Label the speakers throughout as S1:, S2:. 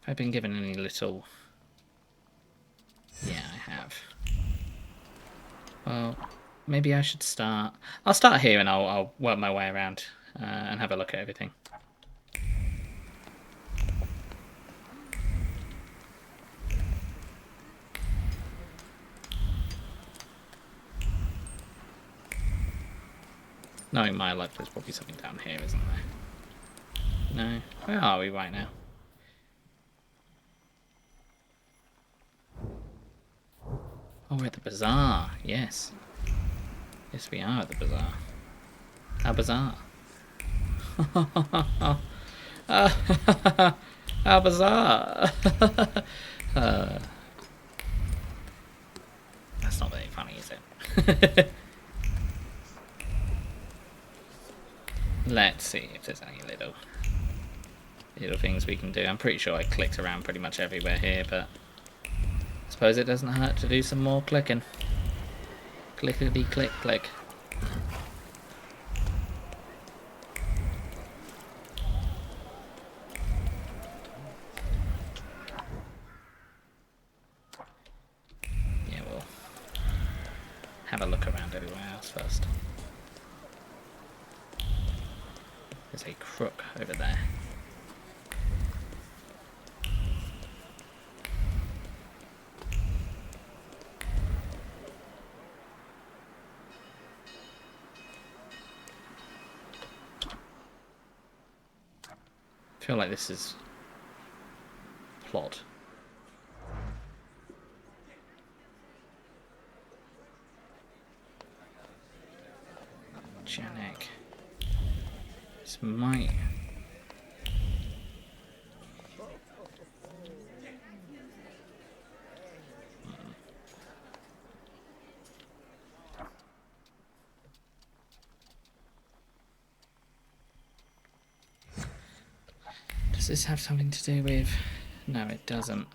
S1: I've been given any little... Yeah, I have. Well, maybe I should start... I'll start here and I'll work my way around and have a look at everything. Knowing my luck, there's probably something down here, isn't there? No? Where are we right now? Oh, we're at the bazaar. Yes. Yes, we are at the bazaar. How bizarre. How bizarre. That's not very funny, is it? Let's see if there's any little things we can do. I'm pretty sure I clicked around pretty much everywhere here, but I suppose it doesn't hurt to do some more clicking. Clickety click click. Yeah, we'll have a look around everywhere else first. There's a crook over there. I feel like this is plot. Janek. This might... Does this have something to do with... No, it doesn't.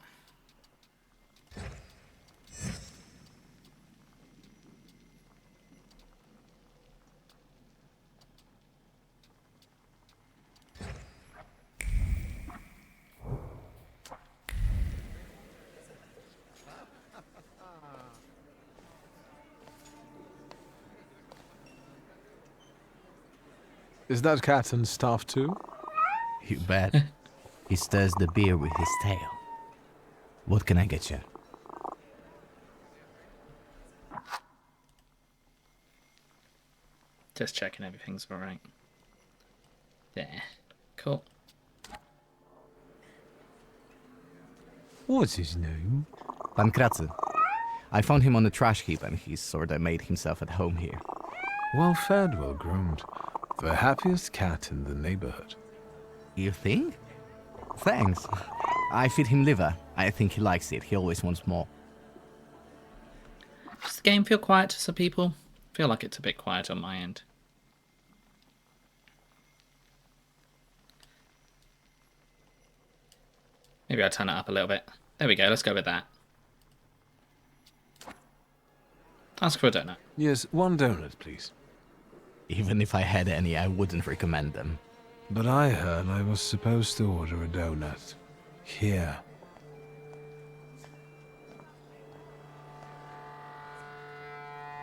S2: Is that Catton's staff too?
S3: You bet. He stirs the beer with his tail. What can I get you?
S1: Just checking everything's alright. There. Cool.
S2: What's his name?
S3: Pankratzy. I found him on the trash heap and he's sorta made himself at home here.
S2: Well fed, well groomed. The happiest cat in the neighborhood.
S3: You think? Thanks. I feed him liver. I think he likes it. He always wants more.
S1: Does the game feel quiet to some people? I feel like it's a bit quiet on my end. Maybe I'll turn it up a little bit. There we go, let's go with that. Ask for a donut.
S2: Yes, one donut, please.
S3: Even if I had any, I wouldn't recommend them.
S2: But I heard I was supposed to order a donut. Here.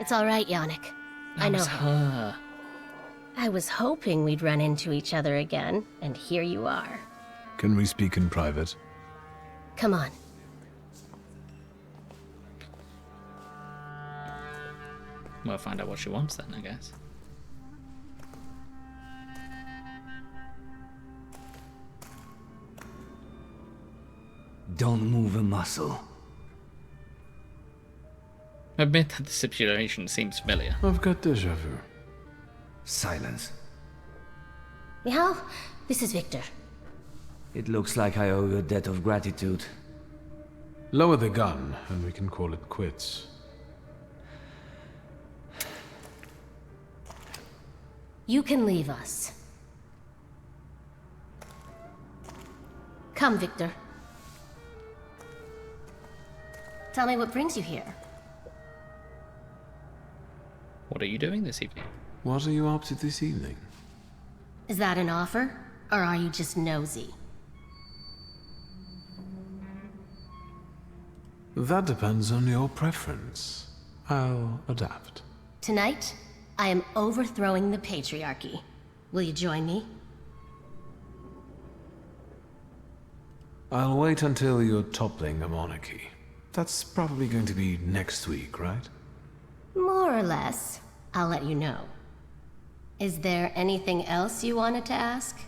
S4: It's all right, Yannick. I know him.
S1: Her.
S4: I was hoping we'd run into each other again, and here you are.
S2: Can we speak in private?
S4: Come on.
S1: We'll find out what she wants then, I guess.
S5: Don't move a muscle.
S1: Admit that the situation seems familiar.
S2: I've got déjà vu.
S5: Silence.
S4: Michal, this is Victor.
S5: It looks like I owe you a debt of gratitude.
S2: Lower the gun, and we can call it quits.
S4: You can leave us. Come, Victor. Tell me what brings you here.
S1: What are you doing this evening?
S2: What are you up to this evening?
S4: Is that an offer, or are you just nosy?
S2: That depends on your preference. I'll adapt.
S4: Tonight, I am overthrowing the patriarchy. Will you join me?
S2: I'll wait until you're toppling a monarchy. That's probably going to be next week, right?
S4: More or less. I'll let you know. Is there anything else you wanted to ask?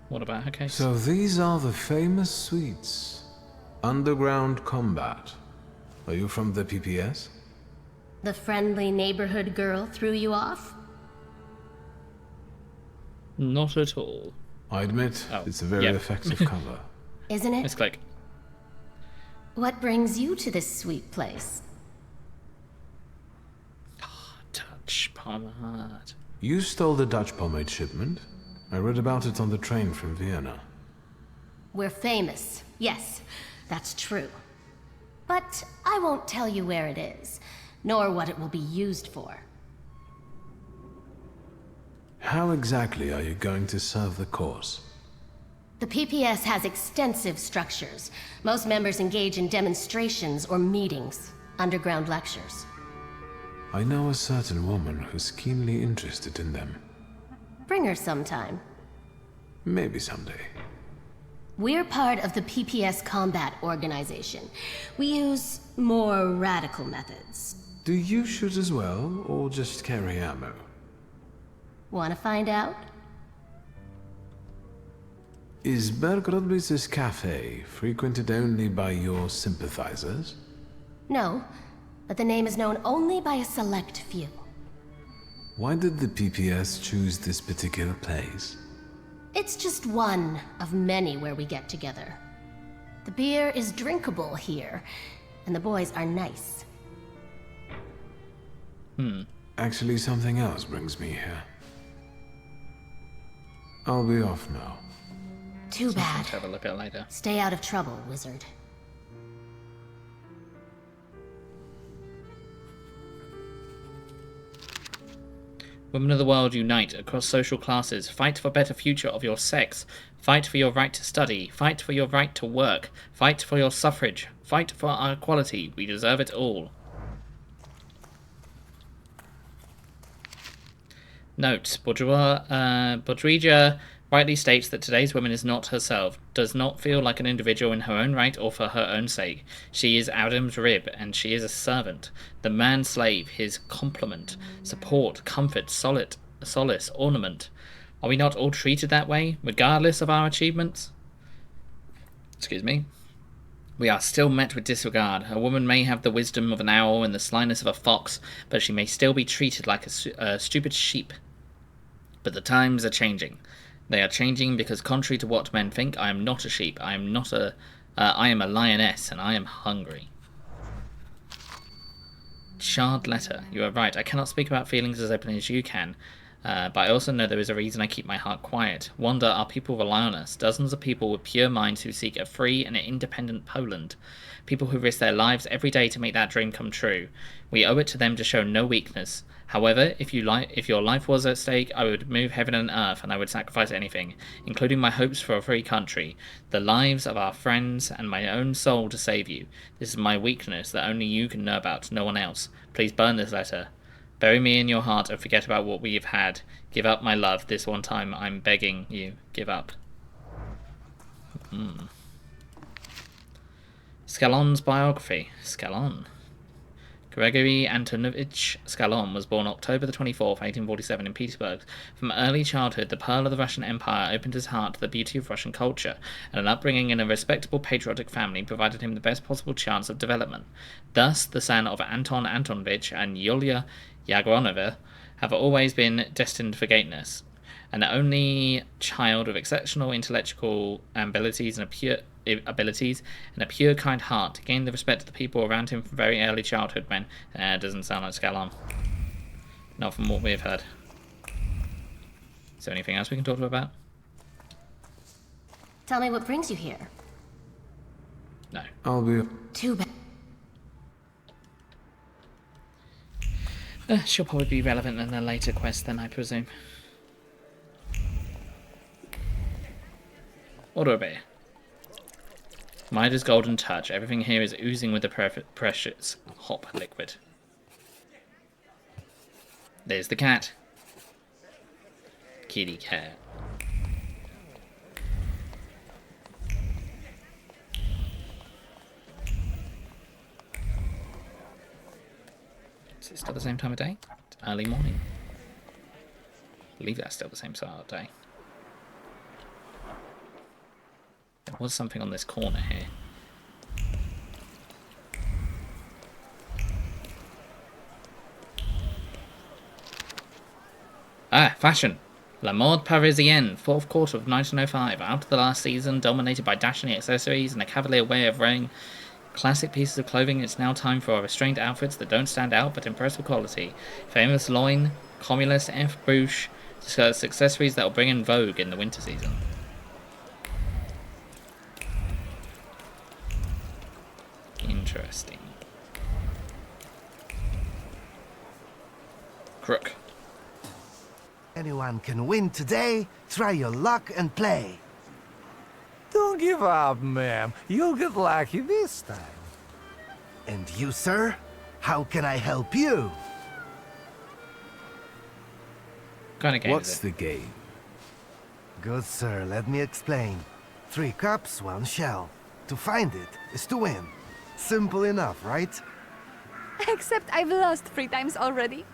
S1: What about her case?
S2: So these are the famous suites. Underground combat. Are you from the PPS?
S4: The friendly neighborhood girl threw you off?
S1: Not at all.
S2: I admit,
S1: Oh,
S2: it's a very
S1: yeah.
S2: effective cover.
S4: Isn't it?
S1: Misclick.
S4: What brings you to this sweet place?
S1: Touch pomade.
S2: You stole the Dutch pomade shipment. I read about it on the train from Vienna.
S4: We're famous. Yes, that's true. But I won't tell you where it is, nor what it will be used for.
S2: How exactly are you going to serve the cause?
S4: The PPS has extensive structures. Most members engage in demonstrations or meetings, underground lectures.
S2: I know a certain woman who's keenly interested in them.
S4: Bring her sometime.
S2: Maybe someday.
S4: We're part of the PPS Combat Organization. We use more radical methods.
S2: Do you shoot as well, or just carry ammo?
S4: Want to find out?
S2: Is Bergrodby's cafe frequented only by your sympathizers?
S4: No, but the name is known only by a select few.
S2: Why did the PPS choose this particular place?
S4: It's just one of many where we get together. The beer is drinkable here, and the boys are nice.
S2: Actually, something else brings me here. I'll be off now.
S4: Too bad.
S1: Have a look at it later.
S4: Stay out of trouble, wizard.
S1: Women of the world, unite across social classes. Fight for a better future of your sex. Fight for your right to study. Fight for your right to work. Fight for your suffrage. Fight for our equality. We deserve it all. Note, Baudrija rightly states that today's woman is not herself, does not feel like an individual in her own right or for her own sake. She is Adam's rib, and she is a servant, the man-slave, his complement, support, comfort, solace, ornament. Are we not all treated that way, regardless of our achievements? Excuse me. We are still met with disregard. A woman may have the wisdom of an owl and the slyness of a fox, but she may still be treated like a stupid sheep. But the times are changing. They are changing because, contrary to what men think, I am not a sheep. I am a lioness, and I am hungry. Shard letter. You are right. I cannot speak about feelings as openly as you can, but I also know there is a reason I keep my heart quiet. Wonder, our people rely on us. Dozens of people with pure minds who seek a free and independent Poland. People who risk their lives every day to make that dream come true. We owe it to them to show no weakness. However, if your life was at stake, I would move heaven and earth, and I would sacrifice anything, including my hopes for a free country, the lives of our friends, and my own soul to save you. This is my weakness that only you can know about, no one else. Please burn this letter. Bury me in your heart and forget about what we have had. Give up my love. This one time I'm begging you. Give up. Scalon's biography. Scalon. Gregory Antonovich Scalon was born October the 24th, 1847 in Petersburg. From early childhood, the pearl of the Russian Empire opened his heart to the beauty of Russian culture, and an upbringing in a respectable patriotic family provided him the best possible chance of development. Thus, the son of Anton Antonovich and Yulia Yagronova have always been destined for greatness. An only child with exceptional intellectual abilities and a pure kind heart, gained the respect of the people around him from very early childhood. When doesn't sound like Scalon. Not from what we've heard. Is there anything else we can talk about?
S4: Tell me what brings you here.
S1: No.
S2: I'll be...
S4: Too bad.
S1: She'll probably be relevant in a later quest then, I presume. Order a beer. Midas Golden Touch. Everything here is oozing with the precious hop liquid. There's the cat. Kitty cat. Is it still the same time of day? It's early morning. I believe that's still the same time of day. There was something on this corner here. Ah, fashion. La mode parisienne, fourth quarter of 1905. After the last season, dominated by dashing accessories and a cavalier way of wearing classic pieces of clothing, it's now time for restrained outfits that don't stand out but impress with quality. Famous loin, Comulus, F. Bouche, discuss accessories that will bring in vogue in the winter season. Interesting. Crook.
S6: Anyone can win today. Try your luck and play.
S7: Don't give up, ma'am. You'll get lucky this time.
S6: And you, sir? How can I help you?
S1: Kind of game
S2: What's
S1: is it?
S2: the game?
S6: Good sir, let me explain. 3 cups, 1 shell. To find it is to win. Simple enough, right?
S8: Except I've lost 3 times already.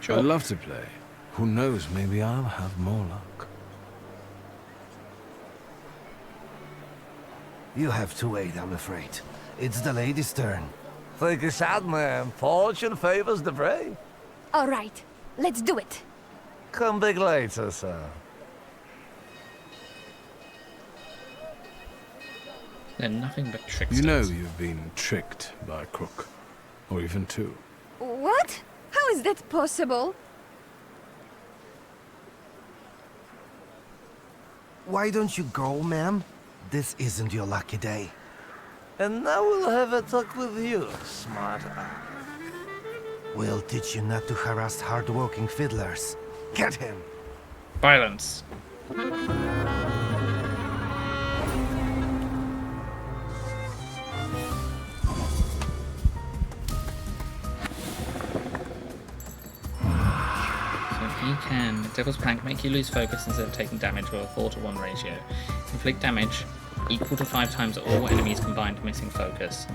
S2: I'd love to play. Who knows, maybe I'll have more luck.
S6: You have to wait, I'm afraid. It's the lady's turn.
S7: Take a shot, ma'am. Fortune favors the brave.
S8: All right, let's do it.
S7: Come back later, sir.
S1: They're nothing but tricksters.
S2: You know you've been tricked by a crook. Or even 2.
S8: What? How is that possible?
S6: Why don't you go, ma'am? This isn't your lucky day.
S7: And now we'll have a talk with you, smart.
S6: We'll teach you not to harass hard-working fiddlers. Get him!
S1: Violence. He can, Devil's Plank, make you lose focus instead of taking damage with a 4-to-1 ratio. Inflict damage equal to 5 times all enemies combined missing focus.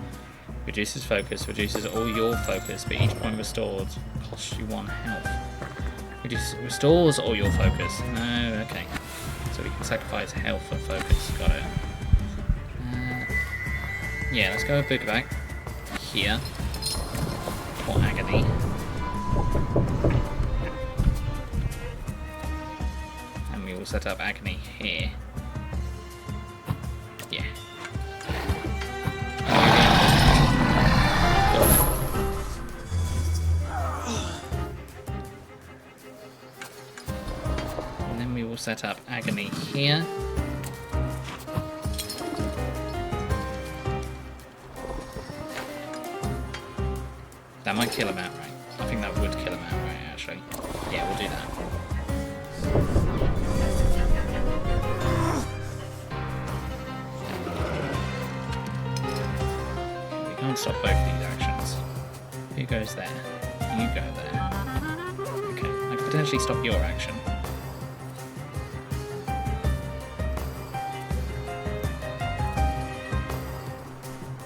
S1: Reduces focus, reduces all your focus, but each point restored costs you 1 health. Restores all your focus. Oh, okay. So we can sacrifice health for focus. Got it. Yeah, let's go with Boogerback here. For Agony. We'll set up Agony here. Yeah. And then we will set up Agony here. That might kill him outright. I think that would kill him outright, actually. Yeah, we'll do that. Stop both these actions. Who goes there? You go there. Okay, I could potentially stop your action.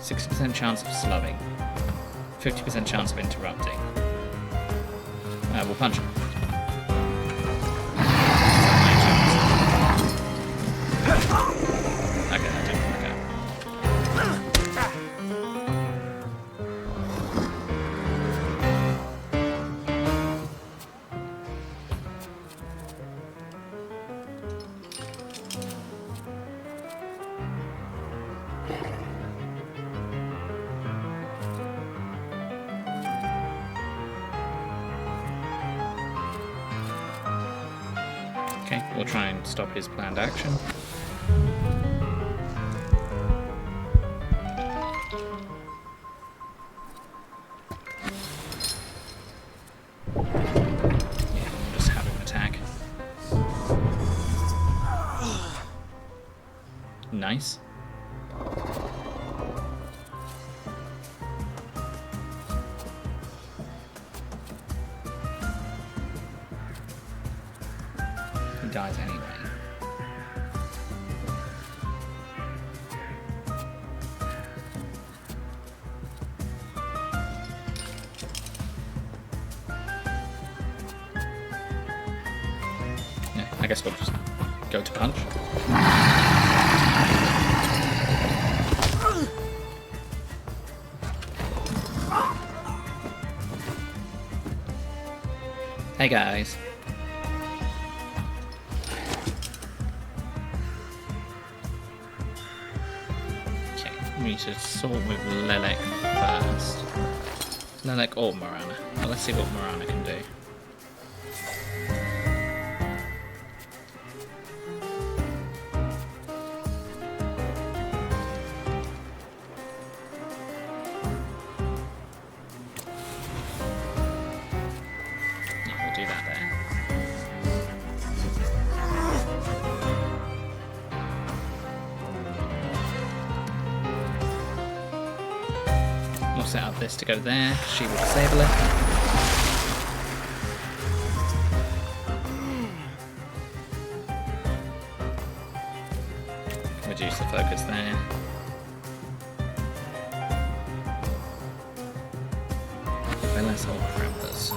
S1: %60 chance of slugging. 50% chance of interrupting. We'll punch him. Okay, that didn't work out. Okay, we'll try and stop his planned action. Yeah, we'll just have him attack. Nice. guys anyway. Yeah, I guess we'll just go to punch. Hey guys. Okay, we need to sort with Lelek first. Lelek or Morana. Well, let's see what Morana can do. Yeah, we'll do that there. We'll set up this to go there, 'cause she will disable it. Reduce the focus there. Then let's hold Krampus.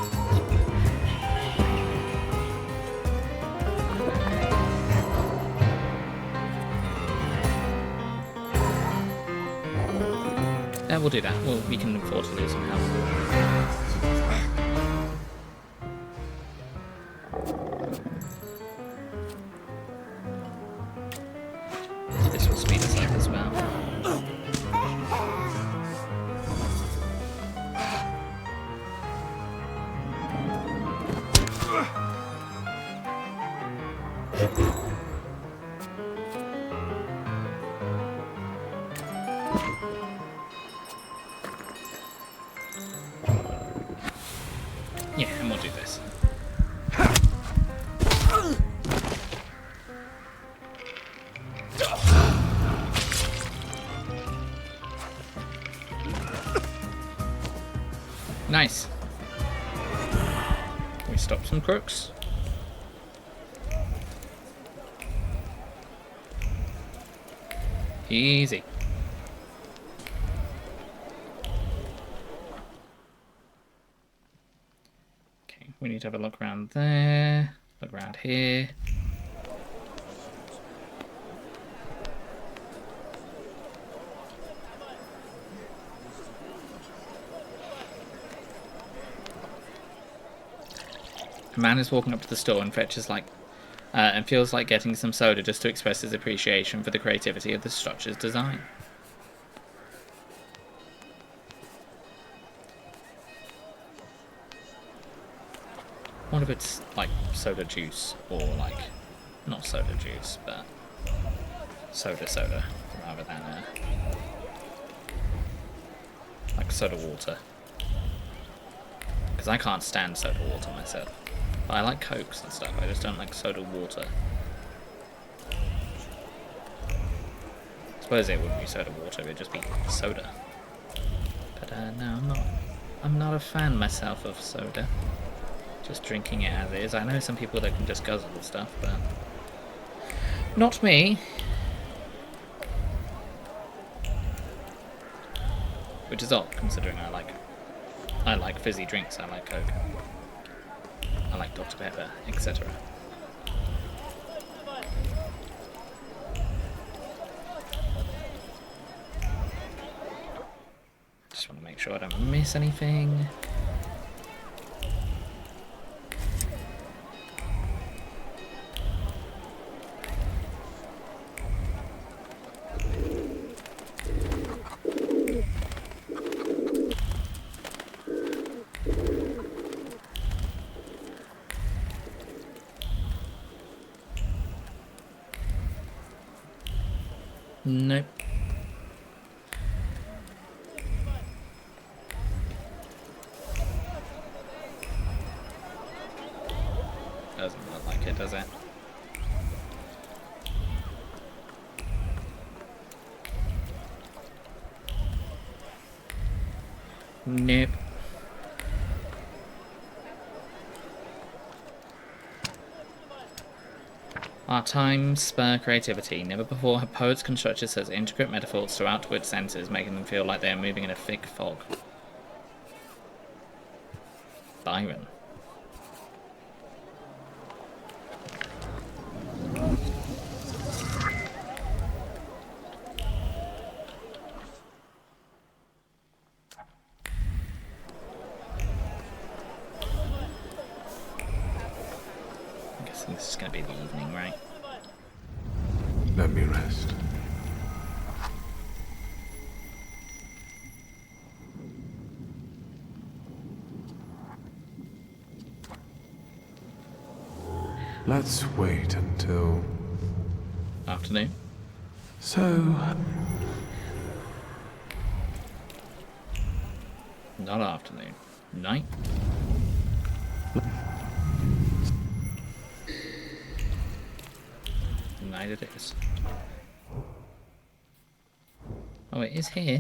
S1: Yeah, we'll do that. We can afford to lose some health. This will speed us up as well. Yeah, and we'll do this. Nice. We stop some crooks. Easy. Okay, we need to have a look around there, look around here. A man is walking up to the store and fetches and feels like getting some soda just to express his appreciation for the creativity of the structure's design. What if it's like soda juice, or like not soda juice, but soda rather than like soda water? Because I can't stand soda water myself. But I like Cokes and stuff, I just don't like soda water. I suppose it wouldn't be soda water, it'd just be soda. But no, I'm not a fan myself of soda. Just drinking it as is. I know some people that can just guzzle the stuff, but not me. Which is odd, considering I like fizzy drinks, I like Coke. I like Dr. Pepper, etc. Just want to make sure I don't miss anything. Nope. Doesn't look like it, does it? Nope. Our times spur creativity. Never before have poets constructed such intricate metaphors to outward senses, making them feel like they are moving in a thick fog. Byron. I'm guessing this is going to be the evening, right?
S2: Let me rest. Let's wait until...
S1: Afternoon.
S2: So...
S1: Not afternoon. Night. Night it is. Oh, it is here.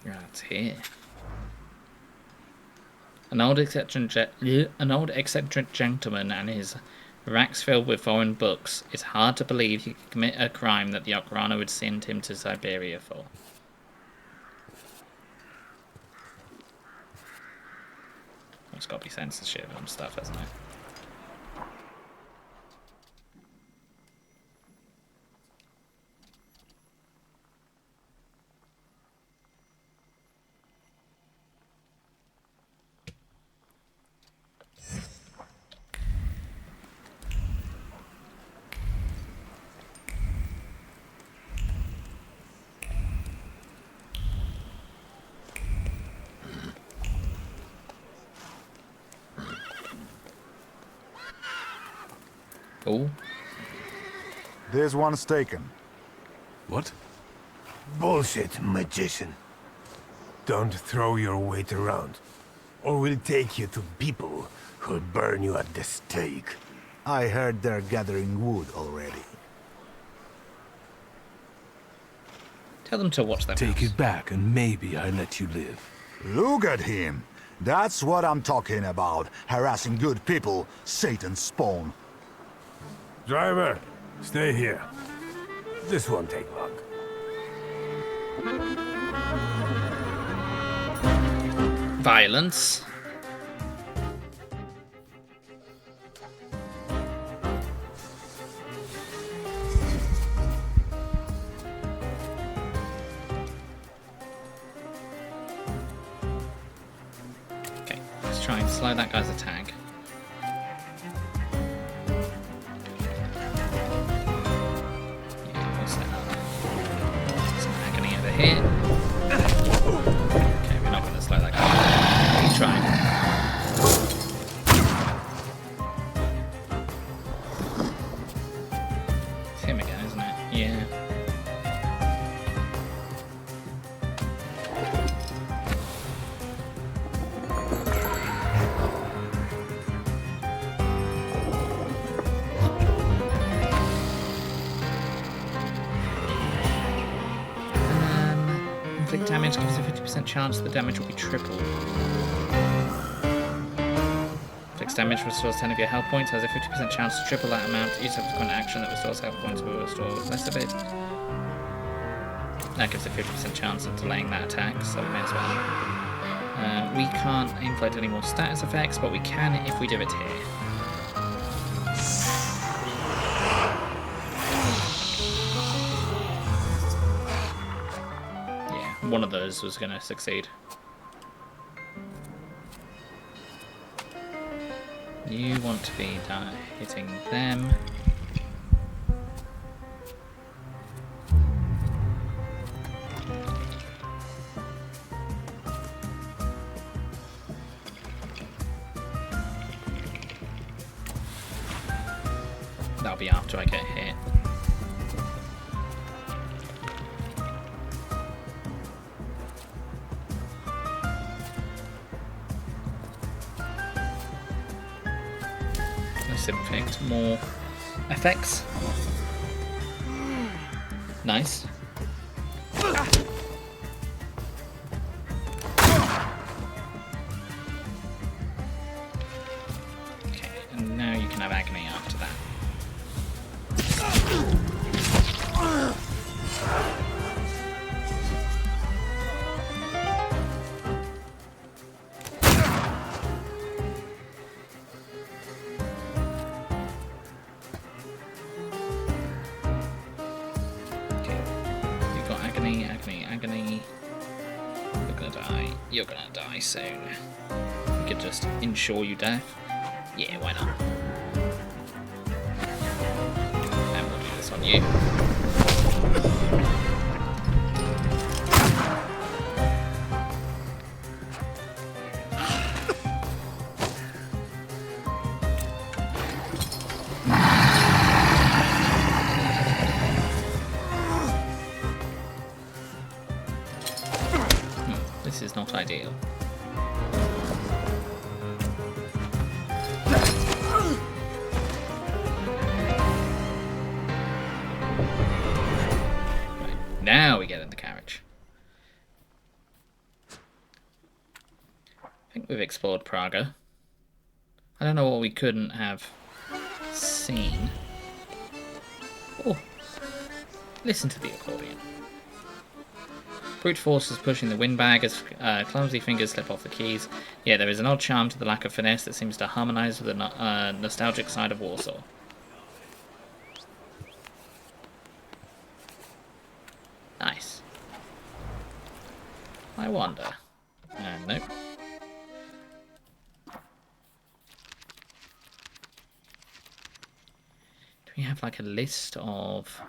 S1: Yeah, it's here. An old eccentric gentleman and his racks filled with foreign books. It's hard to believe he could commit a crime that the Okrana would send him to Siberia for. It's got to be censorship and stuff, hasn't it? Oh,
S9: There's one's taken.
S2: What?
S6: Bullshit, magician. Don't throw your weight around, or we'll take you to people who'll burn you at the stake.
S9: I heard they're gathering wood already.
S1: tell them to watch their
S2: Take
S1: mouths.
S2: it back and maybe I let you live.
S9: Look at him! That's what I'm talking about. Harassing good people, Satan's spawn.
S6: Driver, stay here. This won't take long.
S1: Violence. Okay, let's try and slow that guy's attack. Yeah, we'll set up some agony over here. Okay, we're not going to slow that guy. Keep trying. It's him again, isn't it? Yeah. Inflict damage gives a 50% chance the damage will be tripled. Inflicts damage restores 10 of your health points, has a 50% chance to triple that amount. Each subsequent action that restores health points will restore less of it. That gives a 50% chance of delaying that attack, so we may as well. We can't inflict any more status effects, but we can if we do it here. One of those was going to succeed. You want to be hitting them. That'll be after I get hit. disinfect, more effects. Nice. Okay, and now you can have agony after that. Agony. You're gonna die soon. We could just ensure you death. Yeah, why not? And we'll do this on you. This is not ideal. Right, now we get in the carriage. I think we've explored Praga. I don't know what we couldn't have seen. Oh, listen to the accordion. Brute force is pushing the windbag as clumsy fingers slip off the keys. Yeah, there is an odd charm to the lack of finesse that seems to harmonise with the nostalgic side of Warsaw. Nice. I wonder. Nope. Do we have like a list of...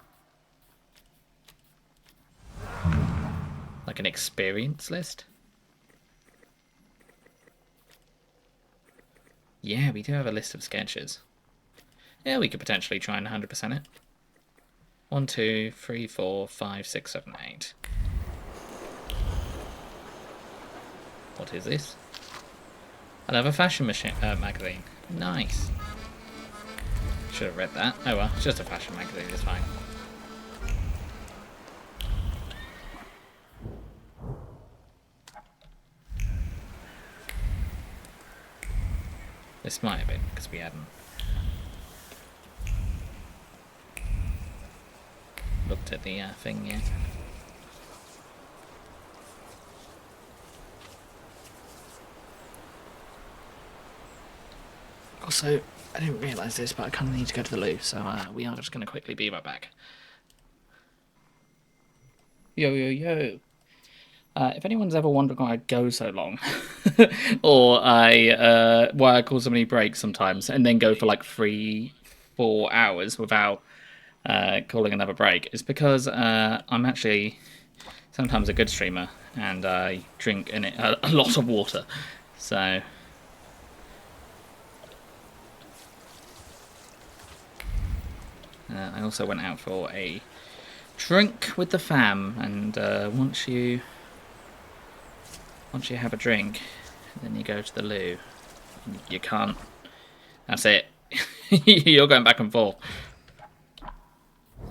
S1: like an experience list? Yeah, we do have a list of sketches. Yeah, we could potentially try and 100% it. 1, 2, 3, 4, 5, 6, 7, 8. What is this? Another fashion magazine. Nice. Should have read that. Oh well, it's just a fashion magazine, it's fine. This might have been, because we hadn't looked at the thing yet. Also, I didn't realise this, but I kind of need to go to the loo, so we are just going to quickly be right back. Yo, yo, yo. If anyone's ever wondering why I go so long, or why I call so many breaks sometimes, and then go for like 3-4 hours without calling another break, it's because I'm actually sometimes a good streamer, and I drink a lot of water, so... I also went out for a drink with the fam, and once you have a drink, then you go to the loo. You can't. That's it. You're going back and forth.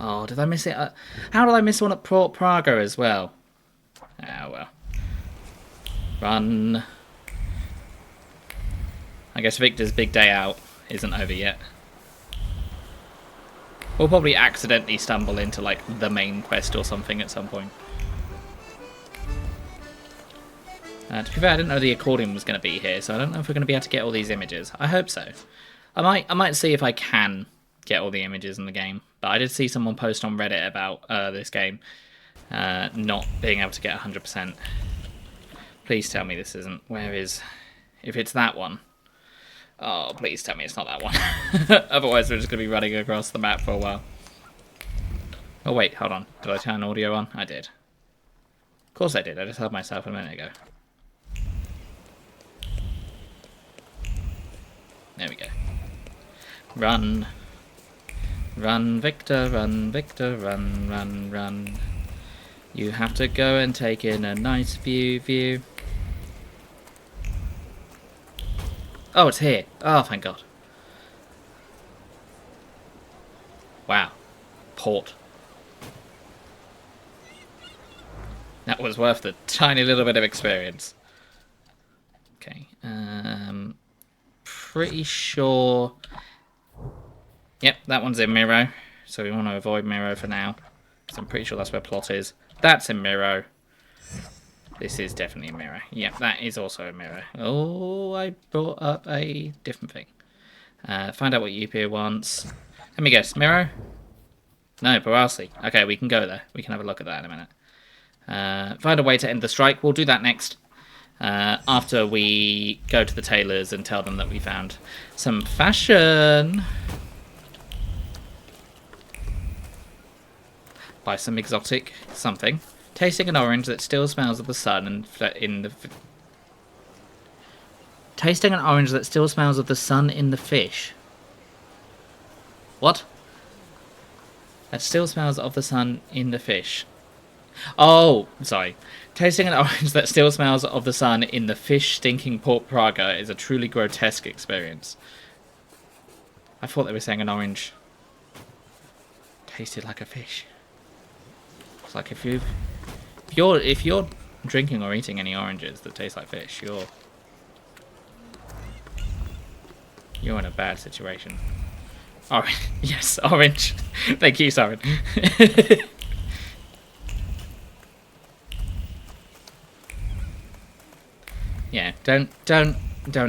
S1: Oh, did I miss it? How did I miss one at Praga as well? Ah, well. Run. I guess Victor's big day out isn't over yet. We'll probably accidentally stumble into, like, the main quest or something at some point. To be fair, I didn't know the accordion was going to be here, so I don't know if we're going to be able to get all these images. I hope so. I might see if I can get all the images in the game. But I did see someone post on Reddit about this game not being able to get 100%. Please tell me this isn't. Where is... If it's that one. Oh, please tell me it's not that one. Otherwise, we're just going to be running across the map for a while. Oh, wait, hold on. Did I turn audio on? I did. Of course I did. I just heard myself a minute ago. There we go. Run. Run, Victor, run, Victor, run, run, run. You have to go and take in a nice view. Oh, it's here. Oh, thank God. port. That was worth the tiny little bit of experience. Okay, pretty sure... Yep, that one's in Miro, so we want to avoid Miro for now, because I'm pretty sure that's where plot is. That's in Miro. This is definitely a Miro. Yep, that is also a Miro. Oh, I brought up a different thing. Find out what Yupir wants. Let me guess, Miro? No, Barassi. Okay, we can go there. We can have a look at that in a minute. Find a way to end the strike. We'll do that next. After we go to the tailors and tell them that we found some fashion. Buy some exotic something. Tasting an orange that still smells of the sun and tasting an orange that still smells of the sun in the fish. What? That still smells of the sun in the fish. Oh, sorry. Tasting an orange that still smells of the sun in the fish stinking Port Praga is a truly grotesque experience. I thought they were saying an orange tasted like a fish. It's like if you're drinking or eating any oranges that taste like fish, you're in a bad situation. Orange, yes, orange. Thank you, Soren. Yeah, don't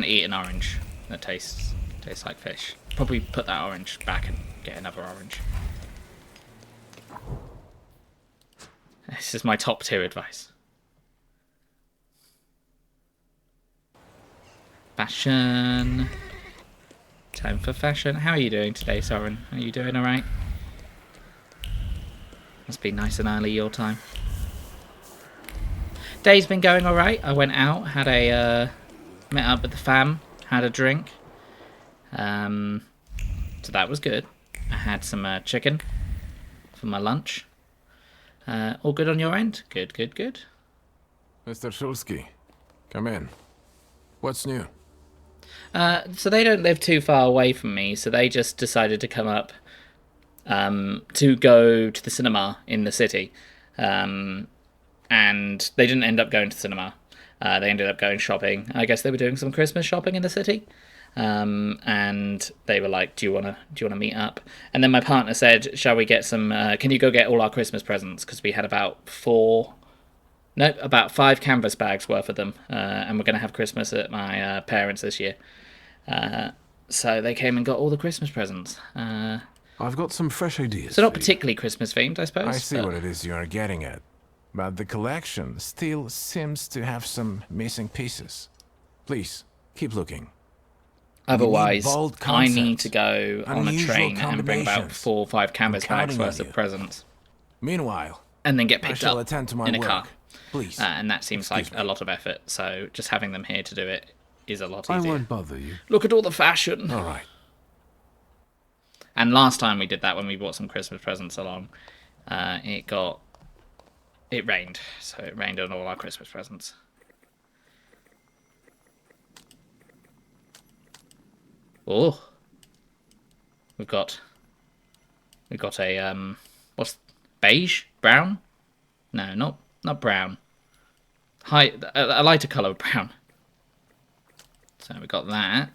S1: eat an orange that tastes like fish. Probably put that orange back and get another orange. This is my top tier advice. Fashion. Time for fashion. How are you doing today, Soren? Are you doing alright? Must be nice and early your time. Day's been going alright. I went out, had a met up with the fam, had a drink. So that was good. I had some chicken for my lunch. All good on your end? Good, good, good.
S2: Mr. Shulsky, come in. What's new?
S1: So they don't live too far away from me, so they just decided to come up to go to the cinema in the city. And they didn't end up going to cinema. They ended up going shopping. I guess they were doing some Christmas shopping in the city. And they were like, do you wanna meet up? And then my partner said, shall we get some, can you go get all our Christmas presents? Because we had about 5 canvas bags worth of them. And we're going to have Christmas at my parents' this year. So they came and got all the Christmas presents.
S2: I've got some fresh ideas.
S1: So not particularly Christmas themed, I suppose.
S2: I see what it is you are getting at. But the collection still seems to have some missing pieces. Please, keep looking.
S1: Otherwise, I need to go on a train and bring about 4 or 5 canvas bags worth of presents.
S2: Meanwhile,
S1: and then get picked up
S2: attend to my
S1: in a
S2: work.
S1: car.
S2: Please.
S1: And that seems like a lot of effort, so just having them here to do it is a lot easier.
S2: I won't bother you.
S1: Look at all the fashion.
S2: All right.
S1: And last time we did that when we brought some Christmas presents along, it rained. So it rained on all our Christmas presents. Oh. We've got a what's beige? Brown? No, not brown. A lighter colour of brown. So we've got that.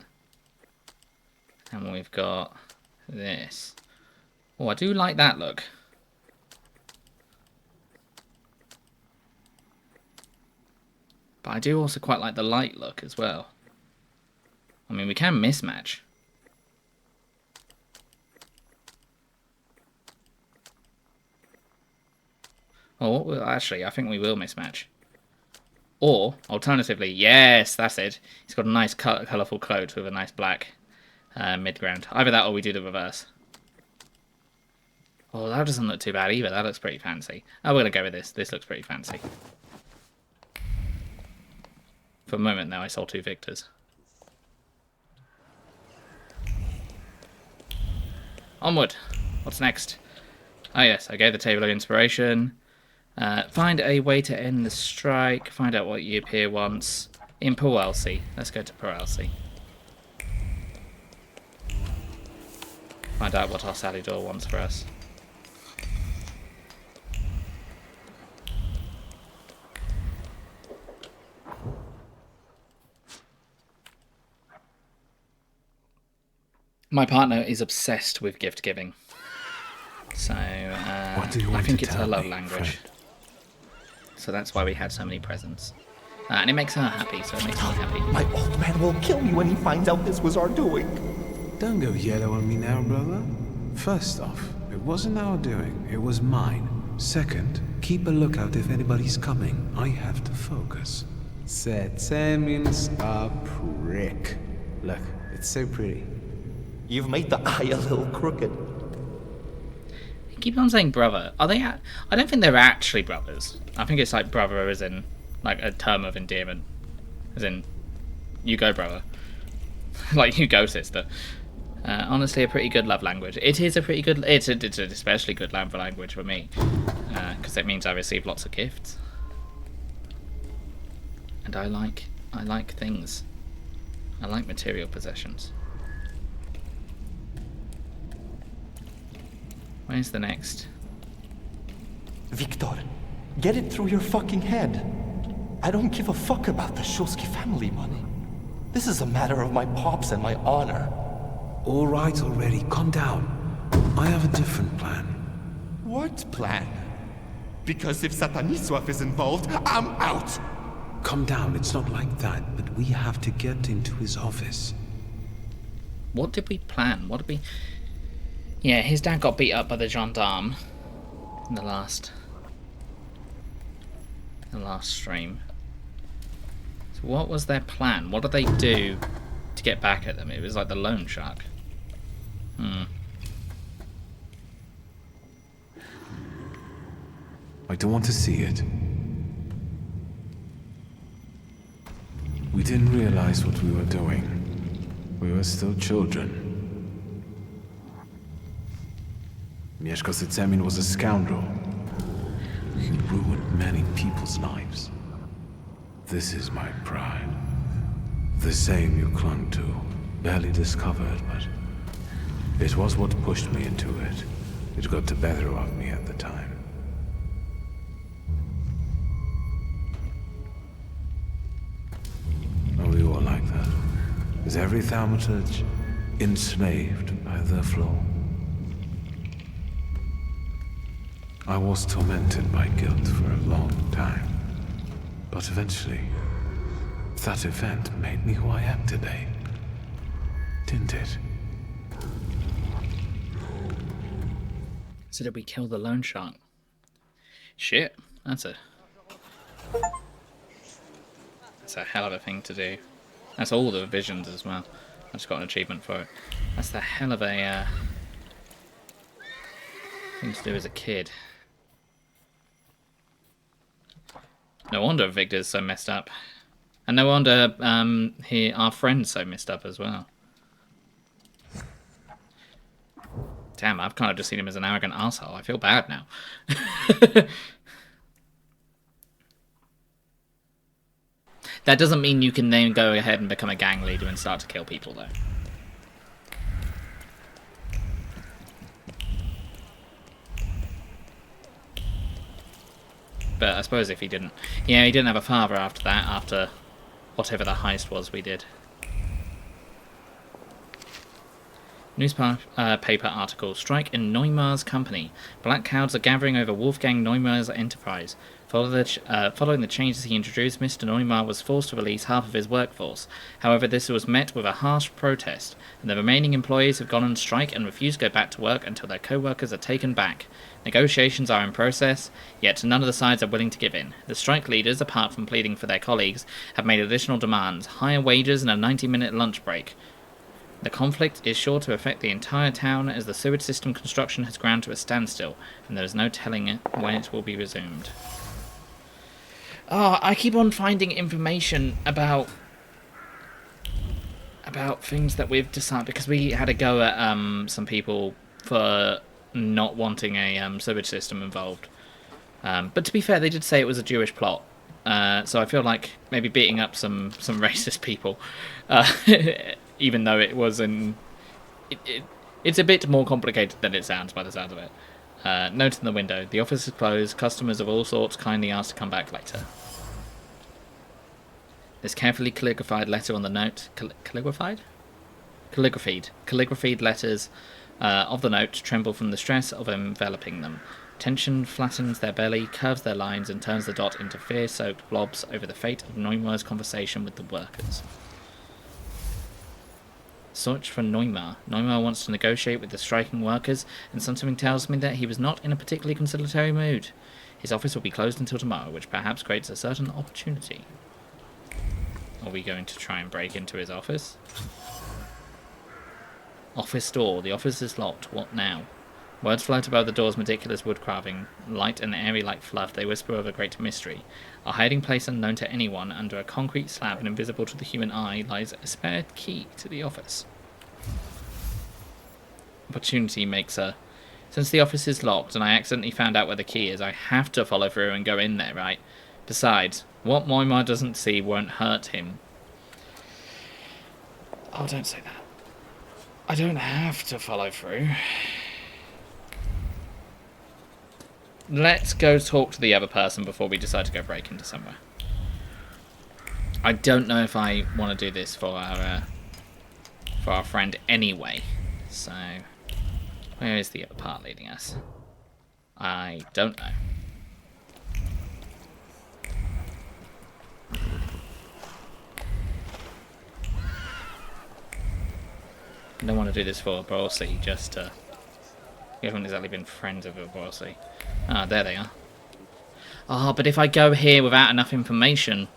S1: And we've got this. Oh, I do like that look. But I do also quite like the light look as well. I mean, we can mismatch. Oh, actually, I think we will mismatch. Or, alternatively, yes, that's it. He's got a nice colourful coat with a nice black mid-ground. Either that or we do the reverse. Oh, that doesn't look too bad either. That looks pretty fancy. Oh, we're going to go with this. This looks pretty fancy. For a moment, though, I saw 2 victors. Onward. What's next? Oh, yes. I gave the table of inspiration. Find a way to end the strike. Find out what Yupir wants. In Perwelsi. Let's go to Perwelsi. Find out what our Salidor wants for us. My partner is obsessed with gift giving. So
S2: What do you
S1: I
S2: want
S1: think
S2: to
S1: it's her
S2: tell
S1: love
S2: me,
S1: language.
S2: friend?
S1: So that's why we had so many presents. And it makes her happy, so it makes me happy.
S10: My old man will kill me when he finds out this was our doing.
S11: Don't go yellow on me now, brother. First off, it wasn't our doing, it was mine. Second, keep a lookout if anybody's coming. I have to focus. Setsemin's a prick. Look, it's so pretty.
S10: You've made the eye a little crooked.
S1: You keep on saying brother. Are they? I don't think they're actually brothers. I think it's like brother as in like a term of endearment, as in you go brother, like you go sister. Honestly, a pretty good love language. It is a pretty good. It's an especially good love language for me, because it means I receive lots of gifts, and I like things. I like material possessions. Where's the next?
S10: Victor, get it through your fucking head. I don't give a fuck about the Shulsky family money. This is a matter of my pops and my honor.
S11: All right already, calm down. I have a different plan.
S10: What plan? Because if Sataniswaf is involved, I'm out!
S11: Calm down, it's not like that, but we have to get into his office.
S1: What did we plan? What did we... Yeah, his dad got beat up by the gendarme in the last stream. So what was their plan? What did they do to get back at them? It was like the loan shark.
S11: I don't want to see it. We didn't realize what we were doing. We were still children. Mieszko Setsemin was a scoundrel. He ruined many people's lives. This is my pride. The same you clung to, barely discovered, but it was what pushed me into it. It got the better of me at the time. Are we all like that? Is every Thaumaturge enslaved by their flaw? I was tormented by guilt for a long time. But eventually, that event made me who I am today. Didn't it?
S1: So did we kill the loan shark? Shit, that's a hell of a thing to do. That's all the visions as well. I just got an achievement for it. That's the hell of a thing to do as a kid. No wonder Victor's so messed up. And no wonder our friend's so messed up as well. Damn, I've kind of just seen him as an arrogant arsehole. I feel bad now. That doesn't mean you can then go ahead and become a gang leader and start to kill people, though. But I suppose if he didn't... Yeah, he didn't have a father after that, after whatever the heist was we did. Newspaper article. Strike in Neumar's company. Black clouds are gathering over Wolfgang Neumar's enterprise. Following the changes he introduced, Mr. Neumar was forced to release half of his workforce. However, this was met with a harsh protest, and the remaining employees have gone on strike and refuse to go back to work until their co-workers are taken back. Negotiations are in process, yet none of the sides are willing to give in. The strike leaders, apart from pleading for their colleagues, have made additional demands: higher wages and a 90-minute lunch break. The conflict is sure to affect the entire town as the sewage system construction has ground to a standstill, and there is no telling when it will be resumed. Oh, I keep on finding information about things that we've decided, because we had a go at some people for not wanting a sewage system involved. But to be fair, they did say it was a Jewish plot. So I feel like maybe beating up some racist people, even though it was it's a bit more complicated than it sounds by the sound of it. Note in the window: the office is closed. Customers of all sorts kindly asked to come back later. This carefully calligraphied letter on the note. Calligraphied? Calligraphied letters of the note tremble from the stress of enveloping them. Tension flattens their belly, curves their lines, and turns the dot into fear-soaked blobs over the fate of Neumar's conversation with the workers. Search for Neumar. Neumar wants to negotiate with the striking workers, and something tells me that he was not in a particularly conciliatory mood. His office will be closed until tomorrow, which perhaps creates a certain opportunity. Are we going to try and break into his office? Office door. The office is locked. What now? Words float above the door's meticulous wood carving. Light and airy like fluff, they whisper of a great mystery. A hiding place unknown to anyone, under a concrete slab and invisible to the human eye, lies a spare key to the office. Opportunity makes a... Since the office is locked and I accidentally found out where the key is, I have to follow through and go in there, right? Besides, what Moimar doesn't see won't hurt him. Oh, don't say that. I don't have to follow through. Let's go talk to the other person before we decide to go break into somewhere. I don't know if I want to do this for our friend anyway. So, where is the other part leading us? I don't know. I don't want to do this for Borsi, just to... We haven't exactly been friends with Borsi. Ah, there they are. Ah, but if I go here without enough information,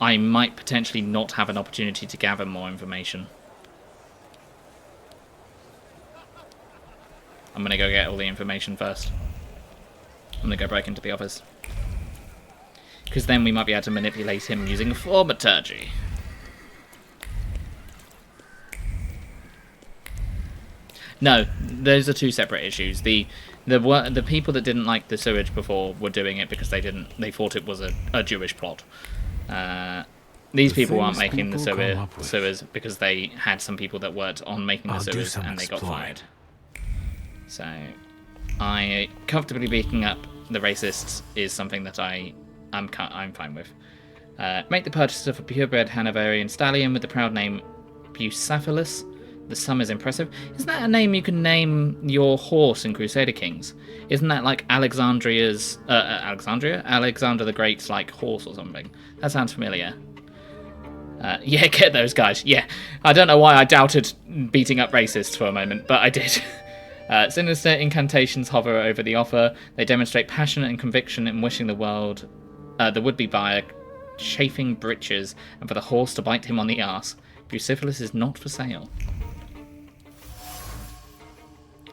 S1: I might potentially not have an opportunity to gather more information. I'm going to go get all the information first. I'm going to go break into the office. Because then we might be able to manipulate him using Thaumaturge. No, those are two separate issues. The people that didn't like the sewage before were doing it because they thought it was a Jewish plot. These people aren't making the sewers because they had some people that worked on making the sewers and they got fired. So, comfortably beating up the racists is something that I'm fine with. Make the purchase of a purebred Hanoverian stallion with the proud name Bucephalus. The sum is impressive. Isn't that a name you can name your horse in Crusader Kings? Isn't that like Alexander the Great's like horse or something? That sounds familiar. Yeah, get those guys. Yeah, I don't know why I doubted beating up racists for a moment, but I did. Sinister incantations hover over the offer. They demonstrate passion and conviction in wishing the would-be buyer chafing breeches and for the horse to bite him on the arse. Bucephalus is not for sale.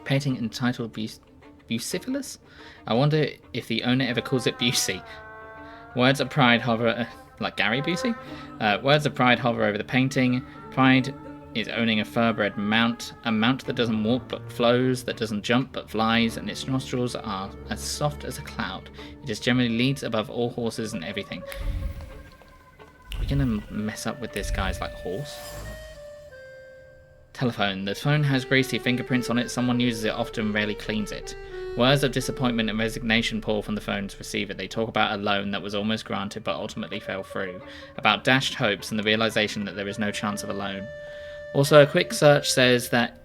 S1: Painting entitled Bucephalus? I wonder if the owner ever calls it Busey. Words of pride hover... like Gary Busey? Words of pride hover over the painting. Pride is owning a thoroughbred mount. A mount that doesn't walk but flows, that doesn't jump but flies, and its nostrils are as soft as a cloud. It just generally leads above all horses and everything. Are we going to mess up with this guy's, like, horse? Telephone. The phone has greasy fingerprints on it. Someone uses it often, rarely cleans it. Words of disappointment and resignation pour from the phone's receiver. They talk about a loan that was almost granted but ultimately fell through. About dashed hopes and the realization that there is no chance of a loan. Also, a quick search says that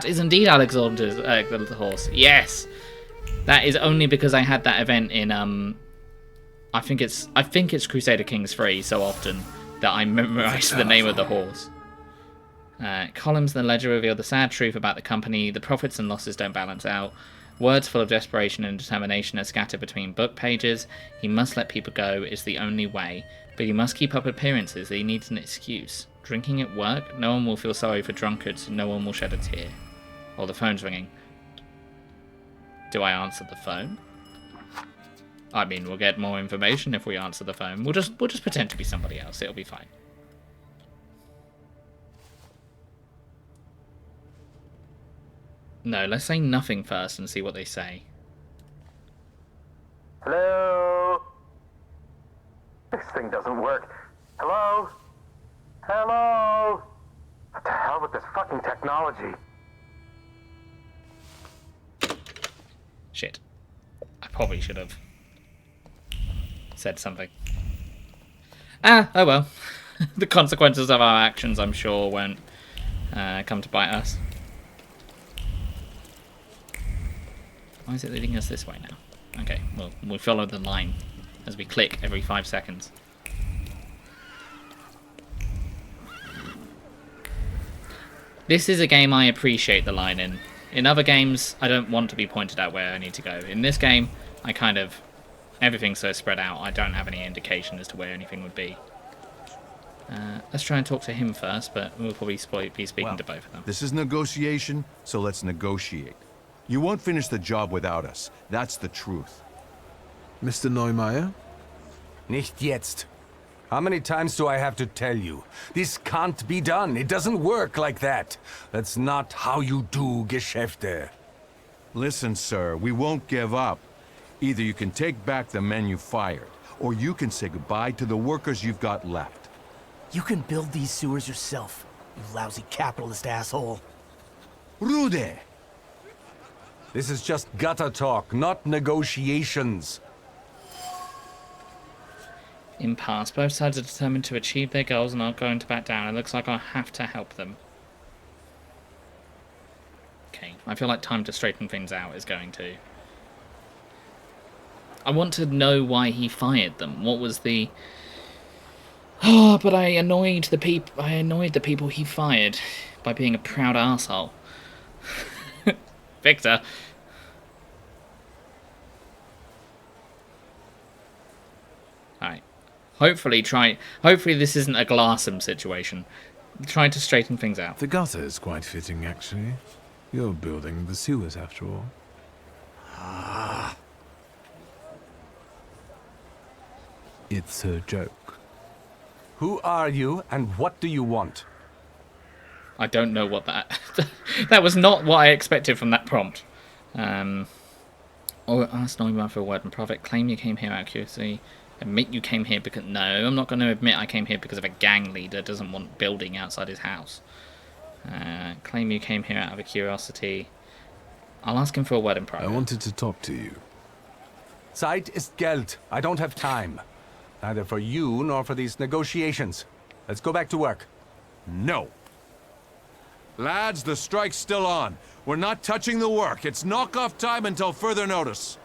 S1: is indeed Alexander's horse. Yes! That is only because I had that event in, I think it's Crusader Kings 3 so often that I memorized the name of the horse. Columns in the ledger reveal the sad truth about the company. The profits and losses don't balance out. Words full of desperation and determination are scattered between book pages. He must let people go is the only way, but he must keep up appearances. He needs an excuse. Drinking at work? No one will feel sorry for drunkards. No one will shed a tear. Oh, the phone's ringing. Do I answer the phone? I mean, we'll get more information if we answer the phone. We'll just pretend to be somebody else. It'll be fine. No, let's say nothing first and see what they say.
S12: Hello? This thing doesn't work. Hello? Hello? What the hell with this fucking technology?
S1: Shit. I probably should have said something. Ah, oh well. the consequences of our actions, I'm sure, won't come to bite us. Why is it leading us this way now? Okay, well, we follow the line as we click every 5 seconds. This is a game I appreciate the line in. In other games, I don't want to be pointed out where I need to go. In this game, I kind of... everything's so spread out, I don't have any indication as to where anything would be. Let's try and talk to him first, but we'll probably be speaking to both of them.
S13: This is negotiation, so let's negotiate. You won't finish the job without us. That's the truth.
S11: Mr. Neumeier?
S6: Nicht jetzt. How many times do I have to tell you? This can't be done. It doesn't work like that. That's not how you do Geschäfte.
S13: Listen, sir, we won't give up. Either you can take back the men you fired, or you can say goodbye to the workers you've got left.
S14: You can build these sewers yourself, you lousy capitalist asshole.
S6: Rude! This is just gutter talk, not negotiations.
S1: Impasse. Both sides are determined to achieve their goals and aren't going to back down. It looks like I have to help them. Okay, I feel like time to straighten things out is going to... I want to know why he fired them. What was the... Oh, but I annoyed the people he fired by being a proud arsehole. Victor. Alright. Hopefully this isn't a Glassum situation. Trying to straighten things out.
S11: The gutter is quite fitting, actually. You're building the sewers, after all.
S6: Ah.
S11: It's a joke.
S6: Who are you, and what do you want?
S1: I don't know what that... that was not what I expected from that prompt. Or ask Neumeier for a word and profit. Claim you came here out of curiosity. Admit you came here because... No, I'm not going to admit I came here because of a gang leader doesn't want building outside his house. Claim you came here out of a curiosity. I'll ask him for a word in private.
S11: I wanted to talk to you.
S6: Zeit ist Geld. I don't have time. Neither for you nor for these negotiations. Let's go back to work.
S13: No. Lads, the strike's still on. We're not touching the work. It's knock-off time until further notice.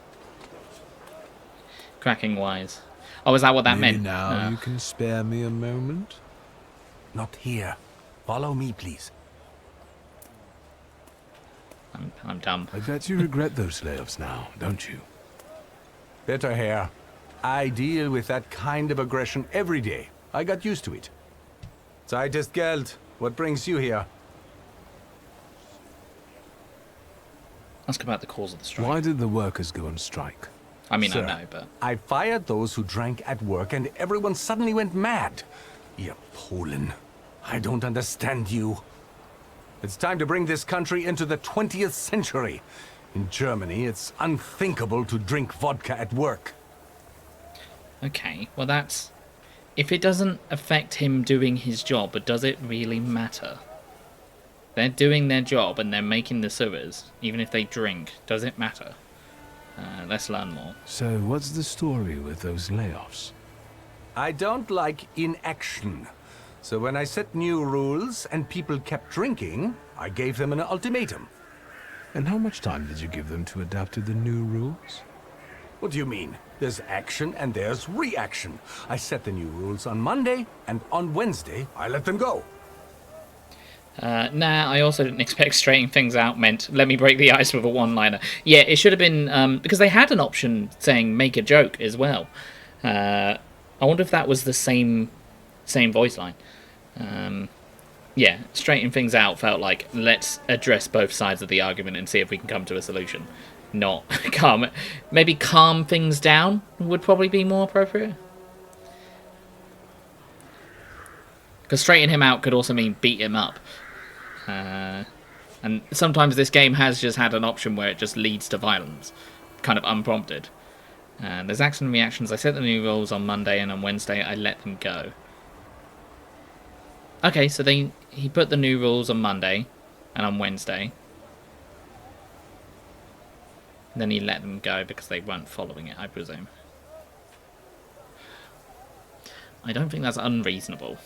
S1: Cracking wise. Oh, is that what that
S11: Maybe
S1: meant?
S11: now you can spare me a moment?
S6: Not here. Follow me, please.
S1: I'm dumb.
S11: I bet you regret those layoffs now, don't you?
S6: Better hair. I deal with that kind of aggression every day. I got used to it. Zeit ist Geld. What brings you here?
S1: Ask about the cause of the strike.
S11: Why did the workers go on strike?
S1: I mean,
S6: Sir,
S1: I know, but...
S6: I fired those who drank at work and everyone suddenly went mad. You Polen. I don't understand you. It's time to bring this country into the 20th century. In Germany, it's unthinkable to drink vodka at work.
S1: Okay, well that's... If it doesn't affect him doing his job, but does it really matter? They're doing their job and they're making the sewers. Even if they drink, does it matter? Let's learn more.
S11: So, what's the story with those layoffs?
S6: I don't like inaction. So when I set new rules and people kept drinking, I gave them an ultimatum.
S11: And how much time did you give them to adapt to the new rules?
S6: What do you mean? There's action and there's reaction. I set the new rules on Monday, and on Wednesday, I let them go.
S1: Nah, I also didn't expect straightening things out meant let me break the ice with a one-liner. Yeah, it should have been, because they had an option saying make a joke as well. I wonder if that was the same voice line. Yeah, straightening things out felt like let's address both sides of the argument and see if we can come to a solution. Not calm. Maybe calm things down would probably be more appropriate. Because straighten him out could also mean beat him up. And sometimes this game has just had an option where it just leads to violence. Kind of unprompted. There's action and reactions. I set the new rules on Monday and on Wednesday I let them go. Okay, so he put the new rules on Monday and on Wednesday. Then he let them go because they weren't following it, I presume. I don't think that's unreasonable.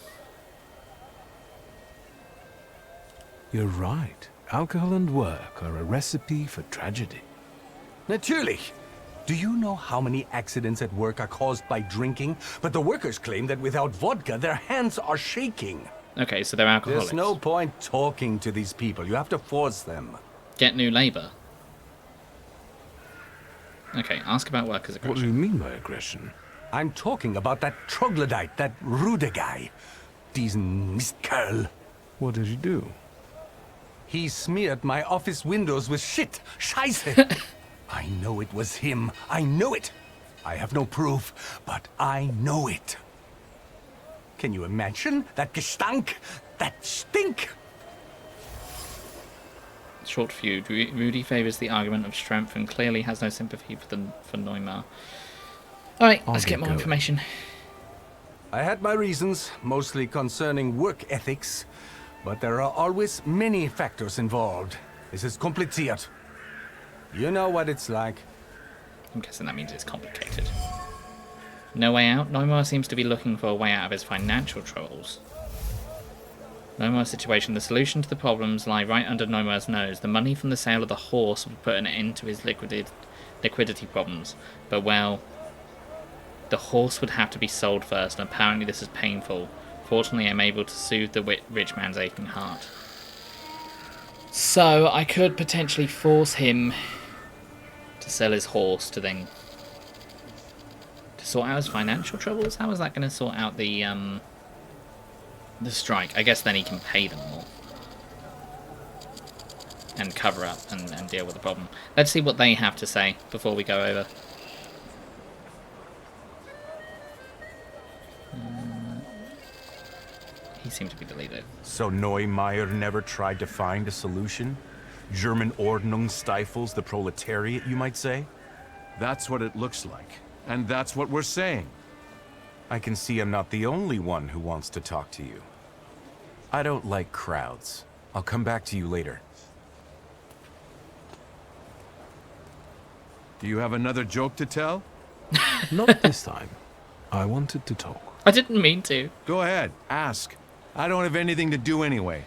S11: You're right. Alcohol and work are a recipe for tragedy.
S6: Natürlich. Do you know how many accidents at work are caused by drinking? But the workers claim that without vodka, their hands are shaking.
S1: Okay, so they're alcoholics.
S6: There's no point talking to these people. You have to force them.
S1: Get new labour. Okay, ask about workers' aggression.
S11: What do you mean by aggression?
S6: I'm talking about that troglodyte, that Rude guy. Diesen Mistkerl.
S11: What did he do?
S6: He smeared my office windows with shit. Scheiße. I know it was him. I know it. I have no proof, but I know it. Can you imagine that Gestank? That stink?
S1: Short feud. Rudy favours the argument of strength and clearly has no sympathy for Neumar. Alright, let's get more information.
S6: I had my reasons, mostly concerning work ethics, but there are always many factors involved. This is kompliziert. You know what it's like.
S1: I'm guessing that means it's complicated. No way out? Neumar seems to be looking for a way out of his financial troubles. Neumar's situation. The solution to the problems lie right under Neumar's nose. The money from the sale of the horse would put an end to his liquidity problems. But, well, the horse would have to be sold first, and apparently this is painful. Fortunately, I'm able to soothe the rich man's aching heart. So, I could potentially force him to sell his horse to then... to sort out his financial troubles? How is that going to sort out the strike? I guess then he can pay them more. And cover up and deal with the problem. Let's see what they have to say before we go over. He seemed to be the leader.
S15: So Neumeier never tried to find a solution? German Ordnung stifles the proletariat, you might say?
S13: That's what it looks like. And that's what we're saying.
S15: I can see I'm not the only one who wants to talk to you. I don't like crowds. I'll come back to you later.
S13: Do you have another joke to tell?
S11: Not this time. I wanted to talk.
S1: I didn't mean to.
S13: Go ahead, ask. I don't have anything to do anyway.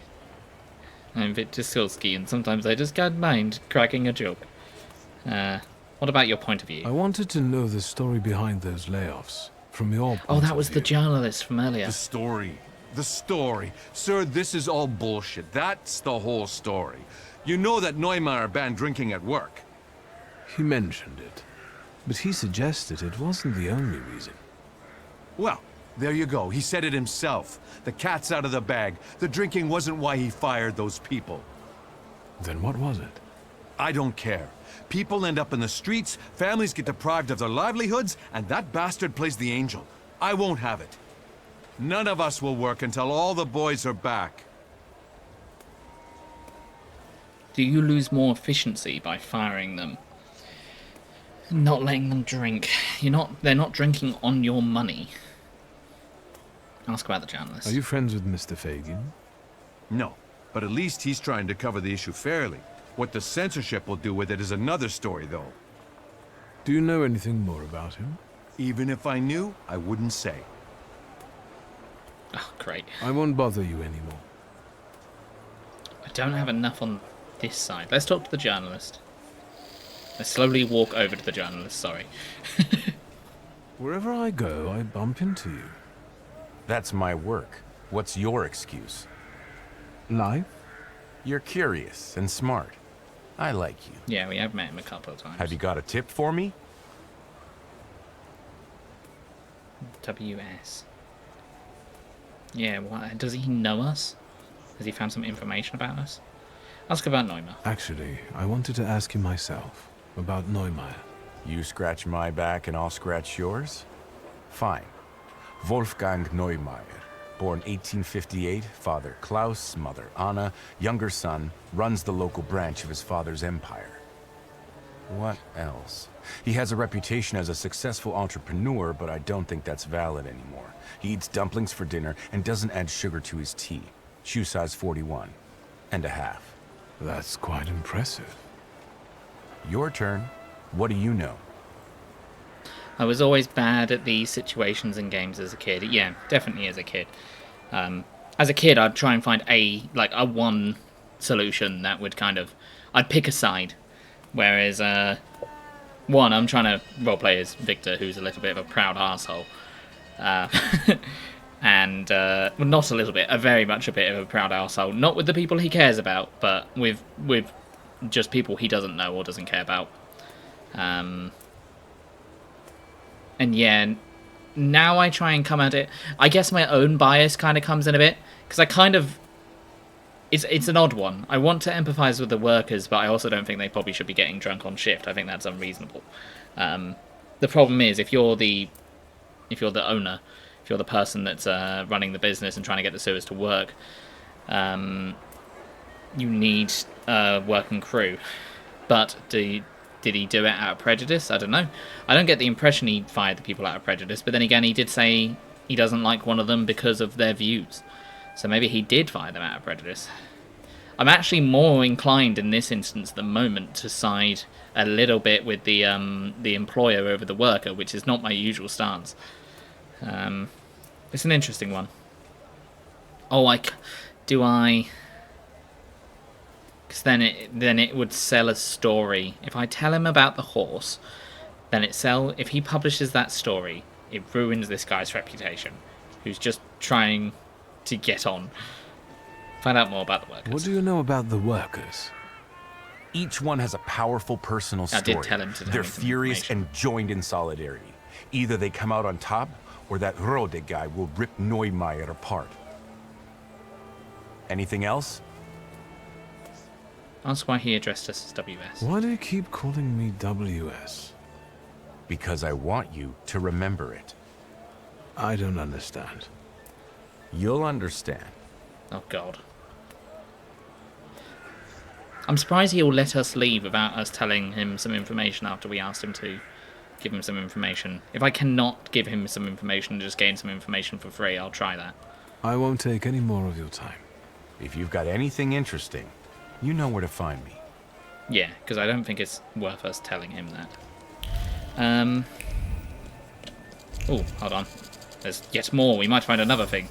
S1: I'm Vittisilski, and sometimes I just can't mind cracking a joke. What about your point of view?
S11: I wanted to know the story behind those layoffs, from your point
S1: Oh, that
S11: of
S1: was the
S11: view.
S1: journalist from earlier.
S13: The story. The story. Sir, this is all bullshit. That's the whole story. You know that Neumeier banned drinking at work.
S11: He mentioned it, but he suggested it wasn't the only reason.
S13: Well, there you go. He said it himself. The cat's out of the bag. The drinking wasn't why he fired those people.
S11: Then what was it?
S13: I don't care. People end up in the streets, families get deprived of their livelihoods, and that bastard plays the angel. I won't have it. None of us will work until all the boys are back.
S1: Do you lose more efficiency by firing them? Not letting them drink. They're not drinking on your money. Ask about the journalist.
S11: Are you friends with Mr. Fagin?
S13: No, but at least he's trying to cover the issue fairly. What the censorship will do with it is another story, though.
S11: Do you know anything more about him?
S13: Even if I knew, I wouldn't say.
S1: Oh, great.
S11: I won't bother you anymore.
S1: I don't have enough on this side. Let's talk to the journalist. Let's slowly walk over to the journalist, sorry.
S11: Wherever I go, I bump into you.
S15: That's my work. What's your excuse?
S11: Life?
S15: You're curious and smart. I like you.
S1: Yeah, we have met him a couple of times.
S15: Have you got a tip for me?
S1: WS. Yeah, what, does he know us? Has he found some information about us? Ask about Neumeier.
S11: Actually, I wanted to ask you myself about Neumeier.
S15: You scratch my back and I'll scratch yours? Fine. Wolfgang Neumeier, born 1858, father Klaus, mother Anna, younger son, runs the local branch of his father's empire. What else? He has a reputation as a successful entrepreneur, but I don't think that's valid anymore. He eats dumplings for dinner and doesn't add sugar to his tea. Shoe size 41 and a half.
S11: That's quite impressive.
S15: Your turn. What do you know?
S1: I was always bad at these situations in games as a kid. Yeah, definitely as a kid. As a kid, I'd try and find a one solution that would kind of... I'd pick a side. Whereas, one, I'm trying to roleplay as Victor, who's a little bit of a proud arsehole. And, well, not a little bit, very much a bit of a proud arsehole. Not with the people he cares about, but with just people he doesn't know or doesn't care about. And yeah, now I try and come at it. I guess my own bias kind of comes in a bit, because I kind of... It's an odd one. I want to empathise with the workers, but I also don't think they probably should be getting drunk on shift. I think that's unreasonable. The problem is, if you're the owner, if you're the person that's running the business and trying to get the sewers to work, you need a working crew. But did he do it out of prejudice? I don't know. I don't get the impression he fired the people out of prejudice, but then again, he did say he doesn't like one of them because of their views. So maybe he did fire them out of prejudice. I'm actually more inclined in this instance at the moment to side a little bit with the employer over the worker, which is not my usual stance. It's an interesting one. Oh, do I? Because then it would sell a story. If I tell him about the horse, then if he publishes that story, it ruins this guy's reputation, who's just trying to get on. Find out more about the workers.
S11: What do you know about the workers?
S15: Each one has a powerful personal story.
S1: I did tell him to tell
S15: They're
S1: me some
S15: furious and joined in solidarity. Either they come out on top, or that Rode guy will rip Neumeier apart. Anything else?
S1: Ask why he addressed us as WS.
S11: Why do you keep calling me WS?
S15: Because I want you to remember it.
S11: I don't understand.
S15: You'll understand.
S1: Oh, God. I'm surprised he'll let us leave without us telling him some information after we asked him to give him some information. If I cannot give him some information and just gain some information for free, I'll try that.
S11: I won't take any more of your time.
S15: If you've got anything interesting, you know where to find me.
S1: Yeah, because I don't think it's worth us telling him that. Oh, hold on. There's yet more. We might find another thing.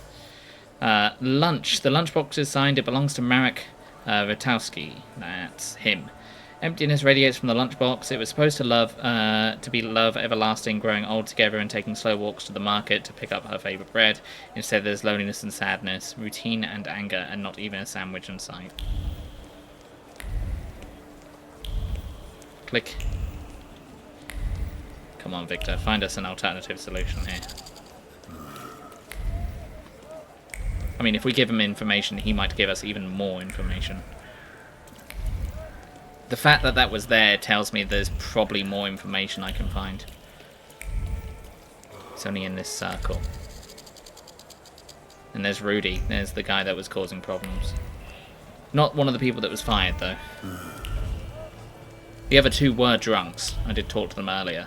S1: Lunch. The lunchbox is signed. It belongs to Marek Rotowski. That's him. Emptiness radiates from the lunchbox. It was supposed to be love everlasting, growing old together and taking slow walks to the market to pick up her favourite bread. Instead, there's loneliness and sadness, routine and anger, and not even a sandwich in sight. Click. Come on, Victor. Find us an alternative solution here. I mean, if we give him information, he might give us even more information. The fact that that was there tells me there's probably more information I can find. It's only in this circle. And there's Rudy. There's the guy that was causing problems. Not one of the people that was fired, though. The other two were drunks. I did talk to them earlier.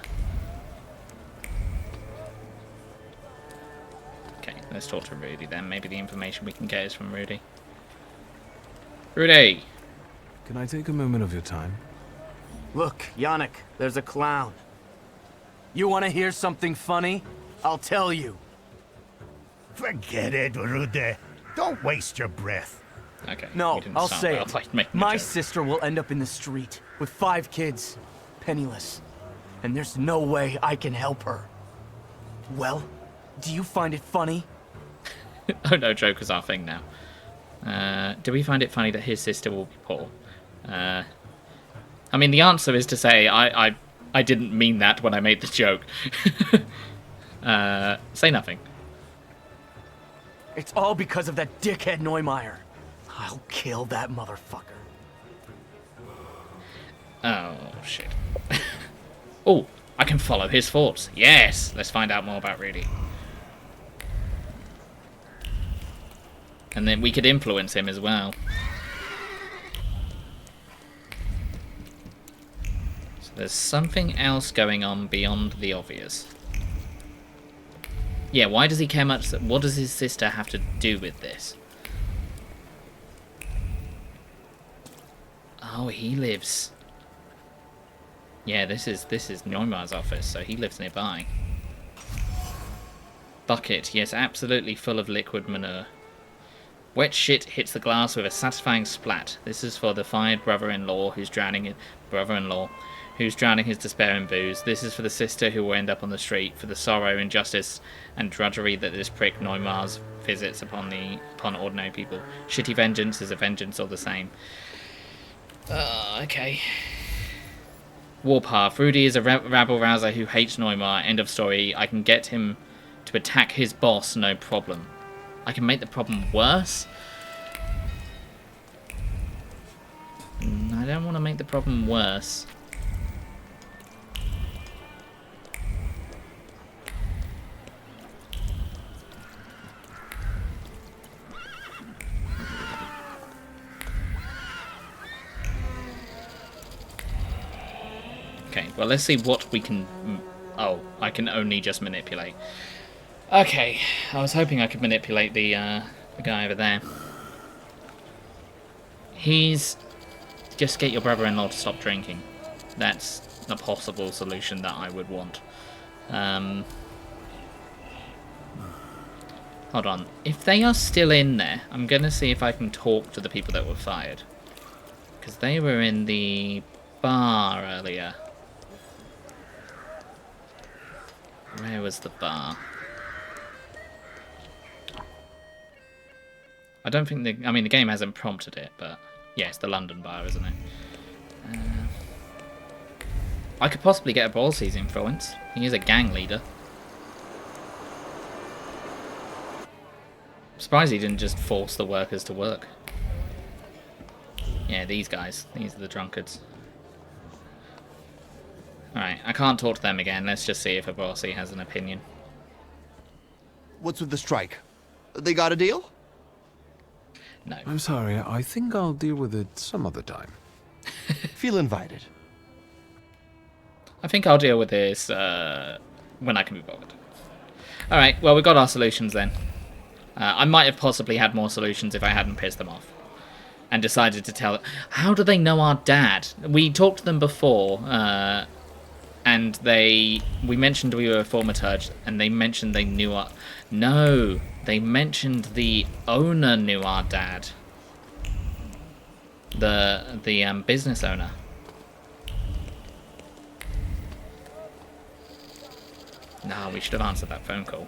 S1: Okay, let's talk to Rudy then. Maybe the information we can get is from Rudy. Rudy!
S11: Can I take a moment of your time?
S14: Look, Yannick, there's a clown. You want to hear something funny? I'll tell you.
S9: Forget it, Rude. Don't waste your breath.
S1: Okay.
S14: No, I'll say it.
S1: Like
S14: My sister will end up in the street with 5 kids, penniless. And there's no way I can help her. Well, do you find it funny?
S1: Oh no, Joker's our thing now. Do we find it funny that his sister will be poor? I mean, the answer is to say I didn't mean that when I made the joke. Say nothing.
S14: It's all because of that dickhead Neumeier. I'll kill that motherfucker.
S1: Oh, shit. Oh, I can follow his thoughts. Yes! Let's find out more about Rudy. And then we could influence him as well. So there's something else going on beyond the obvious. Yeah, why does he care much? What does his sister have to do with this? Oh, he lives... Yeah, this is Neumeier's office, so he lives nearby. Bucket, yes, absolutely full of liquid manure. Wet shit hits the glass with a satisfying splat. This is for the fired brother-in-law who's drowning his despair in booze. This is for the sister who will end up on the street, for the sorrow, injustice, and drudgery that this prick Neumars visits upon ordinary people. Shitty vengeance is a vengeance all the same. Okay. Warpath. Rudy is a rabble-rouser who hates Neumar. End of story. I can get him to attack his boss, no problem. I can make the problem worse? I don't want to make the problem worse. Okay, well, let's see what we can... Oh, I can only just manipulate. Okay, I was hoping I could manipulate the guy over there. He's... Just get your brother-in-law to stop drinking. That's a possible solution that I would want. Hold on. If they are still in there, I'm going to see if I can talk to the people that were fired. Because they were in the bar earlier. Where was the bar? I don't think I mean, the game hasn't prompted it, but yeah, it's the London bar, isn't it? I could possibly get a Ballsy's influence. He is a gang leader. I'm surprised he didn't just force the workers to work. Yeah, these guys. These are the drunkards. Alright, I can't talk to them again. Let's just see if a Bossy has an opinion.
S16: What's with the strike? They got a deal?
S1: No.
S11: I'm sorry, I think I'll deal with it some other time.
S16: Feel invited.
S1: I think I'll deal with this when I can be bothered. Alright, well, we got our solutions then. I might have possibly had more solutions if I hadn't pissed them off. And decided to tell... How do they know our dad? We talked to them before, and we mentioned we were a Thaumaturge, and they mentioned they knew our... No, they mentioned the owner knew our dad. The business owner. No, we should have answered that phone call.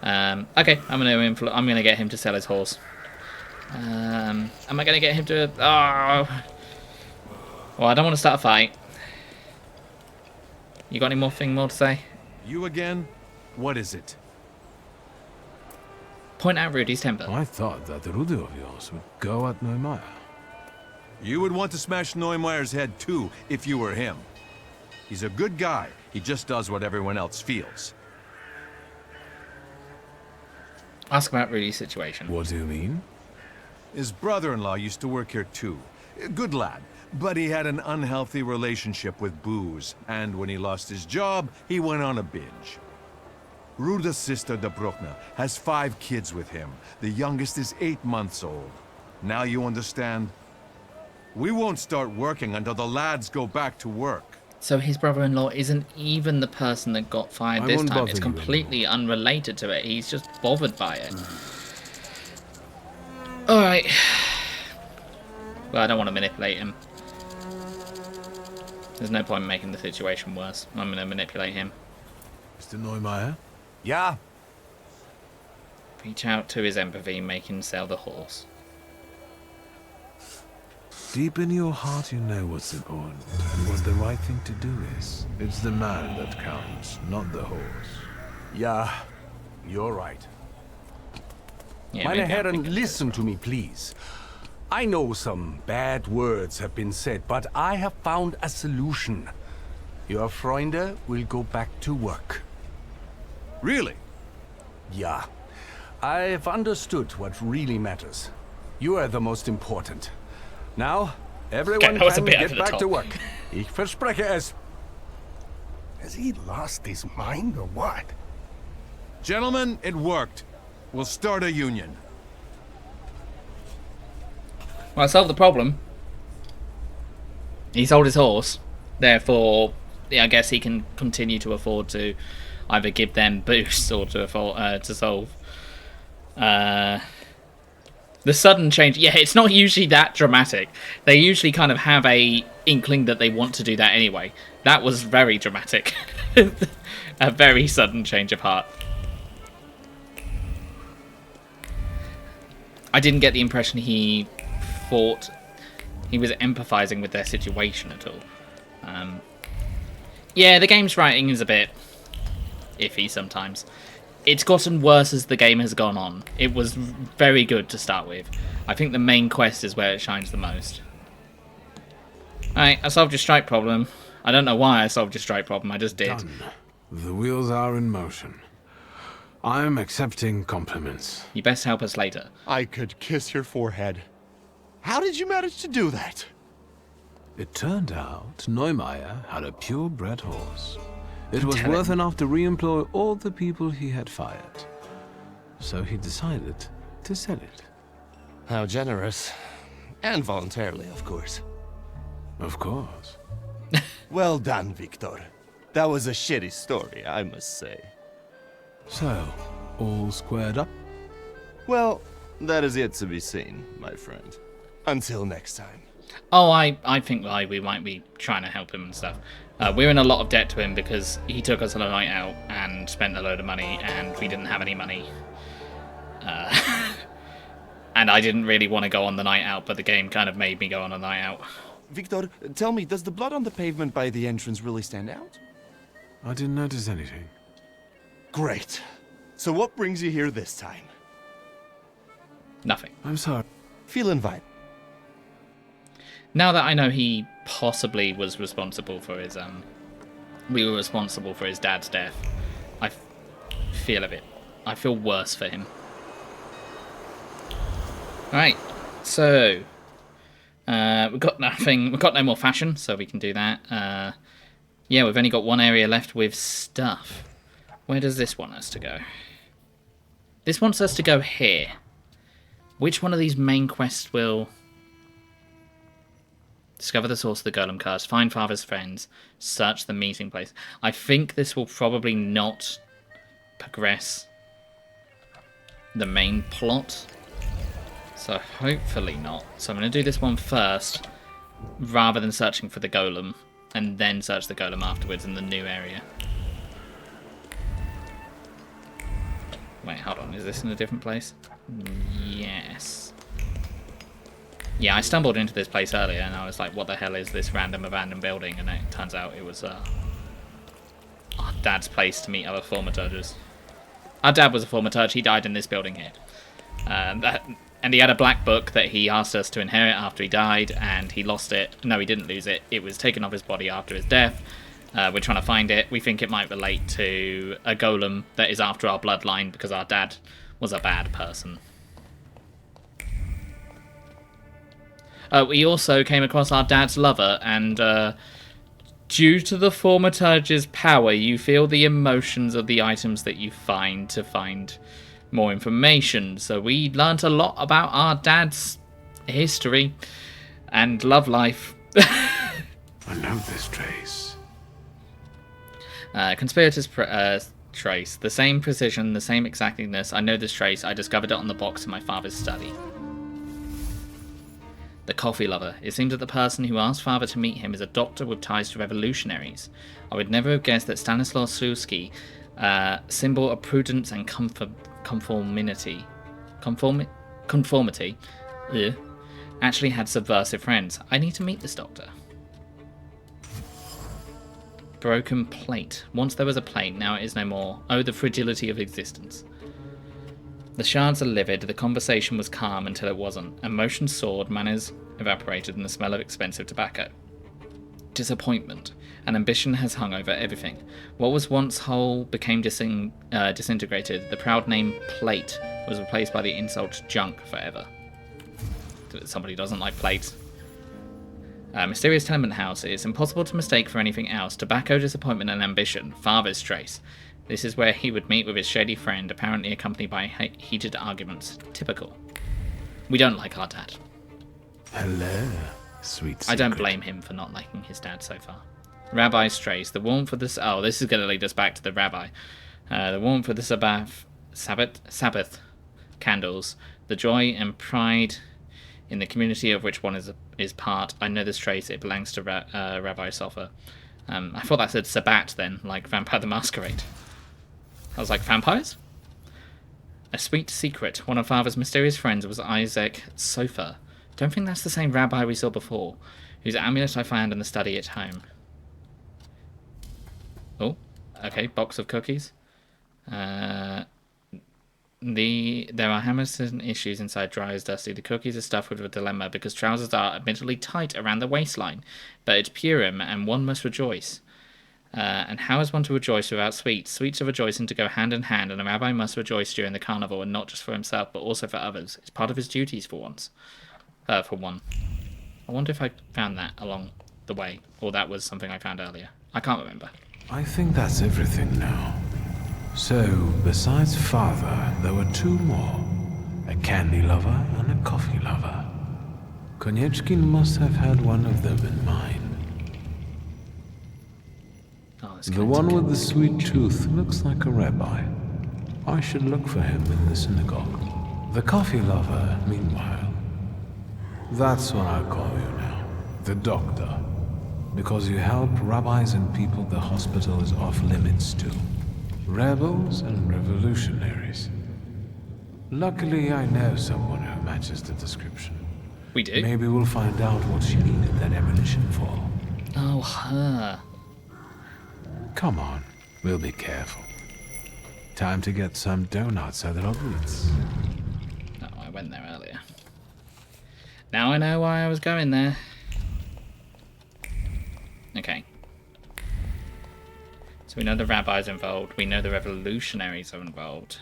S1: Okay, I'm gonna get him to sell his horse. Am I gonna get him to? Oh, well, I don't want to start a fight. You got any more to say?
S13: You again? What is it?
S1: Point out Rudy's temper.
S11: I thought that Rudy of yours would go at Neumeier.
S13: You would want to smash Neumeier's head too, if you were him. He's a good guy. He just does what everyone else feels.
S1: Ask about Rudy's situation.
S11: What do you mean?
S13: His brother-in-law used to work here too. Good lad, but he had an unhealthy relationship with booze, and when he lost his job, he went on a binge. Ruda's sister, De Bruckner, has 5 kids with him. The youngest is 8 months old. Now you understand? We won't start working until the lads go back to work.
S1: So his brother-in-law isn't even the person that got fired this time. It's completely unrelated to it. He's just bothered by it. Alright. Well, I don't want to manipulate him. There's no point in making the situation worse. I'm going to manipulate him.
S11: Mr. Neumeier?
S6: Yeah?
S1: Reach out to his empathy, make him sell the horse.
S11: Deep in your heart, you know what's important and what the right thing to do is. It's the man that counts, not the horse.
S6: Yeah, you're right.
S1: Yeah,
S6: Meine Herren, listen to me, please. I know some bad words have been said, but I have found a solution. Your Freunde will go back to work.
S13: Really?
S6: Yeah. I've understood what really matters. You are the most important. Now, everyone can get back to work. Ich verspreche es.
S10: Has he lost his mind or what?
S13: Gentlemen, it worked. We'll start a union.
S1: Well, I solved the problem. He sold his horse. Therefore, yeah, I guess he can continue to afford to either give them boosts or to solve. The sudden change, yeah, it's not usually that dramatic. They usually kind of have a inkling that they want to do that anyway. That was very dramatic. A very sudden change of heart. I didn't get the impression he was empathizing with their situation at all. Yeah, the game's writing is a bit iffy sometimes. It's gotten worse as the game has gone on. It was very good to start with. I think the main quest is where it shines the most. Alright, I solved your strike problem. I don't know why I solved your strike problem, I just did.
S11: Done. The wheels are in motion. I'm accepting compliments.
S1: You best help us later.
S16: I could kiss your forehead. How did you manage to do that?
S11: It turned out Neumeier had a purebred horse. It was
S1: Tell
S11: worth
S1: him.
S11: enough to re-employ all the people he had fired. So he decided to sell it.
S16: How generous. And voluntarily, of course.
S11: Of course.
S16: Well done, Victor. That was a shitty story, I must say.
S11: So, all squared up?
S16: Well, that is yet to be seen, my friend. Until next time.
S1: Oh, I think like we might be trying to help him and stuff. We're in a lot of debt to him because he took us on a night out and spent a load of money, and we didn't have any money. And I didn't really want to go on the night out, but the game kind of made me go on a night out.
S16: Victor, tell me, does the blood on the pavement by the entrance really stand out?
S11: I didn't notice anything.
S16: Great. So what brings you here this time?
S1: Nothing.
S11: I'm sorry.
S16: Feel invited.
S1: Now that I know he possibly was responsible for his, we were responsible for his dad's death, I feel worse for him. Alright, so, we've got nothing, we've got no more fashion, so we can do that. Yeah, we've only got one area left with stuff. Where does this want us to go? This wants us to go here. Which one of these main quests will... Discover the source of the golem curse, find father's friends, search the meeting place. I think this will probably not progress the main plot. So hopefully not. So I'm going to do this one first, rather than searching for the golem, and then search the golem afterwards in the new area. Wait, hold on. Is this in a different place? Yes. Yeah, I stumbled into this place earlier and I was like, what the hell is this random abandoned building? And it turns out it was our dad's place to meet other Thaumaturges. Our dad was a Thaumaturge, he died in this building here. And he had a black book that he asked us to inherit after he died, and he lost it. No, he didn't lose it. It was taken off his body after his death. We're trying to find it. We think it might relate to a golem that is after our bloodline because our dad was a bad person. We also came across our dad's lover, and due to the Thaumaturge's power, you feel the emotions of the items that you find to find more information. So we learnt a lot about our dad's history and love life.
S11: I know this trace.
S1: Conspirator's trace. The same precision, the same exactness. I know this trace. I discovered it on the box in my father's study. The coffee lover. It seems that the person who asked father to meet him is a doctor with ties to revolutionaries. I would never have guessed that Stanislaus Szulski, symbol of prudence and conformity, actually had subversive friends. I need to meet this doctor. Broken plate. Once there was a plate, now it is no more. Oh, the fragility of existence. The shards are livid, the conversation was calm until it wasn't. Emotions soared, manners evaporated, and the smell of expensive tobacco. Disappointment. An ambition has hung over everything. What was once whole became disintegrated. The proud name plate was replaced by the insult junk forever. Somebody doesn't like plates. Mysterious tenement house. It's impossible to mistake for anything else. Tobacco, disappointment, and ambition. Father's trace. This is where he would meet with his shady friend, apparently accompanied by heated arguments. Typical. We don't like our dad.
S11: Hello, sweet secret.
S1: I don't blame him for not liking his dad so far. Rabbi's trace. The warmth of this... Oh, this is going to lead us back to the rabbi. The warmth of the Sabbath candles. The joy and pride in the community of which one is part. I know this trace. It belongs to Rabbi Sofer. I thought that said Sabat then, like Vampire the Masquerade. I was like, vampires? A sweet secret. One of Father's mysterious friends was Isaac Sofer. Don't think that's the same rabbi we saw before, whose amulet I found in the study at home. Oh, okay, box of cookies. There are hammers and issues inside dry as dusty. The cookies are stuffed with a dilemma because trousers are admittedly tight around the waistline, but it's Purim and one must rejoice. And how is one to rejoice without sweets? Sweets are rejoicing to go hand in hand, and a rabbi must rejoice during the carnival, and not just for himself, but also for others. It's part of his duties for once. For one. I wonder if I found that along the way, or that was something I found earlier. I can't remember.
S11: I think that's everything now. So, besides father, there were two more. A candy lover and a coffee lover. Konieczkin must have had one of them in mind.
S1: Oh,
S11: the one with the sweet tooth looks like a rabbi. I should look for him in the synagogue. The coffee lover, meanwhile. That's what I call you now. The doctor. Because you help rabbis and people the hospital is off limits to. Rebels and revolutionaries. Luckily, I know someone who matches the description.
S1: We do?
S11: Maybe we'll find out what she needed that ammunition for.
S1: Oh, her.
S11: Come on, we'll be careful. Time to get some donuts at Robert's.
S1: No, I went there earlier. Now I know why I was going there. Okay. So we know the rabbis involved. We know the revolutionaries are involved.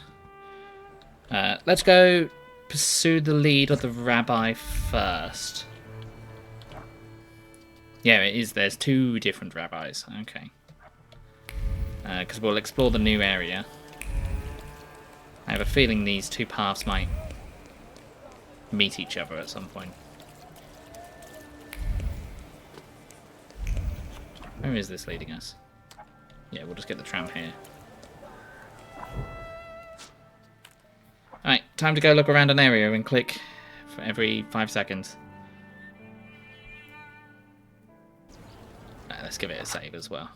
S1: Let's go pursue the lead of the rabbi first. Yeah, it is. There's two different rabbis. Okay. Because we'll explore the new area. I have a feeling these two paths might meet each other at some point. Where is this leading us? Yeah, we'll just get the tram here. Alright, time to go look around an area and click for every 5 seconds. Let's give it a save as well.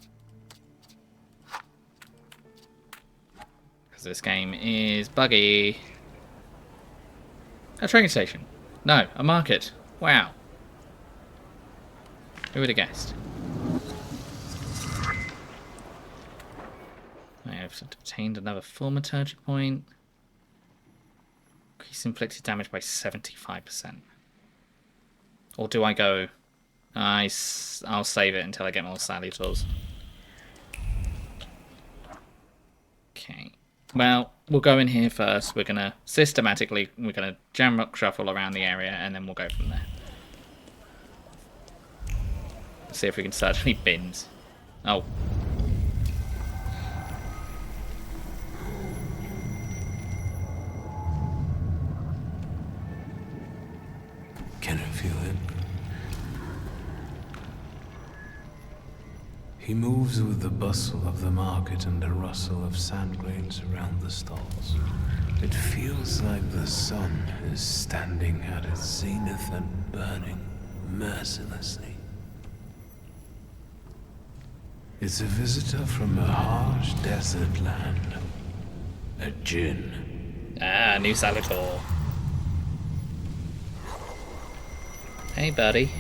S1: Because this game is buggy. A train station. No, a market. Wow. Who would have guessed? I have obtained another Thaumaturge point. Increase inflicted damage by 75%. Or do I go... I'll save it until I get more Salutors. Okay. Well, we'll go in here first. We're going to systematically... We're going to jam rock shuffle around the area and then we'll go from there. Let's see if we can search any bins. Oh.
S11: Can you feel it? He moves with the bustle of the market and the rustle of sand grains around the stalls. It feels like the sun is standing at its zenith and burning mercilessly. It's a visitor from a harsh desert land. A djinn.
S1: Ah, new Salutor. Hey, buddy.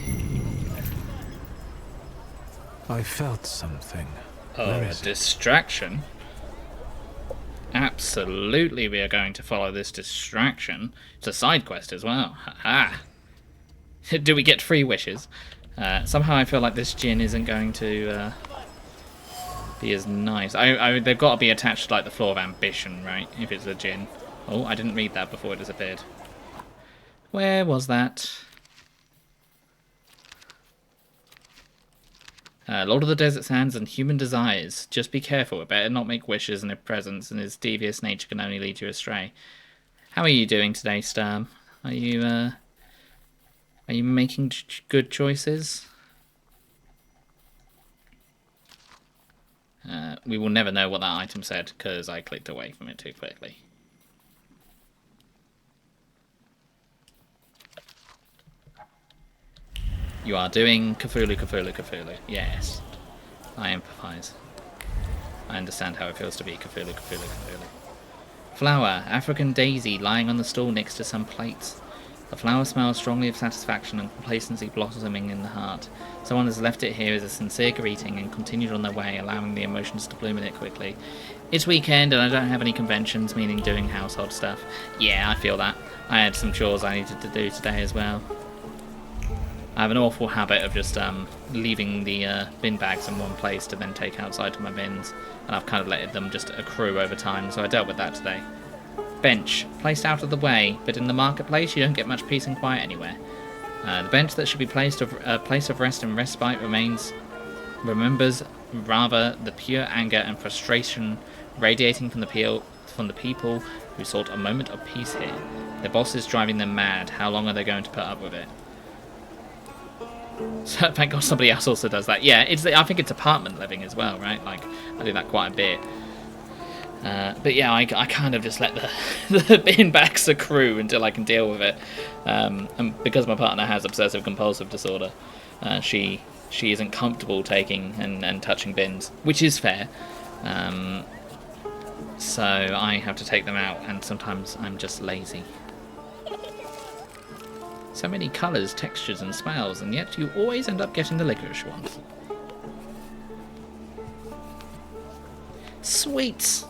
S11: I felt something.
S1: Oh, a distraction? Absolutely, we are going to follow this distraction. It's a side quest as well. Ha-ha. Do we get 3 wishes? Somehow I feel like this djinn isn't going to be as nice. They've got to be attached to like the floor of ambition, right? If it's a djinn. Oh, I didn't read that before it disappeared. Where was that? Lord of the Desert Sands and Human Desires. Just be careful. It better not make wishes and if presents, and his devious nature can only lead you astray. How are you doing today, Sturm? Are you making good choices? We will never know what that item said because I clicked away from it too quickly. You are doing Cthulhu, Cthulhu, Cthulhu. Yes. I empathise. I understand how it feels to be Cthulhu, Cthulhu, Cthulhu. Flower, African daisy, lying on the stool next to some plates. The flower smells strongly of satisfaction and complacency blossoming in the heart. Someone has left it here as a sincere greeting and continued on their way, allowing the emotions to bloom in it quickly. It's weekend and I don't have any conventions, meaning doing household stuff. Yeah, I feel that. I had some chores I needed to do today as well. I have an awful habit of just leaving the bin bags in one place to then take outside to my bins, and I've kind of let them just accrue over time, so I dealt with that today. Bench, placed out of the way, but in the marketplace you don't get much peace and quiet anywhere. The bench that should be placed a place of rest and respite remembers rather the pure anger and frustration radiating from the people who sought a moment of peace here. The boss is driving them mad. How long are they going to put up with it? So, thank God somebody else also does that. Yeah, I think it's apartment living as well, right? Like, I do that quite a bit. But yeah, I kind of just let the bin bags accrue until I can deal with it. And because my partner has obsessive compulsive disorder, she isn't comfortable taking and touching bins, which is fair. So I have to take them out, and sometimes I'm just lazy. So many colours, textures and smells, and yet you always end up getting the licorice ones. Sweets!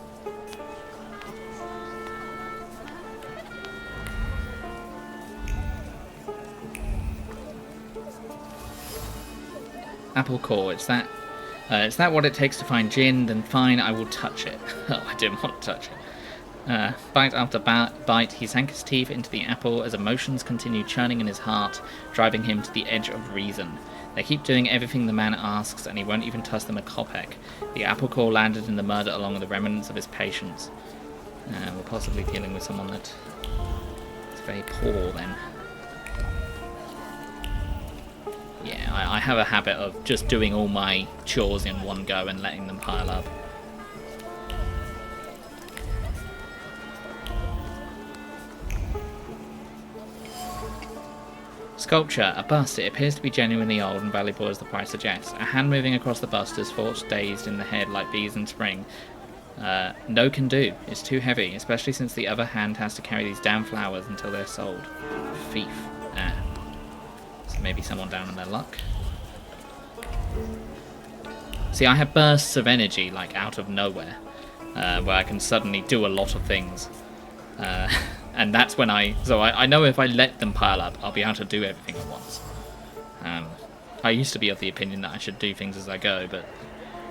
S1: Apple core, is that what it takes to find gin? Then fine, I will touch it. Oh, I didn't want to touch it. Bite after bite, he sank his teeth into the apple as emotions continued churning in his heart, driving him to the edge of reason. They keep doing everything the man asks, and he won't even toss them a kopeck. The apple core landed in the murder along with the remnants of his patience. We're possibly dealing with someone that is very poor then. Yeah, I have a habit of just doing all my chores in one go and letting them pile up. Sculpture, a bust. It appears to be genuinely old and valuable as the price suggests. A hand moving across the bust is thoughts dazed in the head like bees in spring. No can do. It's too heavy, especially since the other hand has to carry these damn flowers until they're sold. Thief. So maybe someone down on their luck. See, I have bursts of energy, like out of nowhere, where I can suddenly do a lot of things. And that's when I know if I let them pile up, I'll be able to do everything at once. I used to be of the opinion that I should do things as I go, but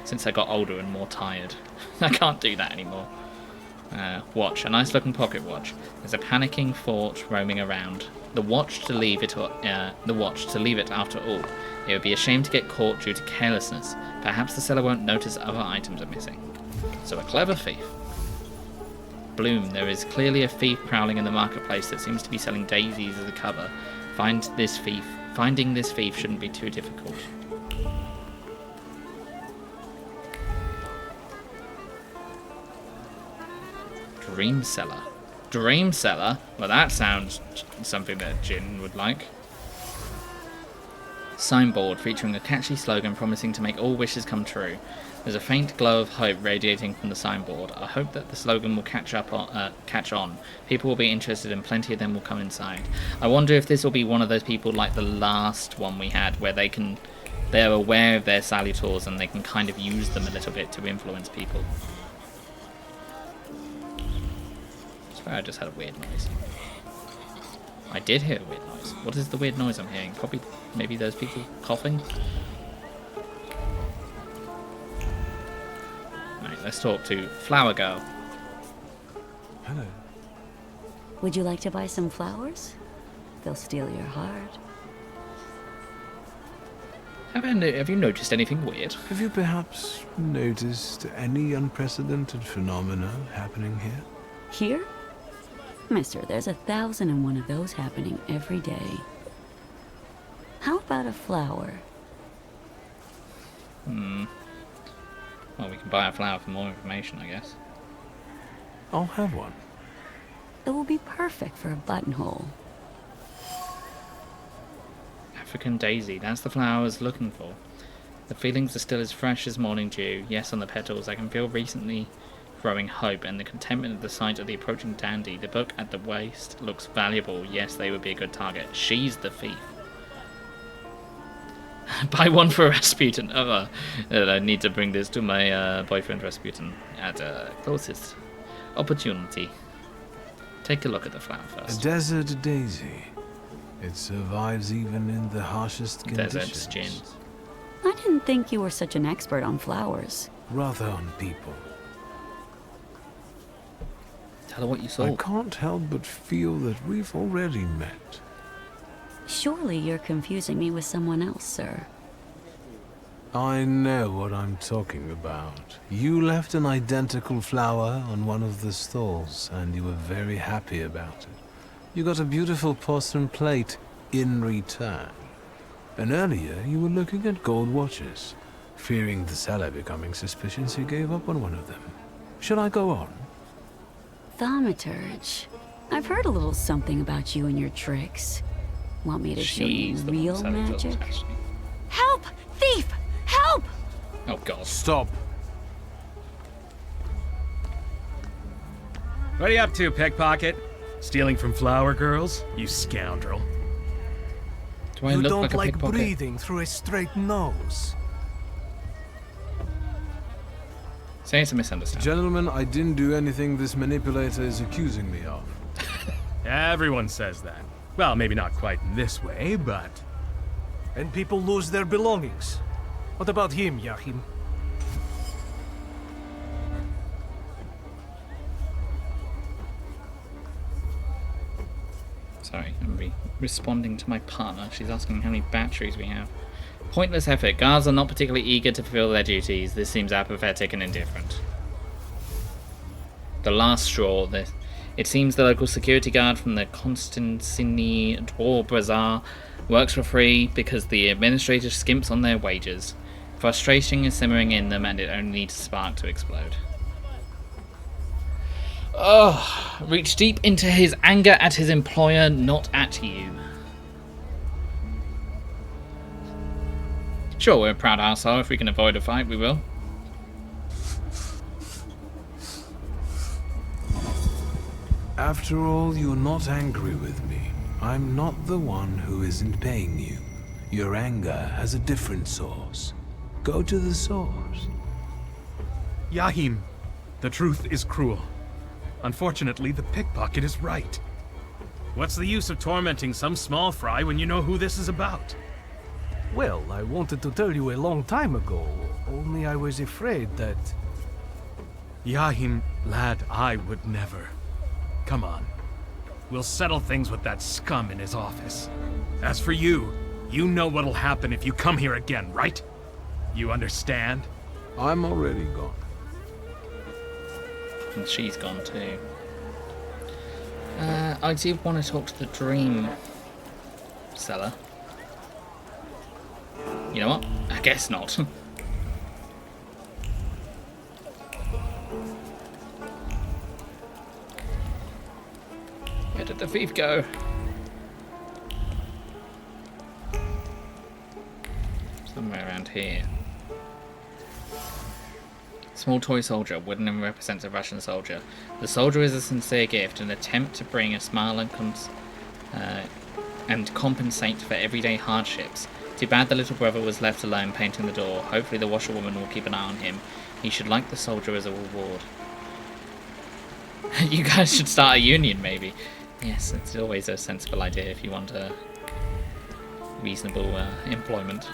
S1: since I got older and more tired, I can't do that anymore. Watch, a nice looking pocket watch. There's a panicking thought roaming around. The watch to leave it after all. It would be a shame to get caught due to carelessness. Perhaps the seller won't notice other items are missing. So a clever thief. Bloom, there is clearly a thief prowling in the marketplace that seems to be selling daisies as a cover. Finding this thief shouldn't be too difficult. Dream Cellar. Dream Cellar? Well, that sounds something that Jin would like. Signboard featuring a catchy slogan promising to make all wishes come true. There's a faint glow of hope radiating from the signboard. I hope that the slogan will catch on. People will be interested and plenty of them will come inside. I wonder if this will be one of those people like the last one we had, where they're aware of their salutors and they can kind of use them a little bit to influence people. I swear I just had a weird noise. I did hear a weird noise. What is the weird noise I'm hearing? Probably, maybe those people coughing? Right, let's talk to Flower Girl.
S2: Hello.
S17: Would you like to buy some flowers? They'll steal your heart.
S1: Have you noticed anything weird?
S11: Have you perhaps noticed any unprecedented phenomena happening here?
S17: Here? Mister, there's 1,001 of those happening every day. How about a flower?
S1: Well, we can buy a flower for more information, I guess.
S11: I'll have one.
S17: It will be perfect for a buttonhole.
S1: A African daisy. That's the flower I was looking for. The feelings are still as fresh as morning dew. Yes, on the petals. I can feel recently growing hope and the contentment at the sight of the approaching dandy. The book at the waist looks valuable. Yes, they would be a good target. She's the thief. Buy one for Rasputin. I need to bring this to my boyfriend Rasputin at closest opportunity. Take a look at the flower
S2: A
S1: first.
S2: desert daisy. It survives even in the harshest conditions.
S1: Desert gin.
S17: I didn't think you were such an expert on flowers.
S2: Rather on people.
S1: Tell her what you saw.
S2: I can't help but feel that we've already met.
S17: Surely you're confusing me with someone else, sir.
S2: I know what I'm talking about. You left an identical flower on one of the stalls, and you were very happy about it. You got a beautiful porcelain plate in return. And earlier, you were looking at gold watches. Fearing the seller becoming suspicious, you gave up on one of them. Shall I go on?
S17: Thaumaturge. I've heard a little something about you and your tricks. Want me to show you real magic? Help! Thief! Help!
S1: Oh god.
S2: Stop.
S18: What are you up to, pickpocket? Stealing from flower girls? You scoundrel.
S1: Do I look like a pickpocket?
S14: Breathing through a straight nose.
S1: Say it's a misunderstanding.
S2: Gentlemen, I didn't do anything this manipulator is accusing me of.
S18: Everyone says that. Well, maybe not quite in this way, but...
S14: And people lose their belongings. What about him, Yahim?
S1: Sorry, I'm responding to my partner. She's asking how many batteries we have. Pointless effort. Guards are not particularly eager to fulfill their duties. This seems apathetic and indifferent. The last straw. It seems the local security guard from the Constantini Dwar Bazaar works for free because the administrator skimps on their wages. Frustration is simmering in them and it only needs a spark to explode. Oh, reach deep into his anger at his employer, not at you. Sure, we're a proud arsehole. If we can avoid a fight, we will.
S2: After all, you're not angry with me. I'm not the one who isn't paying you. Your anger has a different source. Go to the source.
S18: Yahim, the truth is cruel. Unfortunately, the pickpocket is right. What's the use of tormenting some small fry when you know who this is about?
S14: Well, I wanted to tell you a long time ago, only I was afraid that...
S18: Yahim, lad, I would never. Come on. We'll settle things with that scum in his office. As for you, you know what'll happen if you come here again, right? You understand?
S2: I'm already gone.
S1: And she's gone too. I do want to talk to the dream seller. You know what? I guess not. Where did the thief go? Somewhere around here. Small toy soldier, wooden and represents a Russian soldier. The soldier is a sincere gift, an attempt to bring a smile and compensate for everyday hardships. Too bad the little brother was left alone painting the door. Hopefully the washerwoman will keep an eye on him. He should like the soldier as a reward. You guys should start a union, maybe. Yes, it's always a sensible idea if you want a reasonable employment.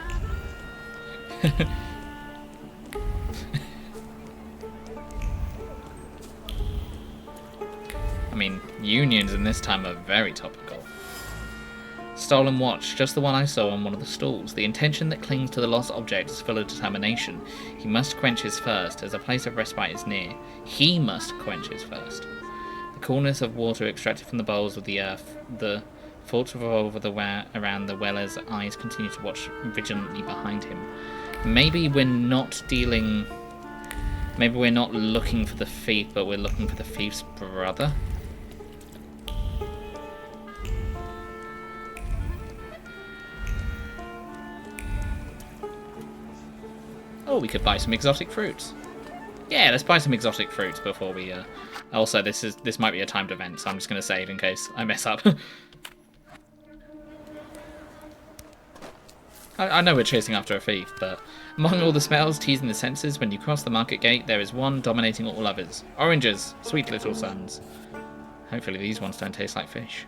S1: I mean, unions in this time are very topical. Stolen watch, just the one I saw on one of the stalls. The intention that clings to the lost object is full of determination. He must quench his thirst, as a place of respite is near. He must quench his thirst. The coolness of water extracted from the bowls of the earth. The thoughts revolve around the weller's eyes continue to watch vigilantly behind him. Maybe we're not dealing... Maybe we're not looking for the thief, but we're looking for the thief's brother? Or we could buy some exotic fruits. Yeah, let's buy some exotic fruits before we... Also, this might be a timed event, so I'm just going to save in case I mess up. I know we're chasing after a thief, but among all the smells teasing the senses, when you cross the market gate, there is one dominating all others. Oranges, sweet little sons. Hopefully these ones don't taste like fish.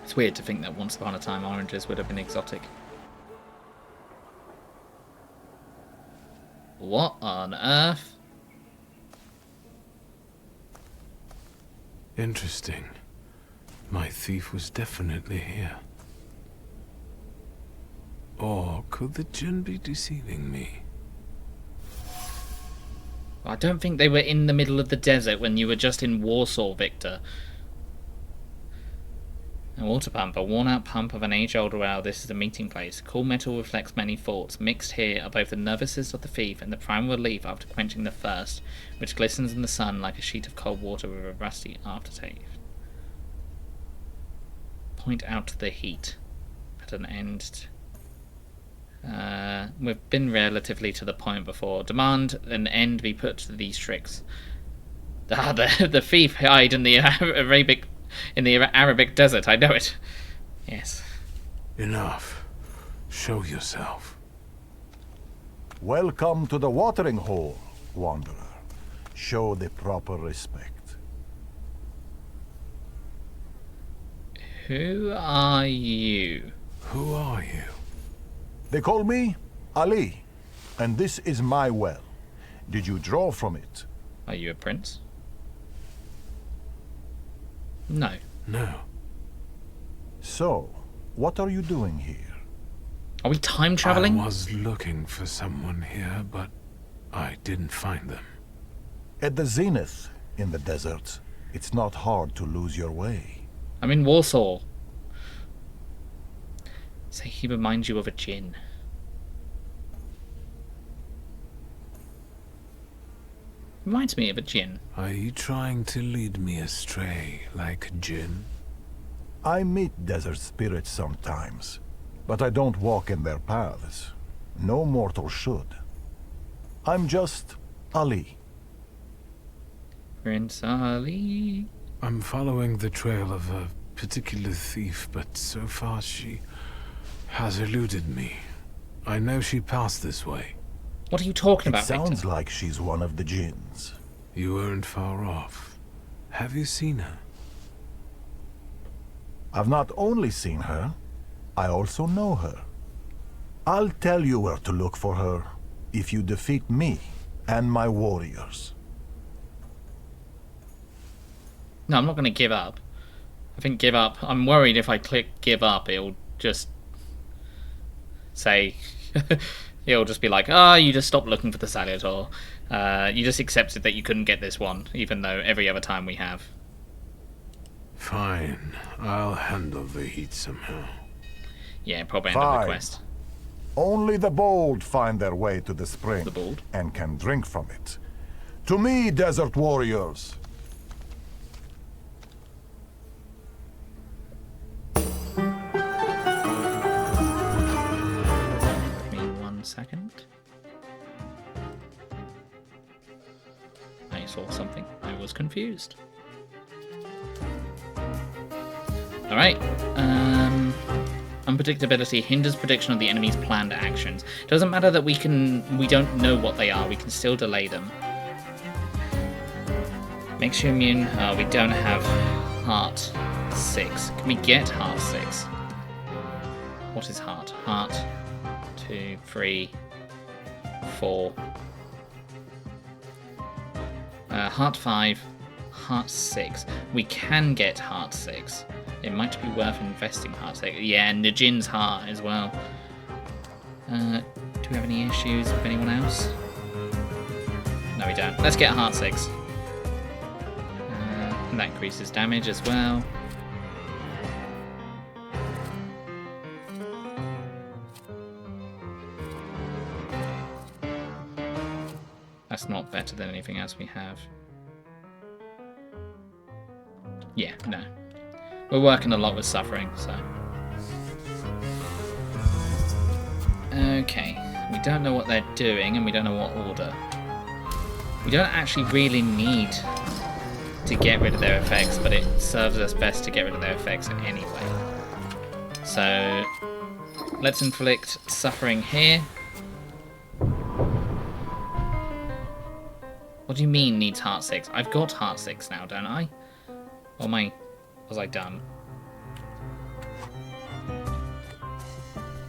S1: It's weird to think that once upon a time oranges would have been exotic. What on earth?
S2: Interesting. My thief was definitely here. Or could the djinn be deceiving me?
S1: I don't think they were in the middle of the desert when you were just in Warsaw, Victor. A water pump, a worn-out pump of an age-old well. This is a meeting place. Cool metal reflects many thoughts. Mixed here are both the nervousness of the thief and the primal relief after quenching the thirst, which glistens in the sun like a sheet of cold water with a rusty aftertaste. Point out the heat. At an end. We've been relatively to the point before. Demand an end be put to these tricks. The thief hide in the Arabic desert, I know it. Yes.
S2: Enough. Show yourself.
S9: Welcome to the watering hole, Wanderer. Show the proper respect.
S1: Who are you?
S2: Who are you?
S9: They call me Ali, and this is my well. Did you draw from it?
S1: Are you a prince? No.
S2: No.
S9: So, what are you doing here?
S1: Are we time traveling?
S2: I was looking for someone here, but I didn't find them.
S9: At the zenith in the desert, it's not hard to lose your way.
S1: I'm in Warsaw. Say he reminds you of a djinn. Reminds me of a djinn.
S2: Are you trying to lead me astray like a djinn?
S9: I meet desert spirits sometimes, but I don't walk in their paths. No mortal should. I'm just Ali.
S1: Prince Ali.
S2: I'm following the trail of a particular thief, but so far she has eluded me. I know she passed this way.
S1: What are you talking about,
S9: It sounds
S1: Victor?
S9: like she's one of the jinns.
S2: You weren't far off. Have you seen her?
S9: I've not only seen her, I also know her. I'll tell you where to look for her if you defeat me and my warriors.
S1: No, I'm not going to give up. I think give up. I'm worried if I click give up, it'll just say... It'll just be like, you just stopped looking for the salad, or you just accepted that you couldn't get this one, even though every other time we have.
S2: Fine. I'll handle the heat somehow.
S1: Yeah, probably end of the quest.
S9: Only the bold find their way to the spring
S1: The bold?
S9: and can drink from it. To me, desert warriors.
S1: Give me 1 second. I saw something. I was confused. Alright. Unpredictability hinders prediction of the enemy's planned actions. Doesn't matter that we don't know what they are, we can still delay them. Makes you immune. We don't have heart 6. Can we get heart 6? What is heart? Heart 2, 3, 4. Heart 5, heart 6. We can get heart 6. It might be worth investing heart 6. Yeah, and the Jin's heart as well. Do we have any issues with anyone else? No, we don't. Let's get heart 6. And that increases damage as well. That's not better than anything else we have. Yeah, no. We're working a lot with suffering, so. Okay, we don't know what they're doing, and we don't know what order. We don't actually really need to get rid of their effects, but it serves us best to get rid of their effects anyway. So, let's inflict suffering here. What do you mean needs heart 6? I've got heart 6 now, don't I? Or was I dumb?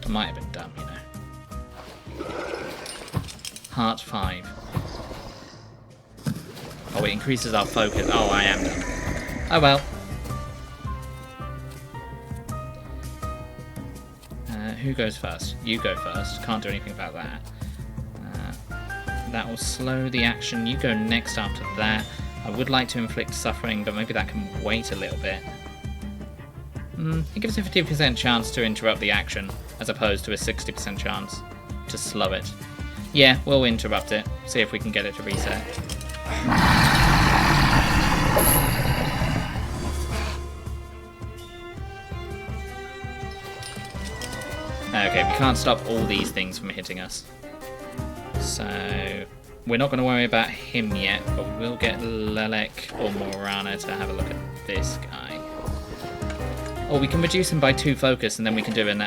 S1: I might have been dumb, you know. Heart 5. Oh, it increases our focus. Oh, I am dumb. Oh well. Who goes first? You go first. Can't do anything about that. That will slow the action. You go next after that. I would like to inflict suffering, but maybe that can wait a little bit. It gives a 50% chance to interrupt the action, as opposed to a 60% chance to slow it. Yeah, we'll interrupt it. See if we can get it to reset. Okay, we can't stop all these things from hitting us. So, we're not going to worry about him yet, but we will get Lelek or Morana to have a look at this guy. Or we can reduce him by 2 focus, and then we can do an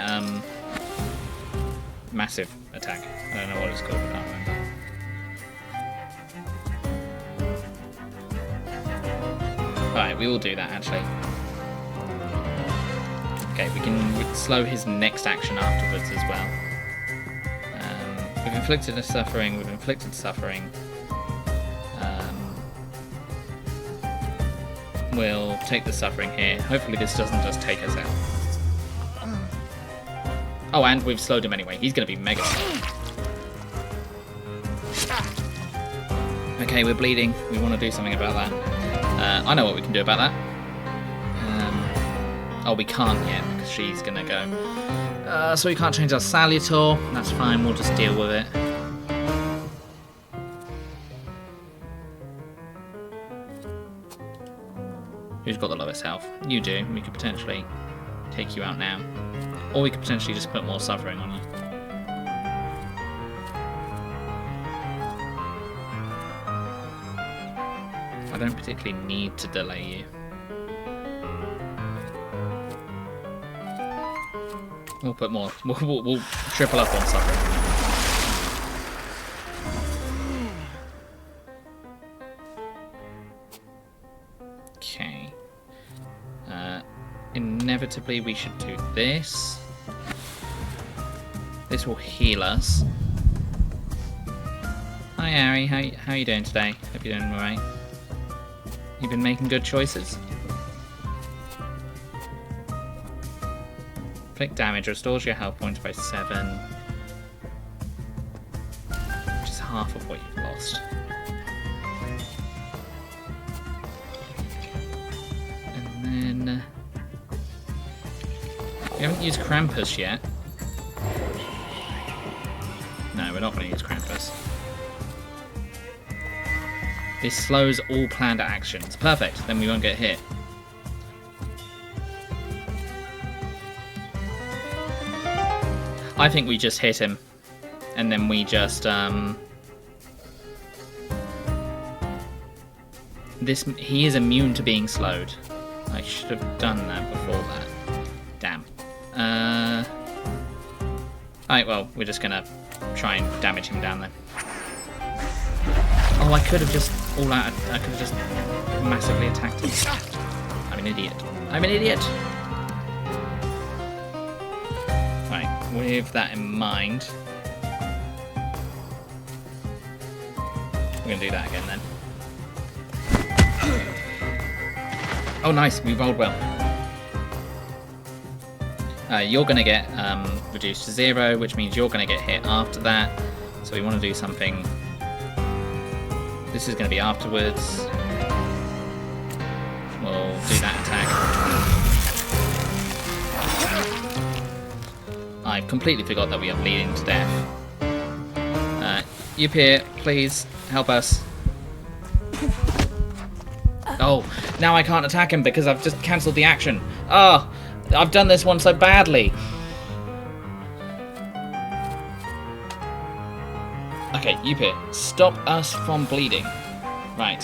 S1: massive attack. I don't know what it's called, I can't remember. Alright, we will do that, actually. Okay, we can slow his next action afterwards as well. We've inflicted a suffering, we've inflicted suffering. We'll take the suffering here. Hopefully this doesn't just take us out. Oh, and we've slowed him anyway. He's going to be mega slow. Okay, we're bleeding. We want to do something about that. I know what we can do about that. Oh, we can't yet because she's going to go. So we can't change our Salutor. That's fine, we'll just deal with it. Who's got the lowest health? You do. We could potentially take you out now. Or we could potentially just put more suffering on you. I don't particularly need to delay you. We'll put more. We'll triple up on suffering. Okay. Inevitably, we should do this. This will heal us. Hi, Ari. How you doing today? Hope you're doing alright. You've been making good choices. Inflict damage, restores your health points by 7. Which is half of what you've lost. And then... we haven't used Krampus yet. No, we're not going to use Krampus. This slows all planned actions. Perfect, then we won't get hit. I think we just hit him, and then we just, he is immune to being slowed. I should have done that before that. Damn. Alright, well, we're just gonna try and damage him down then. Oh, I could have just, I could have just massively attacked him. I'm an idiot. I'm an idiot! With that in mind, we're going to do that again then. Oh nice, we rolled well. You're going to get reduced to 0, which means you're going to get hit after that. So we want to do something. This is going to be afterwards. We'll do that attack. I completely forgot that we are bleeding to death. Yupir, please help us. Oh, now I can't attack him because I've just cancelled the action. Oh, I've done this one so badly. Okay, Yupir, stop us from bleeding. Right.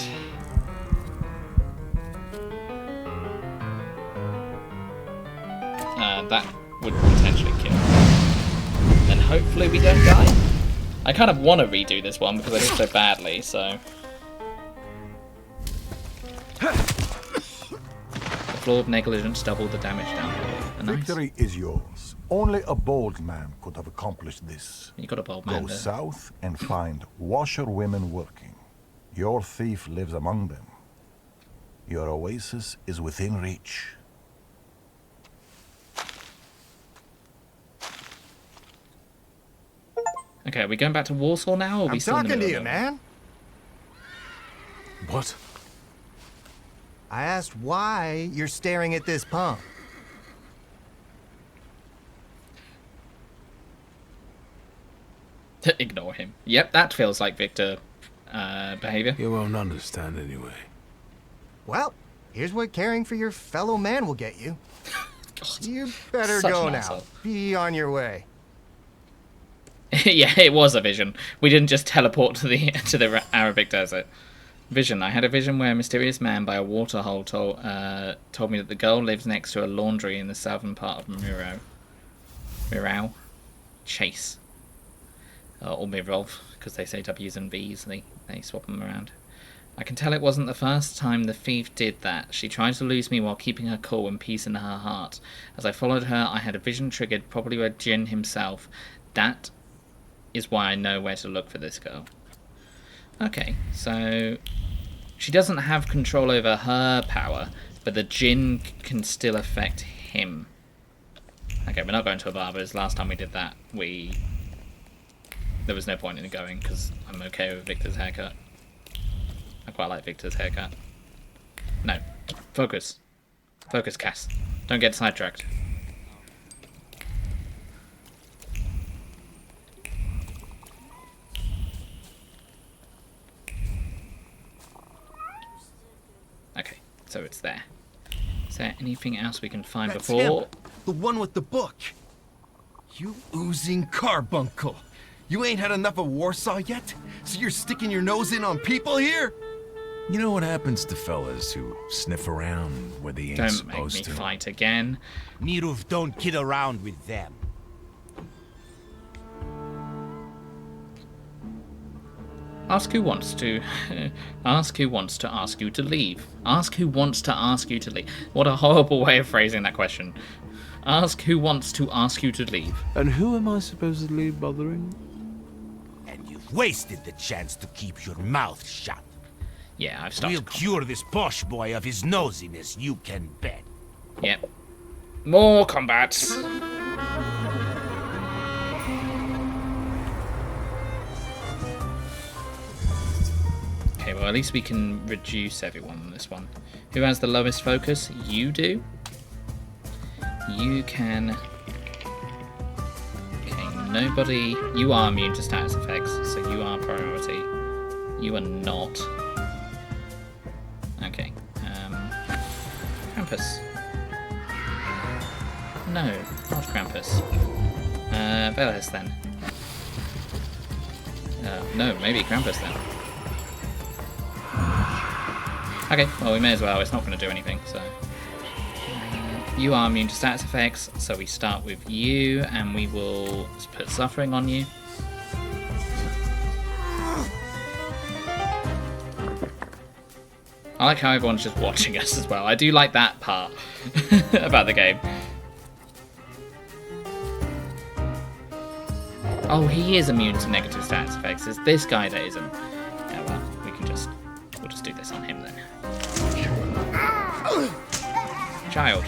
S1: That would potentially kill. Then hopefully we don't die. I kind of want to redo this one because I did so badly, so... The floor of negligence doubled the damage down. Nice.
S9: Victory is yours. Only a bold man could have accomplished this.
S1: You got a bold man
S9: Go
S1: there.
S9: south and find washerwomen working. Your thief lives among them. Your oasis is within reach.
S1: Okay, are we going back to Warsaw now, or are we still in the
S19: talking to
S1: middle
S19: you,
S1: of it?
S19: man.
S2: What?
S19: I asked why you're staring at this pump.
S1: Ignore him. Yep, that feels like Victor behavior.
S2: You won't understand anyway.
S19: Well, here's what caring for your fellow man will get you. You better
S1: Such
S19: go
S1: an
S19: now.
S1: asshole.
S19: Be on your way.
S1: Yeah, it was a vision. We didn't just teleport to the Arabic desert. Vision. I had a vision where a mysterious man by a waterhole told me that the girl lives next to a laundry in the southern part of Mirau. Chase. Or Mirov, because they say W's and V's, they swap them around. I can tell it wasn't the first time the thief did that. She tried to lose me while keeping her cool and peace in her heart. As I followed her, I had a vision triggered, probably by Jin himself. That is why I know where to look for this girl. Okay, so she doesn't have control over her power, but the Jin can still affect him. Okay, we're not going to a barber's. Last time we did that, there was no point in going because I'm okay with Victor's haircut. I quite like Victor's haircut. No. Focus. Focus, Cass. Don't get sidetracked. Okay, so it's there. Is there anything else we can find
S20: That's
S1: before?
S20: him, the one with the book. You oozing carbuncle. You ain't had enough of Warsaw yet? So you're sticking your nose in on people here?
S15: You know what happens to fellas who sniff around where they ain't
S1: Don't
S15: supposed
S1: make me
S15: to?
S1: fight again.
S21: Mirov don't kid around with them.
S1: Ask who wants to ask who wants to ask you to leave. Ask who wants to ask you to leave. What a horrible way of phrasing that question. Ask who wants to ask you to leave.
S11: And who am I supposedly bothering?
S21: And you've wasted the chance to keep your mouth shut.
S1: Yeah, I've started.
S21: We'll cure this posh boy of his nosiness, you can bet.
S1: Yep. More combat. Okay, well at least we can reduce everyone on this one. Who has the lowest focus? You do. You can... Okay, nobody... You are immune to status effects, so you are priority. You are not. Okay. Krampus. No, not Krampus. Veles then. No, maybe Krampus then. Okay, well we may as well, it's not going to do anything, so... You are immune to status effects, so we start with you, and we will put suffering on you. I like how everyone's just watching us as well. I do like that part about the game. Oh, he is immune to negative status effects. It's this guy that isn't. Yeah, well, we'll just do this on him then. Child.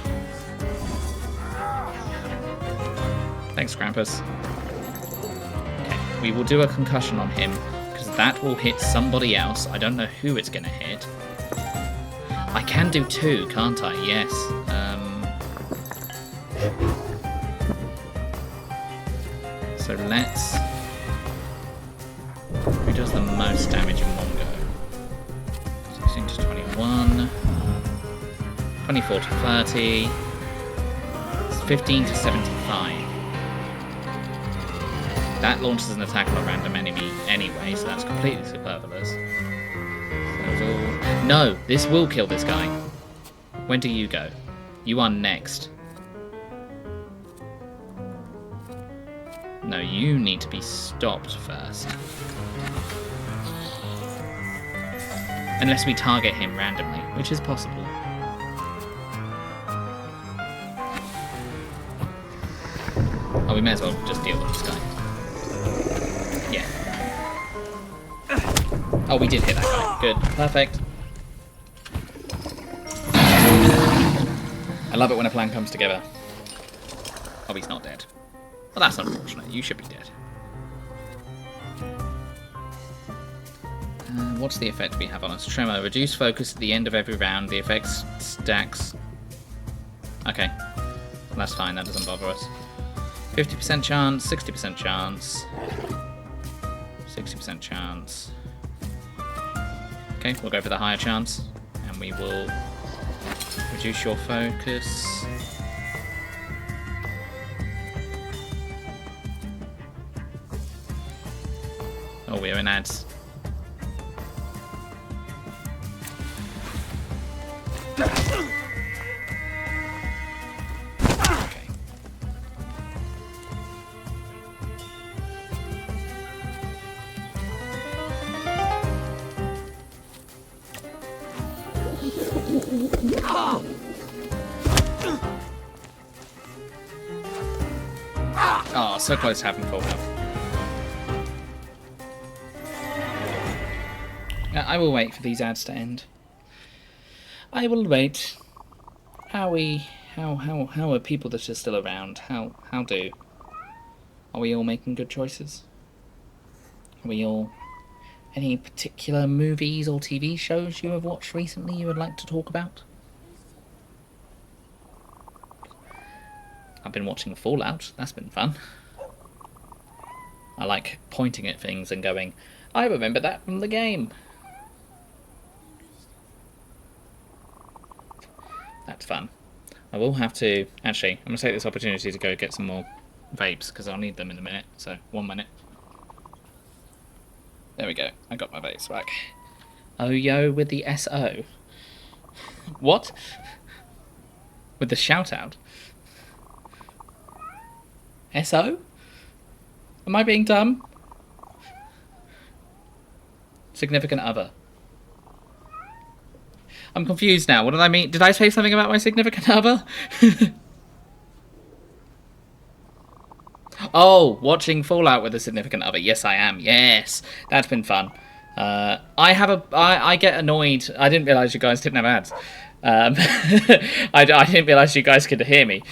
S1: Thanks, Krampus. Okay, we will do a concussion on him, because that will hit somebody else. I don't know who it's going to hit. I can do two, can't I? Yes. So let's... Who does the most damage in one go? 16 to 21. 24 to 30. 15 to 75. That launches an attack on a random enemy anyway, so that's completely superfluous. So no, this will kill this guy. When do you go? You are next. No, you need to be stopped first. Unless we target him randomly, which is possible. Oh, we may as well just deal with this guy. Yeah. Oh, we did hit that guy. Good. Perfect. I love it when a plan comes together. Oh, he's not dead. Well, that's unfortunate. You should be dead. What's the effect we have on us? Tremor. Reduce focus at the end of every round. The effect stacks. Okay. That's fine. That doesn't bother us. 50% chance, 60% chance. 60% chance. Okay, we'll go for the higher chance. And we will reduce your focus. Oh, we're in ads. Oh, so close to having full health. I will wait for these ads to end. I will wait. How are people that are still around? How do? Are we all making good choices? Are we all... Any particular movies or TV shows you have watched recently you would like to talk about? I've been watching Fallout. That's been fun. I like pointing at things and going, I remember that from the game. That's fun. I will have to... Actually, I'm going to take this opportunity to go get some more vapes, because I'll need them in a minute. So, 1 minute. There we go. I got my vapes back. Oh, yo, with the SO. What? With the shout-out? SO? Am I being dumb? Significant other. I'm confused now. What did I mean? Did I say something about my significant other? Oh, watching Fallout with a significant other. Yes, I am. Yes, that's been fun. I get annoyed. I didn't realise you guys didn't have ads. I didn't realise you guys could hear me.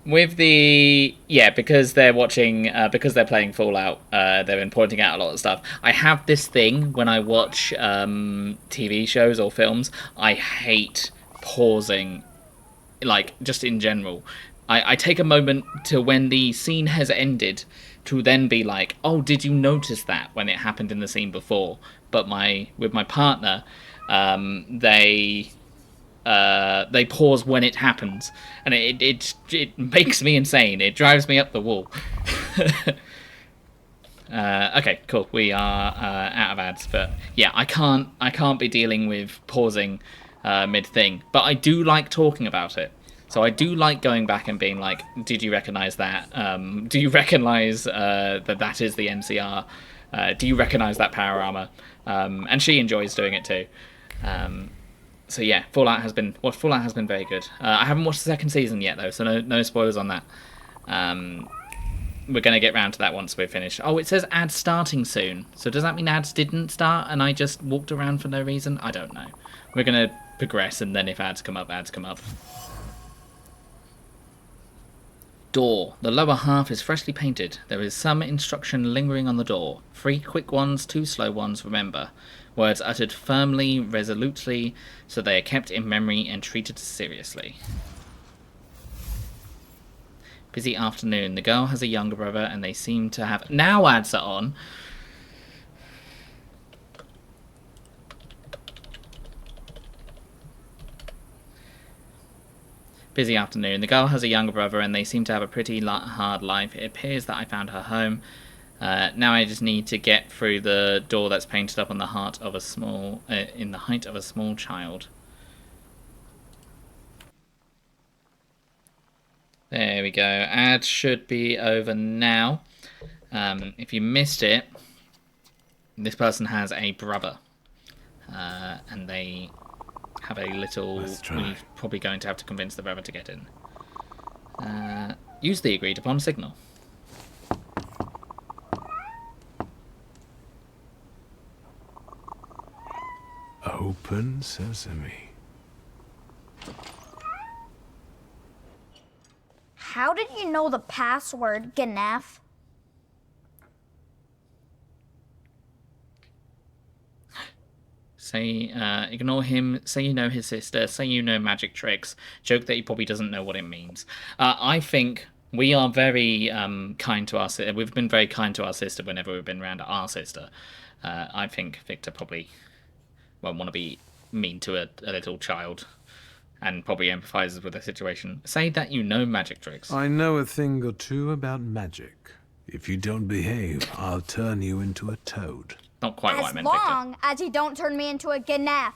S1: With the... Yeah, because they're watching... because they're playing Fallout, they've been pointing out a lot of stuff. I have this thing when I watch TV shows or films. I hate pausing, like, just in general. I take a moment to when the scene has ended to then be like, oh, did you notice that when it happened in the scene before? But with my partner, they pause when it happens, and it makes me insane. It drives me up the wall. Okay, cool. We are out of ads, but yeah, I can't be dealing with pausing mid thing. But I do like talking about it. So I do like going back and being like, did you recognise that? Do you recognise that is the NCR? Do you recognise that power armor? And she enjoys doing it too. So yeah, Fallout has been very good. I haven't watched the second season yet though, so no spoilers on that. We're going to get round to that once we're finished. Oh, it says ads starting soon. So does that mean ads didn't start and I just walked around for no reason? I don't know. We're going to progress, and then if ads come up, ads come up. Door. The lower half is freshly painted. There is some instruction lingering on the door. 3 quick ones, 2 slow ones, remember. Words uttered firmly, resolutely, so they are kept in memory and treated seriously. Busy afternoon. The girl has a younger brother and they seem to have... Now ads are on! Busy afternoon. The girl has a younger brother and they seem to have a pretty hard life. It appears that I found her home. Now I just need to get through the door that's painted up on the heart of a small, in the height of a small child. There we go. Ad should be over now. If you missed it, this person has a brother. And they have a little... We're probably going to have to convince the brother to get in. Use the agreed upon signal.
S2: Open sesame.
S3: How did you know the password, Ganef?
S1: Say, ignore him, say you know his sister, say you know magic tricks, joke that he probably doesn't know what it means. I think we are very kind to our sister. We've been very kind to our sister whenever we've been around our sister. I think Victor probably won't want to be mean to a little child and probably empathizes with the situation. Say that you know magic tricks.
S2: I know a thing or two about magic. If you don't behave, I'll turn you into a toad.
S1: Not quite what I meant, Victor.
S3: As long as you don't turn me into a Ganef.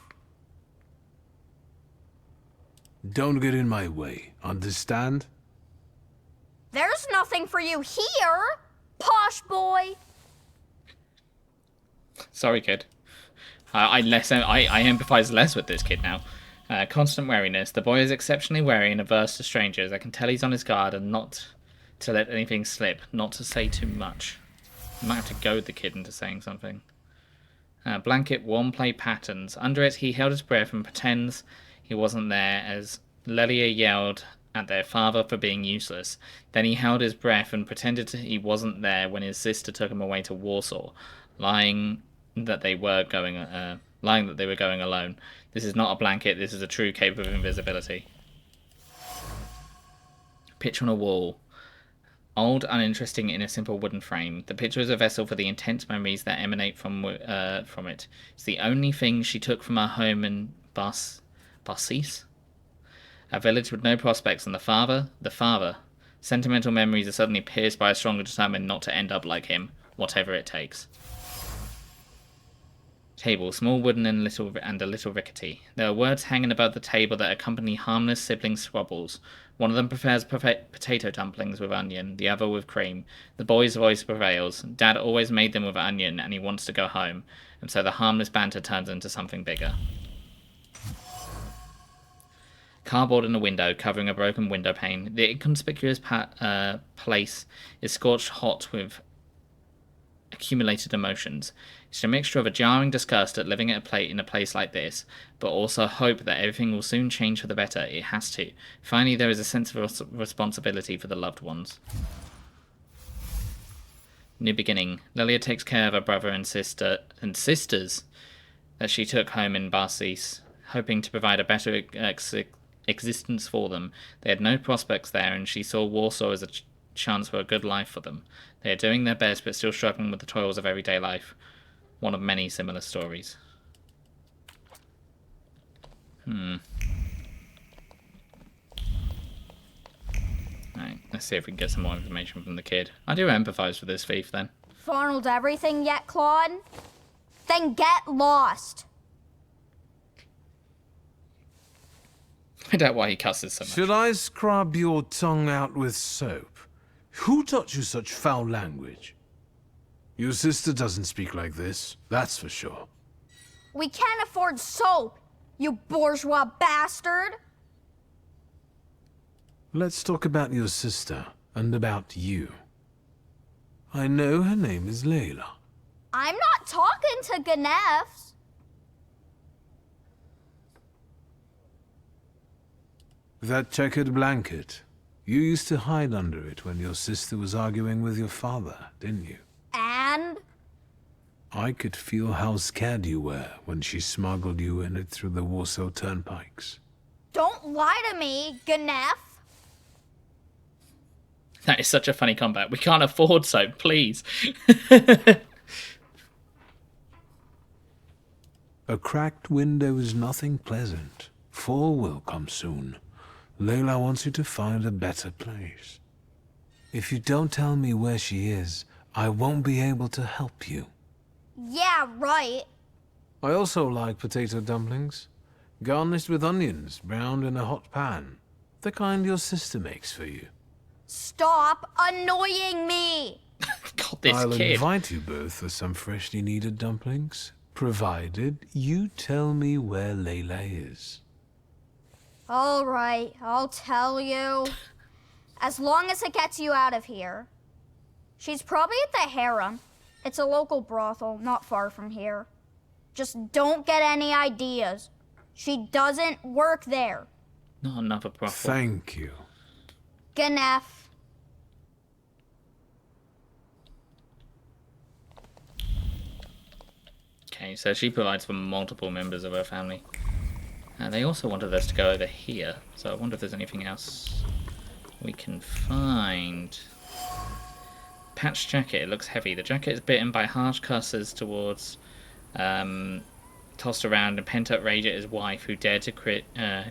S2: Don't get in my way, understand?
S3: There's nothing for you here, posh boy.
S1: Sorry, kid. I empathize less with this kid now. Constant wariness. The boy is exceptionally wary and averse to strangers. I can tell he's on his guard and not to let anything slip, not to say too much. I might have to goad the kid into saying something. Blanket, warm play patterns. Under it, he held his breath and pretends he wasn't there as Lelia yelled at their father for being useless. Then he held his breath and pretended he wasn't there when his sister took him away to Warsaw, lying that they were going alone. This is not a blanket, this is a true cape of invisibility. Picture on a wall. Old, uninteresting in a simple wooden frame. The picture is a vessel for the intense memories that emanate from it. It's the only thing she took from her home in Barsis, a village with no prospects, and the father. Sentimental memories are suddenly pierced by a stronger determined not to end up like him, whatever it takes. Table, small, wooden, and a little rickety. There are words hanging above the table that accompany harmless sibling squabbles. One of them prefers potato dumplings with onion, the other with cream. The boy's voice prevails. Dad always made them with onion, and he wants to go home. And so the harmless banter turns into something bigger. Cardboard in a window, covering a broken window pane. The inconspicuous place is scorched hot with accumulated emotions. It's a mixture of a jarring disgust at living in a place like this, but also hope that everything will soon change for the better. It has to. Finally, there is a sense of responsibility for the loved ones. New beginning. Lelia takes care of her brother and sisters that she took home in Barsis, hoping to provide a better existence for them. They had no prospects there, and she saw Warsaw as a chance for a good life for them. They are doing their best, but still struggling with the toils of everyday life. One of many similar stories. Alright, let's see if we can get some more information from the kid. I do empathise with this thief, then.
S3: Funneled everything yet, Claude? Then get lost.
S1: I doubt why he cusses so much.
S2: Should I scrub your tongue out with soap? Who taught you such foul language? Your sister doesn't speak like this, that's for sure.
S3: We can't afford soap, you bourgeois bastard!
S2: Let's talk about your sister, and about you. I know her name is Layla.
S3: I'm not talking to Ganefs.
S2: That checkered blanket. You used to hide under it when your sister was arguing with your father, didn't you?
S3: And?
S2: I could feel how scared you were when she smuggled you in it through the Warsaw turnpikes.
S3: Don't lie to me, Ganef.
S1: That is such a funny comeback. We can't afford soap, please.
S2: A cracked window is nothing pleasant. Fall will come soon. Layla wants you to find a better place. If you don't tell me where she is, I won't be able to help you.
S3: Yeah, right.
S2: I also like potato dumplings. Garnished with onions, browned in a hot pan. The kind your sister makes for you.
S3: Stop annoying me!
S1: God, this
S2: I'll
S1: kid.
S2: invite you both for some freshly kneaded dumplings, provided you tell me where Layla is.
S3: All right, I'll tell you. As long as it gets you out of here. She's probably at the harem. It's a local brothel, not far from here. Just don't get any ideas. She doesn't work there.
S1: Not another brothel.
S2: Thank you.
S3: Ganef.
S1: Okay, so she provides for multiple members of her family. They also wanted us to go over here, so I wonder if there's anything else we can find. Patched jacket, it looks heavy. The jacket is bitten by harsh curses towards, tossed around in pent-up rage at his wife, who dared to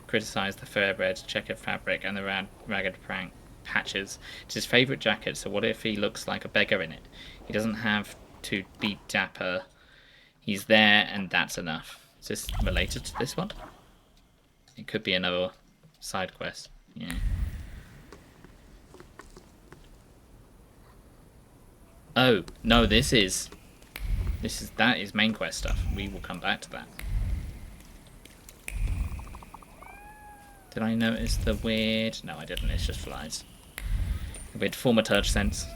S1: criticize the thoroughbred checkered fabric and the ragged patches. It's his favourite jacket, so what if he looks like a beggar in it? He doesn't have to be dapper. He's there, and that's enough. Is this related to this one? It could be another side quest. Yeah. Oh, no, that is main quest stuff. We will come back to that. Did I notice the weird... No, I didn't. It's just flies. The weird Thaumaturge sense.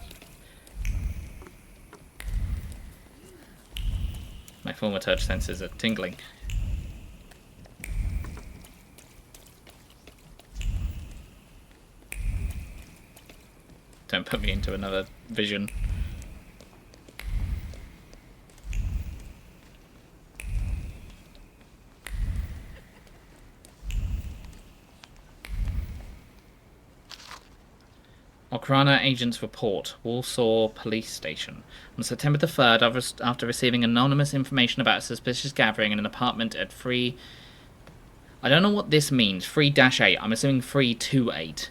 S1: My Thaumaturge senses are tingling. Don't put me into another vision. Okrana agents report, Warsaw Police Station. On September the 3rd, after receiving anonymous information about a suspicious gathering in an apartment at 3... I don't know what this means. 3-8. I'm assuming 328.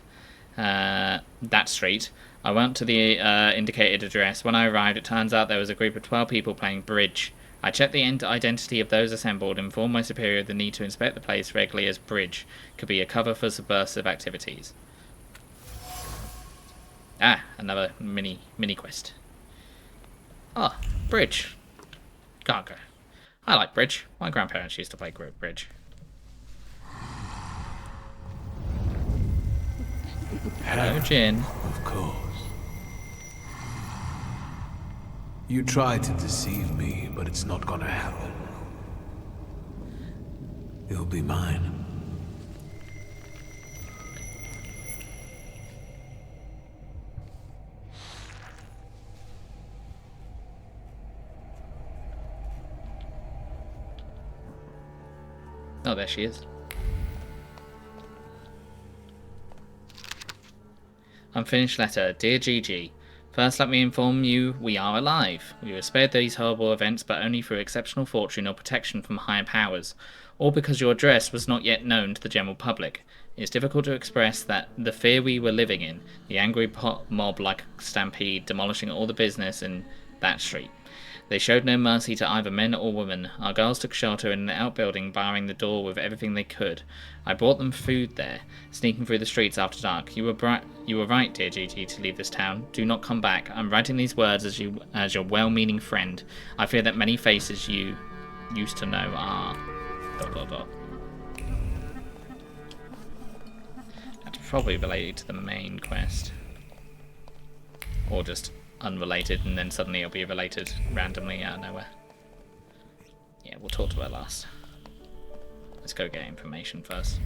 S1: That street. I went to the indicated address. When I arrived, it turns out there was a group of 12 people playing bridge. I checked the identity of those assembled and informed my superior of the need to inspect the place regularly, as bridge could be a cover for subversive activities. Ah, another mini quest. Oh, bridge. Cargo. I like bridge. My grandparents used to play bridge. Hello, Jin.
S2: Of course. You tried to deceive me, but it's not gonna happen. You'll be mine.
S1: Oh, there she is. Unfinished letter. Dear Gigi, first let me inform you we are alive. We were spared these horrible events, but only through exceptional fortune or protection from higher powers, all because your address was not yet known to the general public. It is difficult to express that the fear we were living in, the angry mob like a stampede demolishing all the business in that street. They showed no mercy to either men or women. Our girls took shelter in an outbuilding, barring the door with everything they could. I brought them food there, sneaking through the streets after dark. You were right, dear Gigi, to leave this town. Do not come back. I'm writing these words as your well-meaning friend. I fear that many faces you used to know are... ... That's probably related to the main quest. Or just unrelated, and then suddenly it'll be related randomly out of nowhere. Yeah, we'll talk to her last. Let's go get information first.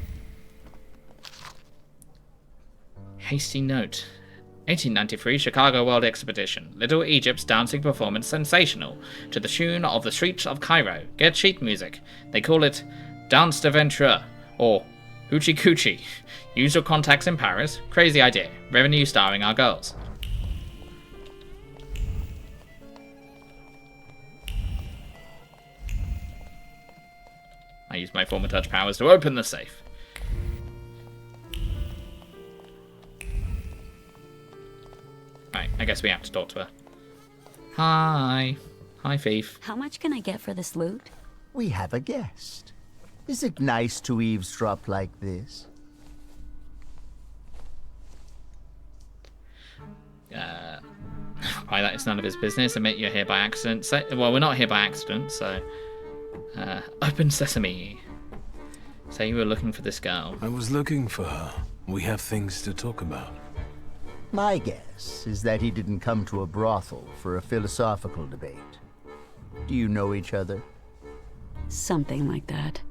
S1: Hasty note. 1893 Chicago World Expedition. Little Egypt's dancing performance sensational. To the tune of the streets of Cairo. Get sheet music. They call it Dance d'Aventure or Hoochie Coochie. Use your contacts in Paris. Crazy idea. Revenue starring our girls. I use my Thaumaturge powers to open the safe. Right, I guess we have to talk to her. Hi. Hi, thief.
S17: How much can I get for this loot?
S5: We have a guest. Is it nice to eavesdrop like this?
S1: Why, that is none of his business. Admit you're here by accident. Well, we're not here by accident, so... open sesame. Say you were looking for this girl.
S2: I was looking for her. We have things to talk about.
S5: My guess is that he didn't come to a brothel for a philosophical debate. Do you know each other?
S17: Something like that.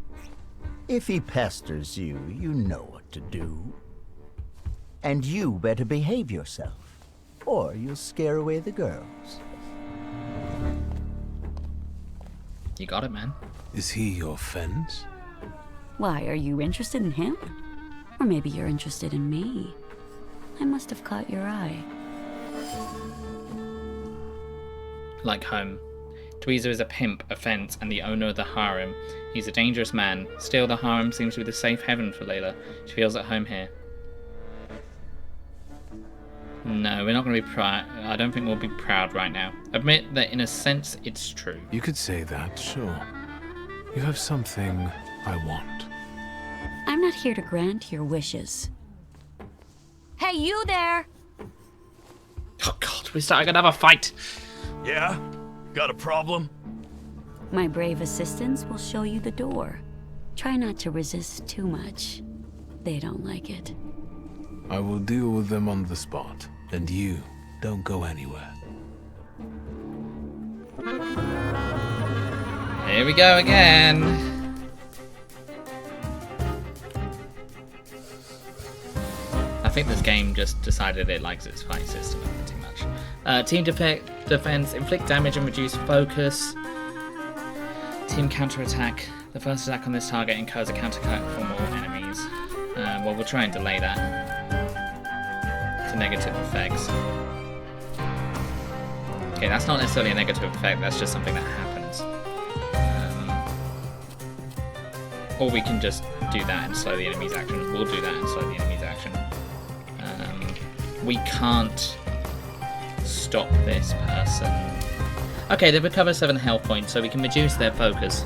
S5: If he pesters you, you know what to do. And you better behave yourself, or you'll scare away the girls.
S1: You got it, man.
S2: Is he your fence?
S17: Why, are you interested in him? Or maybe you're interested in me. I must have caught your eye.
S1: Like home. Tweezer is a pimp, a fence, and the owner of the harem. He's a dangerous man. Still, the harem seems to be the safe haven for Layla. She feels at home here. No, we're not going to be proud. I don't think we'll be proud right now. Admit that in a sense, it's true.
S2: You could say that, sure. You have something I want.
S17: I'm not here to grant your wishes. Hey, you there!
S1: Oh god, we're starting another fight!
S22: Yeah? Got a problem?
S17: My brave assistants will show you the door. Try not to resist too much. They don't like it.
S2: I will deal with them on the spot. And you, don't go anywhere.
S1: Here we go again! I think this game just decided it likes its fight system too much. Team defense, inflict damage and reduce focus. Team counterattack. The first attack on this target incurs a counterattack from all enemies. Well, we'll try and delay that to negative effects. Okay, that's not necessarily a negative effect, that's just something that happens. Or we can just do that and slow the enemy's action. We'll do that and slow the enemy's action. We can't stop this person. Okay, they recover 7 health points, so we can reduce their focus.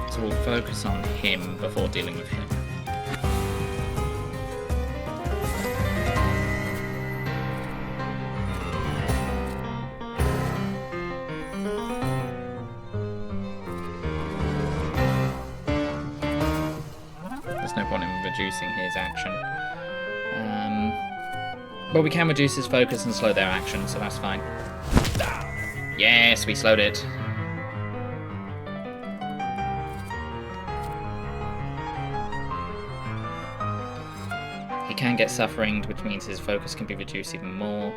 S1: So we'll focus on him before dealing with him. There's no point in reducing his action. But we can reduce his focus and slow their action, so that's fine. Yes, we slowed it. He can get suffering, which means his focus can be reduced even more.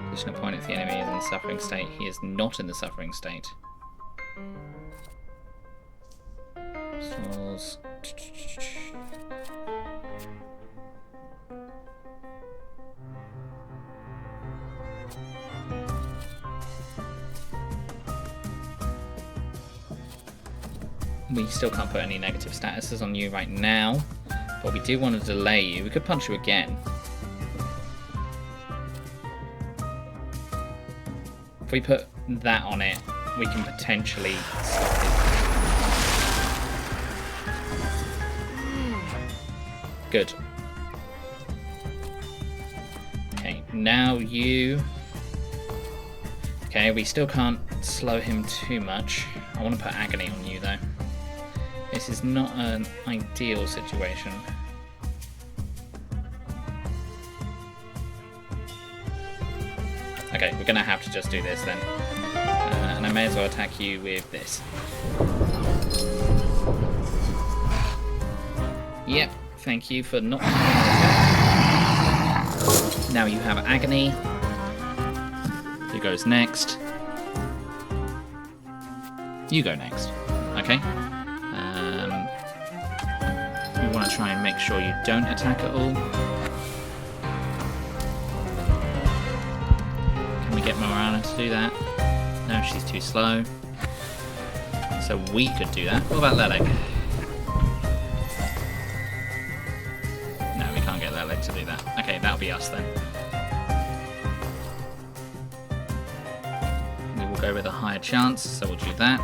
S1: Position a point if the enemy is in the suffering state. He is not in the suffering state. Souls. We still can't put any negative statuses on you right now, but we do want to delay you. We could punch you again. If we put that on it, we can potentially stop it. Good. Okay, now you... Okay, we still can't slow him too much. I want to put agony on you though. This is not an ideal situation. Okay, we're gonna have to just do this then. And I may as well attack you with this. Yep, thank you for not... Now you have agony. Who goes next? You go next. Okay. We want to try and make sure you don't attack at all. Can we get Morgause to do that? No, she's too slow. So we could do that. What about Leleg? No, we can't get Leleg to do that. Okay, that that'll be us then. We will go with a higher chance, so we'll do that.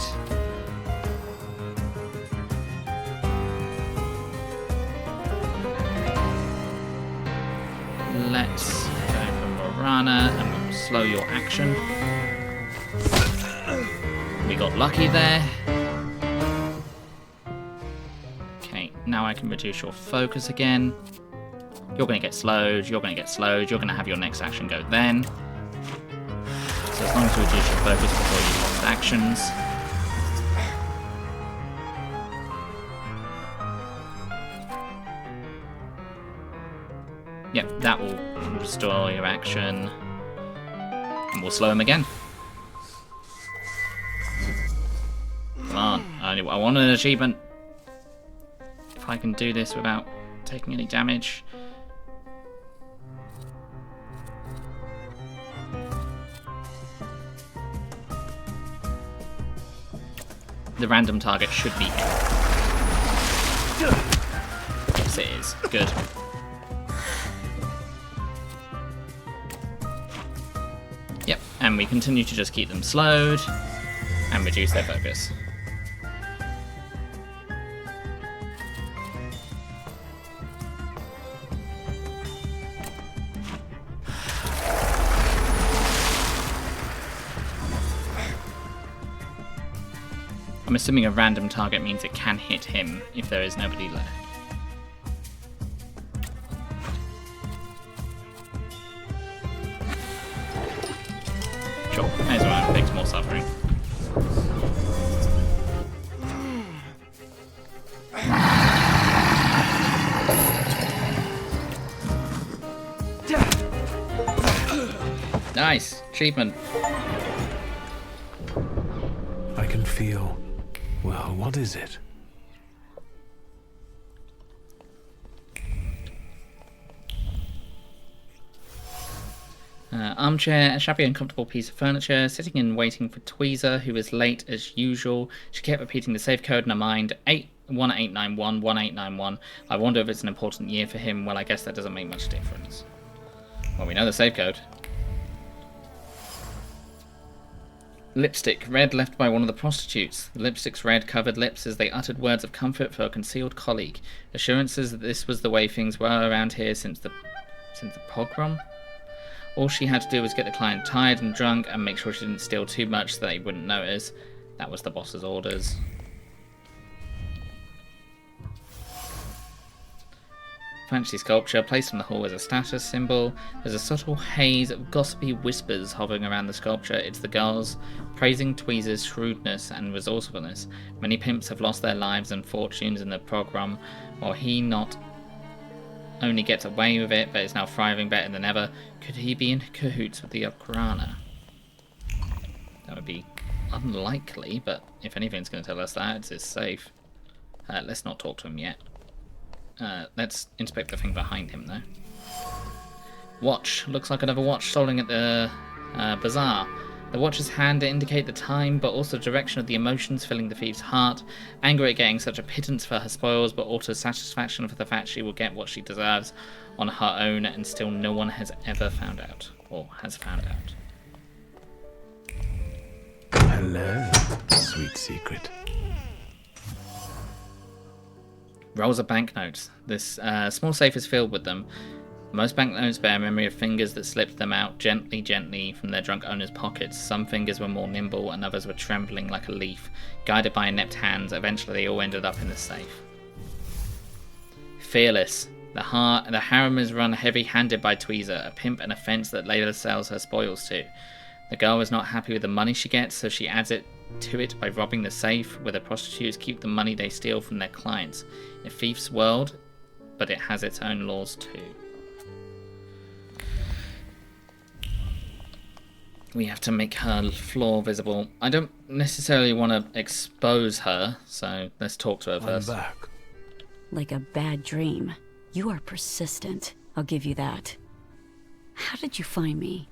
S1: Let's go for Morana, and we'll slow your action. We got lucky there. Okay, now I can reduce your focus again. You're going to get slowed, you're going to get slowed, you're going to have your next action go then. So as long as you reduce your focus before you lost actions. Yep, that will restore your action. And we'll slow him again. Come on, I want an achievement. If I can do this without taking any damage. The random target should be him. Yes, it is. Good. Yep, and we continue to just keep them slowed and reduce their focus. I'm assuming a random target means it can hit him if there is nobody left. Sure, may as well inflict more suffering. Nice! Achievement.
S2: I can feel... Well, what is it?
S1: Armchair, a shabby uncomfortable piece of furniture, sitting and waiting for Tweezer, who is late as usual. She kept repeating the safe code in her mind, 1891, 1891. I wonder if it's an important year for him. Well, I guess that doesn't make much difference. Well, we know the safe code. Lipstick, red left by one of the prostitutes. The lipstick's red covered lips as they uttered words of comfort for a concealed colleague. Assurances that this was the way things were around here since the pogrom. All she had to do was get the client tired and drunk and make sure she didn't steal too much so that he wouldn't notice. That was the boss's orders. Fancy sculpture placed in the hall as a status symbol. There's a subtle haze of gossipy whispers hovering around the sculpture. It's the girls praising Tweezer's shrewdness and resourcefulness. Many pimps have lost their lives and fortunes in the pogrom, while he not only gets away with it, but is now thriving better than ever. Could he be in cahoots with the Okrana? That would be unlikely, but if anything's going to tell us that, it's safe. Let's not talk to him yet. Let's inspect the thing behind him, though. Watch. Looks like another watch stolen at the bazaar. The watch's hand to indicate the time, but also the direction of the emotions filling the thief's heart. Anger at getting such a pittance for her spoils, but also satisfaction for the fact she will get what she deserves on her own, and still no one has ever found out. Or has found out.
S2: Hello, sweet secret.
S1: Rolls of banknotes. This small safe is filled with them. Most banknotes bear a memory of fingers that slipped them out gently from their drunk owner's pockets. Some fingers were more nimble and others were trembling like a leaf. Guided by inept hands, eventually they all ended up in the safe. Fearless. The harem is run heavy-handed by Tweezer, a pimp and a fence that later sells her spoils to. The girl is not happy with the money she gets, so she adds it to it by robbing the safe, where the prostitutes keep the money they steal from their clients. A thief's world, but it has its own laws too. We have to make her flaw visible. I don't necessarily want to expose her, so let's talk to her first.
S2: I'm back.
S17: Like a bad dream. You are persistent. I'll give you that. How did you find me?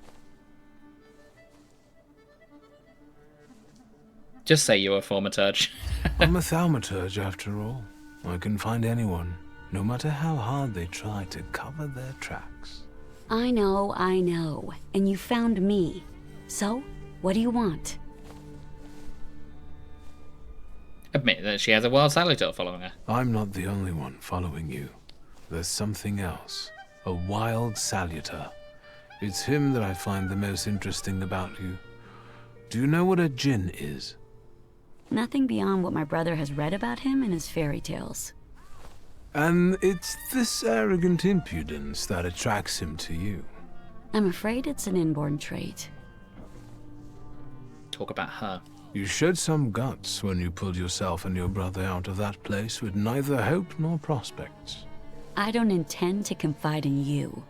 S1: Just say you're a Thaumaturge.
S2: I'm a Thaumaturge, after all. I can find anyone, no matter how hard they try to cover their tracks.
S17: I know. And you found me. So, what do you want?
S1: Admit that she has a wild salutor following her.
S2: I'm not the only one following you. There's something else. A wild salutor. It's him that I find the most interesting about you. Do you know what a djinn is?
S17: Nothing beyond what my brother has read about him in his fairy tales.
S2: And it's this arrogant impudence that attracts him to you.
S17: I'm afraid it's an inborn trait.
S1: Talk about her.
S2: You showed some guts when you pulled yourself and your brother out of that place with neither hope nor prospects.
S17: I don't intend to confide in you.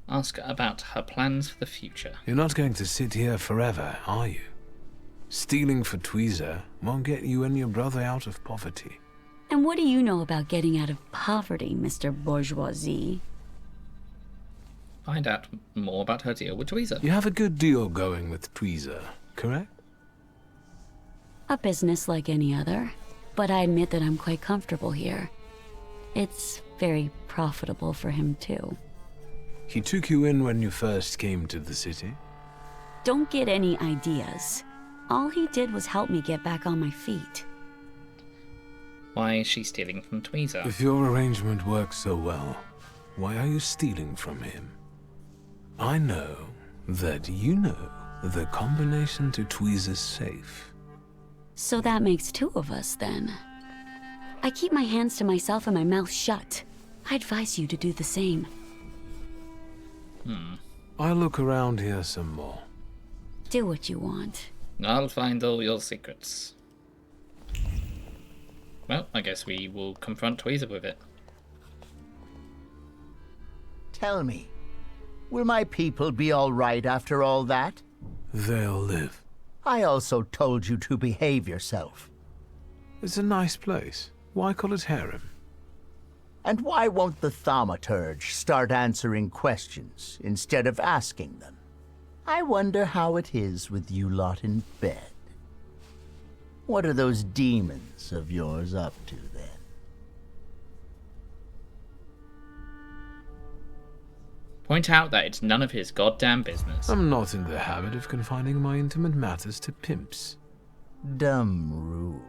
S1: Ask about her plans for the future.
S2: You're not going to sit here forever, are you? Stealing for Tweezer won't get you and your brother out of poverty.
S17: And what do you know about getting out of poverty, Mr. Bourgeoisie?
S1: Find out more about her deal with Tweezer.
S2: You have a good deal going with Tweezer, correct?
S17: A business like any other, but I admit that I'm quite comfortable here. It's very profitable for him, too.
S2: He took you in when you first came to the city?
S17: Don't get any ideas. All he did was help me get back on my feet.
S1: Why is she stealing from Tweezer?
S2: If your arrangement works so well, why are you stealing from him? I know that you know the combination to Tweezer's safe.
S17: So that makes two of us, then. I keep my hands to myself and my mouth shut. I advise you to do the same.
S2: I'll look around here some more.
S17: Do what you want.
S1: I'll find all your secrets. Well, I guess we will confront Tweezer with it.
S5: Tell me, will my people be all right after all that?
S2: They'll live.
S5: I also told you to behave yourself.
S2: It's a nice place. Why call it harem?
S5: And why won't the Thaumaturge start answering questions instead of asking them? I wonder how it is with you lot in bed. What are those demons of yours up to, then?
S1: Point out that it's none of his goddamn business.
S2: I'm not in the habit of confining my intimate matters to pimps.
S5: Dumb rule.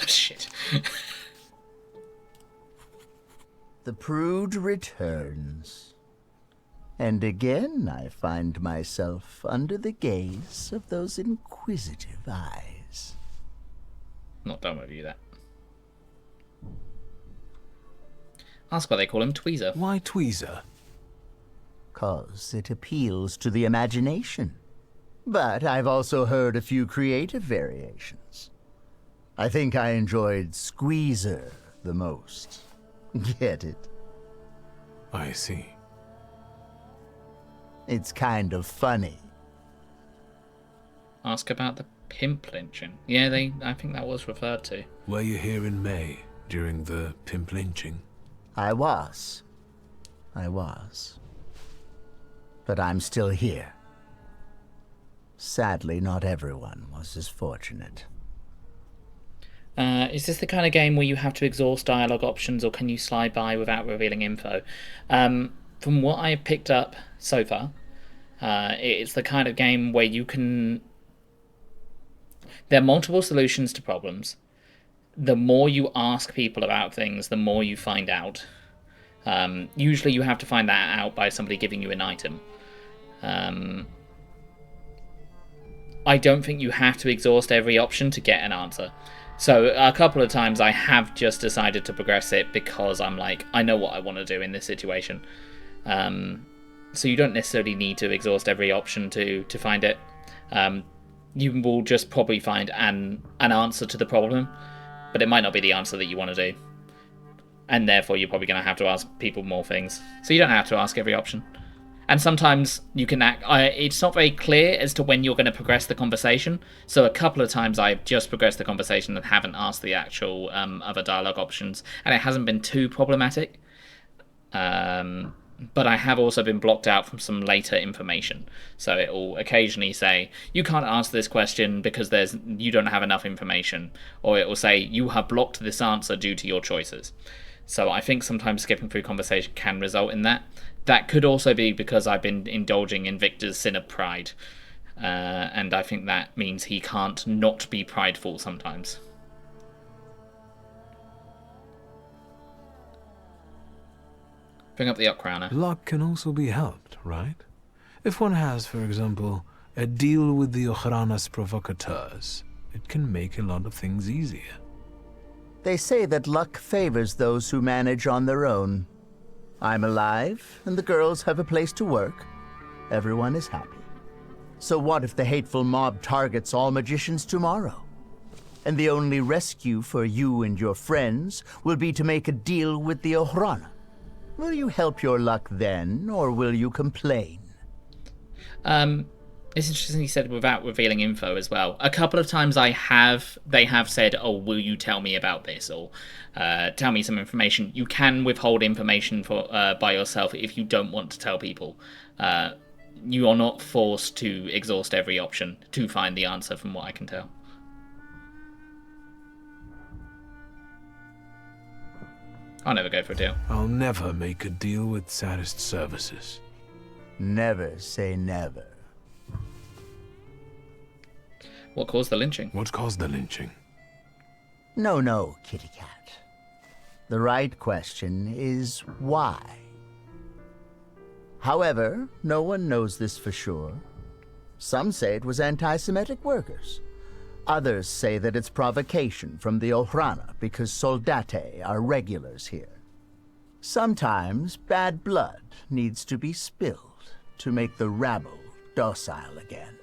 S1: Shit.
S5: The prude returns. And again I find myself under the gaze of those inquisitive eyes.
S1: Not done with you, that. Ask why they call him Tweezer.
S2: Why Tweezer?
S5: 'Cause it appeals to the imagination. But I've also heard a few creative variations. I think I enjoyed Squeezer the most. Get it?
S2: I see.
S5: It's kind of funny.
S1: Ask about the pimp lynching. Yeah, I think that was referred to.
S2: Were you here in May during the pimp lynching?
S5: I was. But I'm still here. Sadly, not everyone was as fortunate.
S1: Is this the kind of game where you have to exhaust dialogue options, or can you slide by without revealing info? From what I've picked up so far, it's the kind of game where you can... There are multiple solutions to problems. The more you ask people about things, the more you find out. Usually you have to find that out by somebody giving you an item. I don't think you have to exhaust every option to get an answer. So a couple of times I have just decided to progress it because I'm like, I know what I want to do in this situation. So you don't necessarily need to exhaust every option to find it. You will just probably find an answer to the problem, but it might not be the answer that you want to do. And therefore you're probably going to have to ask people more things. So you don't have to ask every option. And sometimes you can act... it's not very clear as to when you're going to progress the conversation. So a couple of times I've just progressed the conversation and haven't asked the actual other dialogue options. And it hasn't been too problematic. but I have also been blocked out from some later information. So it will occasionally say, you can't answer this question because you don't have enough information. Or it will say, you have blocked this answer due to your choices. So I think sometimes skipping through conversation can result in that. That could also be because I've been indulging in Victor's sin of pride. And I think that means he can't not be prideful sometimes. Bring up the Upcrowner.
S2: Luck can also be helped, right? If one has, for example, a deal with the Ojranas Provocateurs, it can make a lot of things easier.
S5: They say that luck favors those who manage on their own. I'm alive, and the girls have a place to work. Everyone is happy. So what if the hateful mob targets all magicians tomorrow? And the only rescue for you and your friends will be to make a deal with the Ojrana. Will you help your luck then, or will you complain?
S1: It's interesting you said without revealing info as well. A couple of times they have said, oh, will you tell me about this? Or tell me some information. You can withhold information by yourself if you don't want to tell people. You are not forced to exhaust every option to find the answer, from what I can tell. I'll never go for a deal.
S2: I'll never make a deal with saddest services.
S5: Never say never.
S1: What caused the lynching?
S2: What caused the lynching?
S5: No, kitty cat. The right question is why. However, no one knows this for sure. Some say it was anti-Semitic workers. Others say that it's provocation from the Ojrana because soldate are regulars here. Sometimes bad blood needs to be spilled to make the rabble docile again.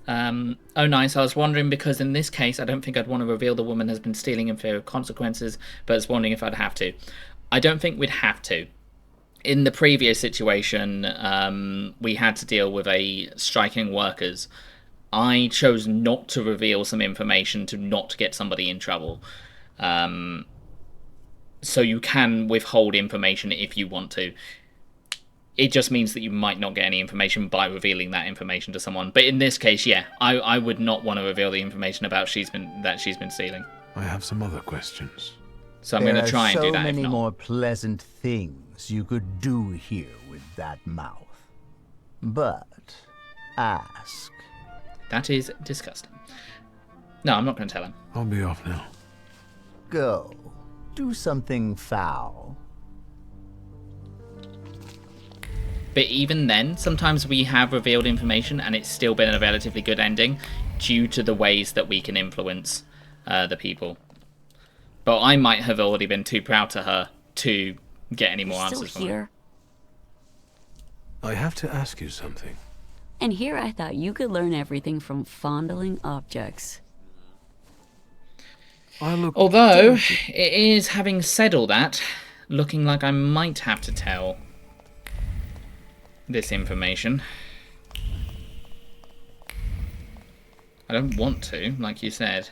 S1: Oh, nice. I was wondering because in this case, I don't think I'd want to reveal the woman has been stealing in fear of consequences, but I was wondering if I'd have to. I don't think we'd have to. In the previous situation, we had to deal with a striking workers. I chose not to reveal some information to not get somebody in trouble. So you can withhold information if you want to. It just means that you might not get any information by revealing that information to someone. But in this case, yeah, I would not want to reveal the information about that she's been stealing.
S2: I have some other questions.
S1: So I'm going to try and do that.
S5: There are so many
S1: if not.
S5: more pleasant things you could do here with that mouth. But ask.
S1: That is disgusting. No, I'm not going to tell him.
S2: I'll be off now.
S5: Go. Do something foul.
S1: But even then, sometimes we have revealed information and it's still been a relatively good ending due to the ways that we can influence the people. But I might have already been too proud to her to get any more answers from her.
S2: I have to ask you something.
S17: And here I thought you could learn everything from fondling objects.
S1: Although, it is, having said all that, looking like I might have to tell this information. I don't want to, like you said.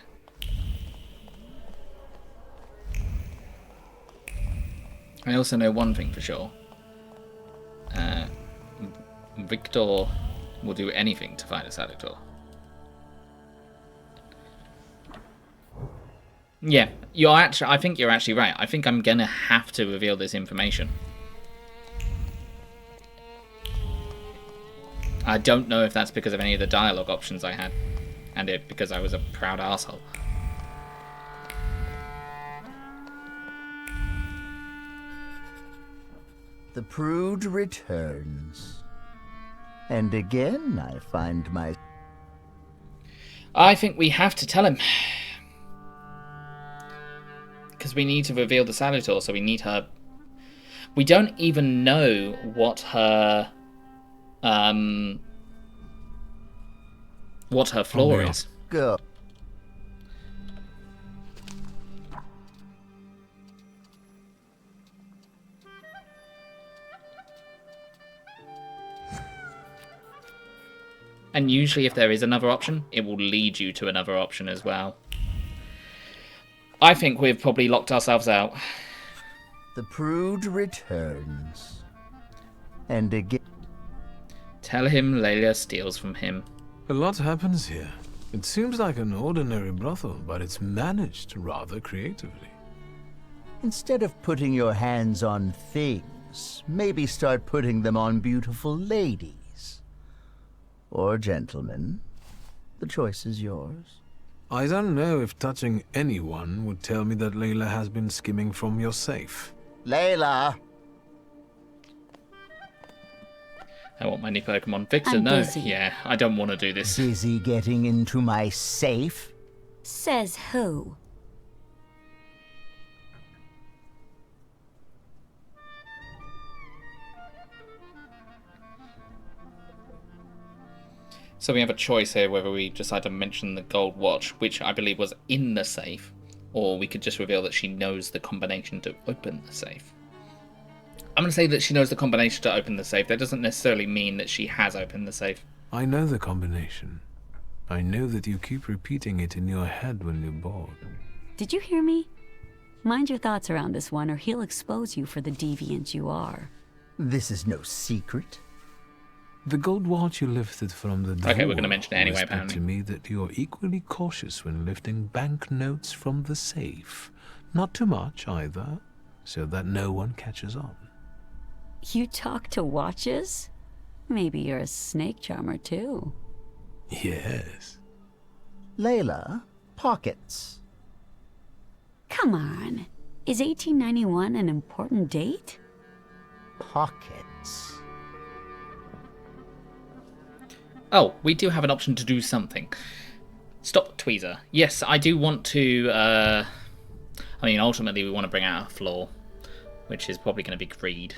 S1: I also know one thing for sure. Victor will do anything to find a Seductor. Yeah, I think you're actually right. I think I'm gonna have to reveal this information. I don't know if that's because of any of the dialogue options I had, and because I was a proud arsehole.
S5: The prude returns. And again, I find my...
S1: I think we have to tell him. Because we need to reveal the Salutor, so we need her... We don't even know what her... what her flaw is.
S5: Go.
S1: And usually if there is another option, it will lead you to another option as well. I think we've probably locked ourselves out.
S5: The prude returns. And again.
S1: Tell him Layla steals from him.
S2: A lot happens here. It seems like an ordinary brothel, but it's managed rather creatively.
S5: Instead of putting your hands on things, maybe start putting them on beautiful ladies. Or gentlemen. The choice is yours.
S2: I don't know if touching anyone would tell me that Layla has been skimming from your safe.
S5: Layla!
S1: I want my new Pokemon. Victor,
S17: I'm
S1: no.
S17: busy.
S1: Yeah, I don't want to do this.
S5: Busy getting into my safe?
S17: Says who?
S1: So we have a choice here whether we decide to mention the gold watch, which I believe was in the safe, or we could just reveal that she knows the combination to open the safe. I'm going to say that she knows the combination to open the safe. That doesn't necessarily mean that she has opened the safe.
S2: I know the combination. I know that you keep repeating it in your head when you're bored.
S17: Did you hear me? Mind your thoughts around this one, or he'll expose you for the deviant you are.
S5: This is no secret.
S2: The gold watch you lifted from the door.
S1: Okay, we're going to mention it anyway,
S2: whispered
S1: apparently.
S2: to me that you're equally cautious when lifting banknotes from the safe. Not too much either, so that no one catches on.
S17: You talk to watches? Maybe you're a snake charmer too.
S2: Yes.
S5: Layla, pockets.
S17: Come on. Is 1891 an important date?
S5: Pockets.
S1: Oh, we do have an option to do something. Stop Tweezer. Yes, I do want to... I mean, ultimately we want to bring out a flaw, which is probably going to be greed.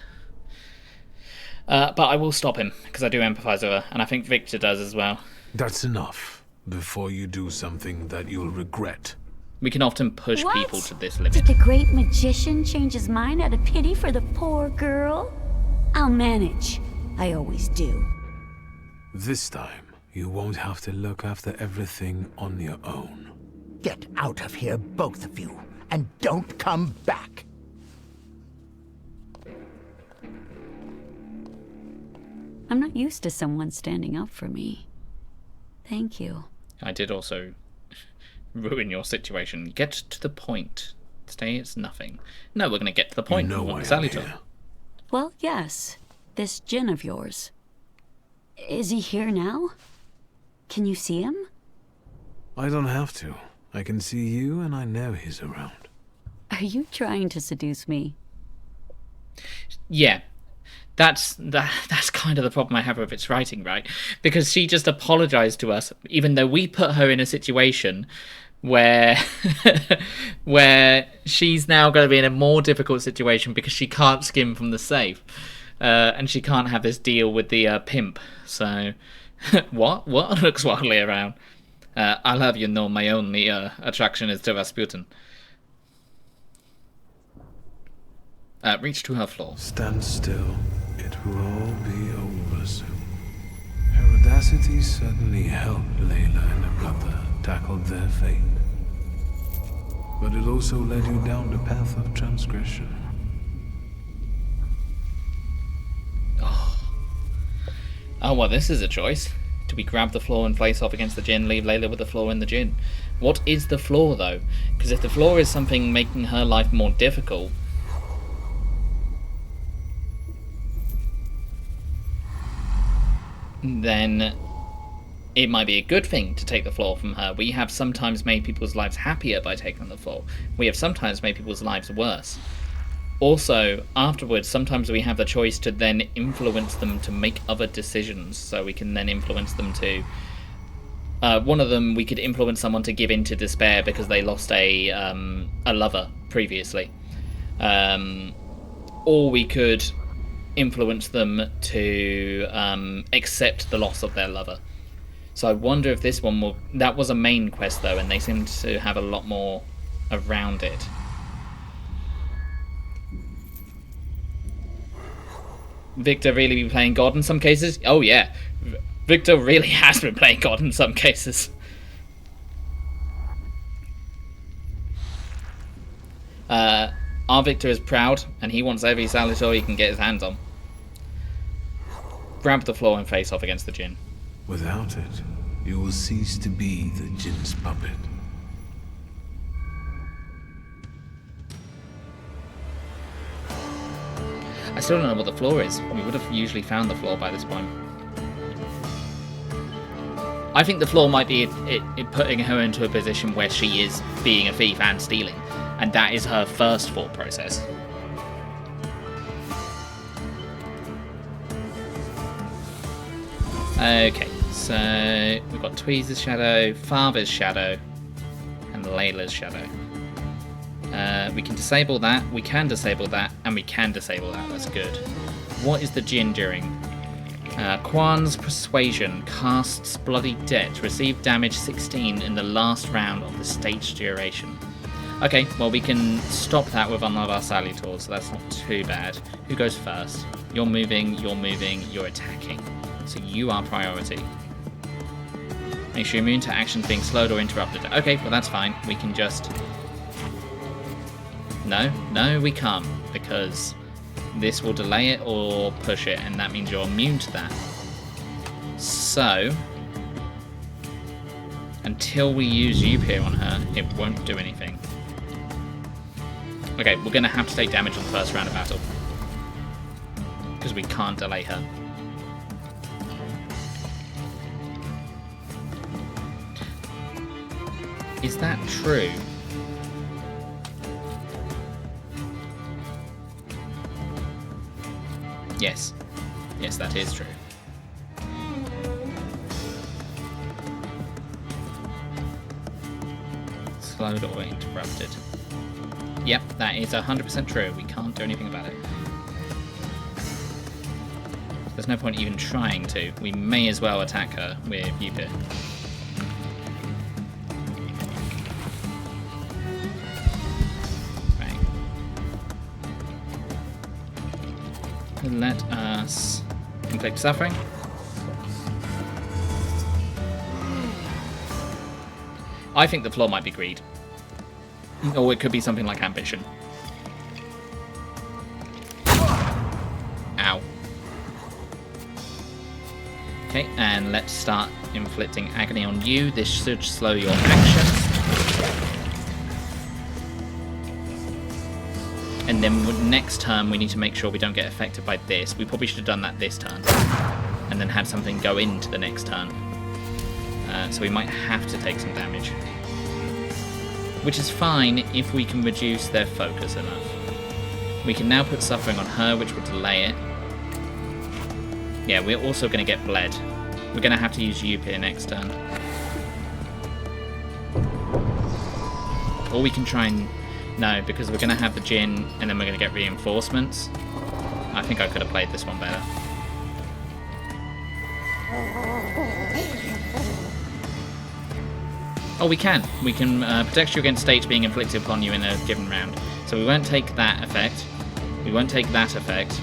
S1: But I will stop him, because I do empathise with her, and I think Victor does as well.
S2: That's enough. Before you do something that you'll regret.
S1: We can often push
S17: What?
S1: people to this limit.
S17: Did the great magician change his mind out of pity for the poor girl? I'll manage. I always do.
S2: This time, you won't have to look after everything on your own.
S5: Get out of here, both of you, and don't come back.
S17: I'm not used to someone standing up for me. Thank you.
S1: I did also ruin your situation. Get to the point. Stay, it's nothing. No, we're going to get to the point.
S2: You know
S1: We want
S2: why
S1: the Sally
S2: I'm
S1: talk.
S2: here.
S17: Well, yes. This Jinn of yours. Is he here now? Can you see him?
S2: I don't have to. I can see you and I know he's around.
S17: Are you trying to seduce me?
S1: Yeah. That's kind of the problem I have with its writing, right? Because she just apologized to us, even though we put her in a situation where where she's now going to be in a more difficult situation because she can't skim from the safe, and she can't have this deal with the pimp. So, what looks wildly around? I'll have you know, my only attraction is to Rasputin. Reach to her floor.
S2: Stand still. It will all be over soon. Her audacity certainly helped Layla and her brother tackle their fate. But it also led you down the path of transgression.
S1: Oh, well, this is a choice. Do we grab the floor and face off against the Jinn, leave Layla with the floor in the Jinn? What is the floor, though? Because if the floor is something making her life more difficult, then it might be a good thing to take the floor from her. We have sometimes made people's lives happier by taking the floor. We have sometimes made people's lives worse. Also, afterwards, sometimes we have the choice to then influence them to make other decisions, so we can then influence them to... one of them, we could influence someone to give in to despair because they lost a lover previously. Or we could influence them to accept the loss of their lover. So I wonder if this one will... That was a main quest, though, and they seem to have a lot more around it. Victor really be playing God in some cases? Oh yeah, Victor really has been playing God in some cases. Our Victor is proud, and he wants every Salator he can get his hands on. Grab the floor and face off against the Jinn.
S11: Without it, you will cease to be the Jinn's puppet.
S1: I still don't know what the floor is. We would have usually found the floor by this point. I think the floor might be it putting her into a position where she is being a thief and stealing. And that is her first thought process. Okay, so we've got Tweezer's shadow, Father's shadow, and Layla's shadow. We can disable that, we can disable that, and we can disable that. That's good. What is the Jinn doing? Quan's Persuasion casts Bloody Debt. Receive damage 16 in the last round of the stage duration. Okay, well we can stop that with one of our Salutors, so that's not too bad. Who goes first? You're moving, you're attacking. So you are priority. Make sure you're immune to actions being slowed or interrupted. Okay, well that's fine. We can just... No, we can't, because this will delay it or push it, and that means you're immune to that. So, until we use Upir on her, it won't do anything. Okay, we're going to have to take damage on the first round of battle, because we can't delay her. Is that true? Yes. Yes, that is true. Slowed or interrupted. Yep, that is 100% true. We can't do anything about it. There's no point even trying to. We may as well attack her with Upir. Let us inflict suffering. I think the flaw might be greed. Or it could be something like ambition. Ow. Okay, and let's start inflicting agony on you. This should slow your actions. And then next turn we need to make sure we don't get affected by this. We probably should have done that this turn. And then had something go into the next turn. So we might have to take some damage. Which is fine if we can reduce their focus enough. We can now put suffering on her, which will delay it. Yeah, we're also going to get bled. We're going to have to use Upir next turn. Or we can try and... No, because we're going to have the Jinn, and then we're going to get reinforcements. I think I could have played this one better. Oh, we can. We can protect you against states being inflicted upon you in a given round. So we won't take that effect. We won't take that effect.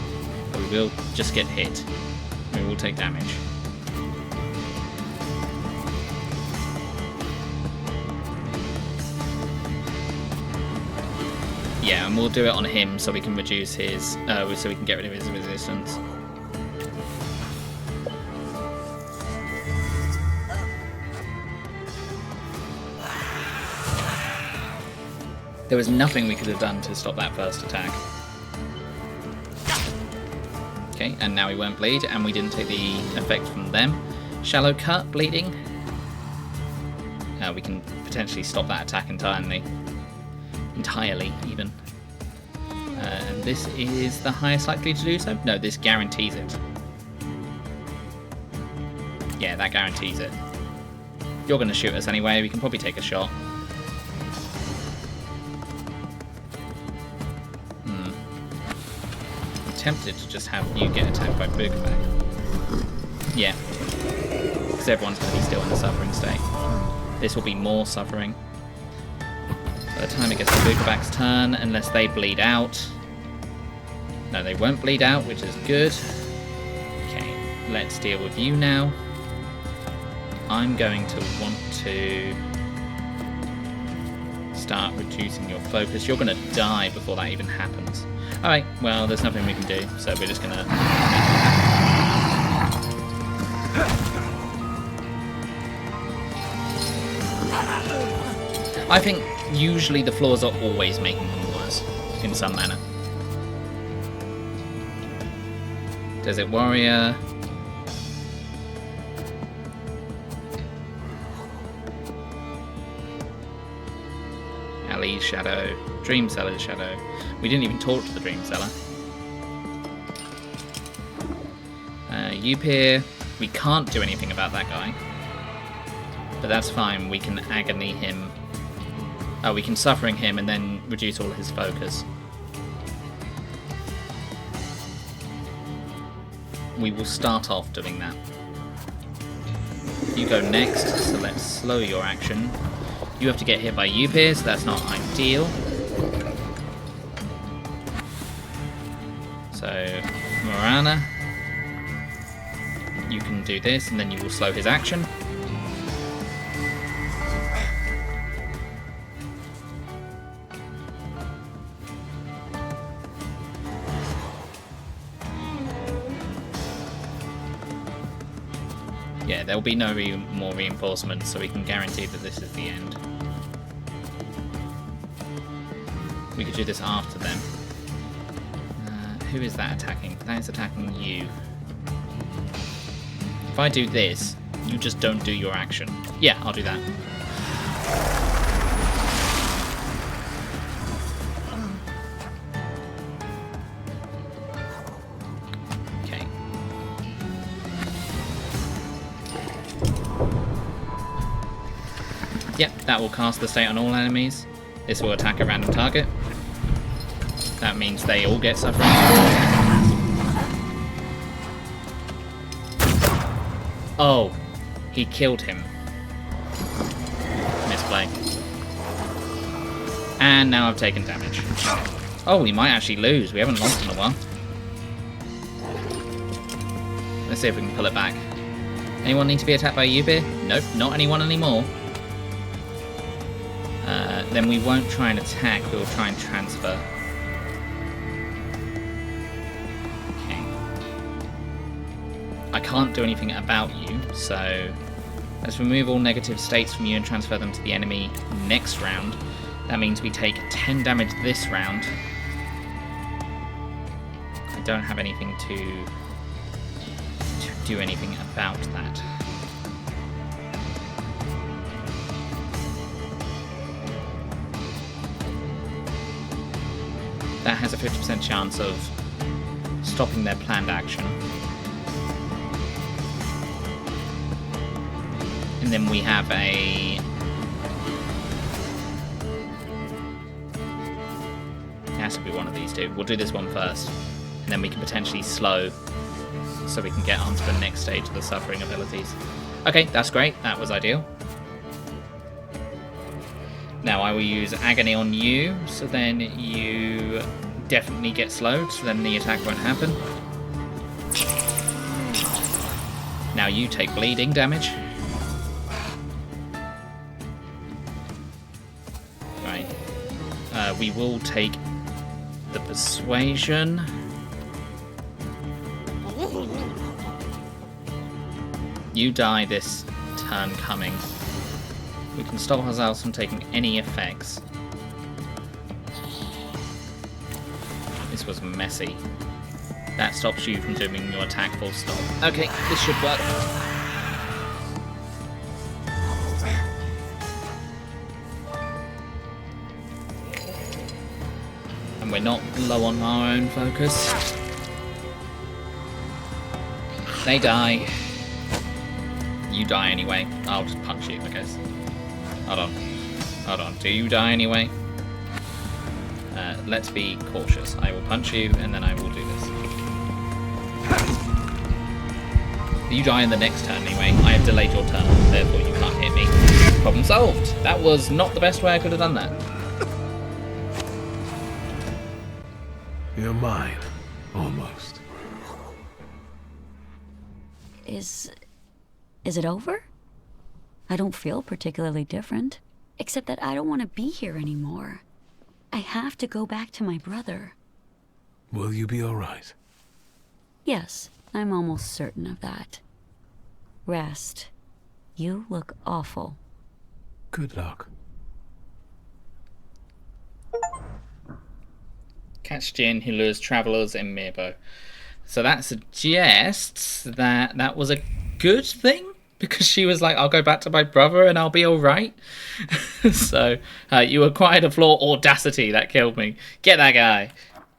S1: But we will just get hit. We will take damage. Yeah, and we'll do it on him so we can reduce his, so we can get rid of his resistance. There was nothing we could have done to stop that first attack. Okay, and now we won't bleed, and we didn't take the effect from them. Shallow cut, bleeding. We can potentially stop that attack entirely. Entirely, even. And this is the highest likely to do so? No, this guarantees it. Yeah, that guarantees it. You're going to shoot us anyway, we can probably take a shot. Tempted to just have you get attacked by Boogeyback. Yeah. Because everyone's going to be still in the suffering state. This will be more suffering. By the time it gets to Boogeyback's turn, unless they bleed out. No, they won't bleed out, which is good. Okay, let's deal with you now. I'm going to want to start reducing your focus. You're going to die before that even happens. Alright, well, there's nothing we can do, so we're just going to... I think usually the floors are always making them worse, in some manner. Desert Warrior... Ali's Shadow, Dream Seller's Shadow. We didn't even talk to the Dream Seller. Upir, we can't do anything about that guy. But that's fine, we can agony him. Oh, we can suffering him and then reduce all his focus. We will start off doing that. You go next, so let's slow your action. You have to get hit by Upir, so that's not ideal. So, Morana, you can do this, and then you will slow his action. Yeah, there will be no more reinforcements, so we can guarantee that this is the end. We could do this after them. Who is that attacking? That is attacking you. If I do this, you just don't do your action. Yeah, I'll do that. Okay. Yep, that will cast the state on all enemies. This will attack a random target. That means they all get suffering. Oh, he killed him. Misplay. And now I've taken damage. Oh, we might actually lose. We haven't lost in a while. Let's see if we can pull it back. Anyone need to be attacked by Upir? Nope, not anyone anymore. Then we won't try and attack, we'll try and transfer. Okay. I can't do anything about you, so let's remove all negative states from you and transfer them to the enemy next round. That means we take 10 damage this round. I don't have anything to do anything about that. That has a 50% chance of stopping their planned action. And then we have a... It has to be one of these two. We'll do this one first. And then we can potentially slow so we can get onto the next stage of the suffering abilities. Okay, that's great. That was ideal. Now I will use Agony on you, so then you definitely get slowed, so then the attack won't happen. Now you take bleeding damage. Right. We will take the Persuasion. You die this turn coming. We can stop ourselves from taking any effects. This was messy. That stops you from doing your attack full stop. Okay, this should work. And we're not low on our own focus. They die. You die anyway. I'll just punch you, I guess. Hold on. Hold on. Do you die anyway? Let's be cautious. I will punch you, and then I will do this. You die in the next turn anyway. I have delayed your turn, therefore you can't hit me. Problem solved. That was not the best way I could have done that.
S2: You're mine. Almost.
S17: Is it over? I don't feel particularly different. Except that I don't want to be here anymore. I have to go back to my brother.
S2: Will you be all right?
S17: Yes, I'm almost certain of that. Rest. You look awful.
S2: Good luck.
S1: Catch Jin, who lures travelers in Mirbo. So that suggests that that was a good thing, because she was like, I'll go back to my brother and I'll be alright. So you acquired a flaw, Audacity. That killed me. Get that guy.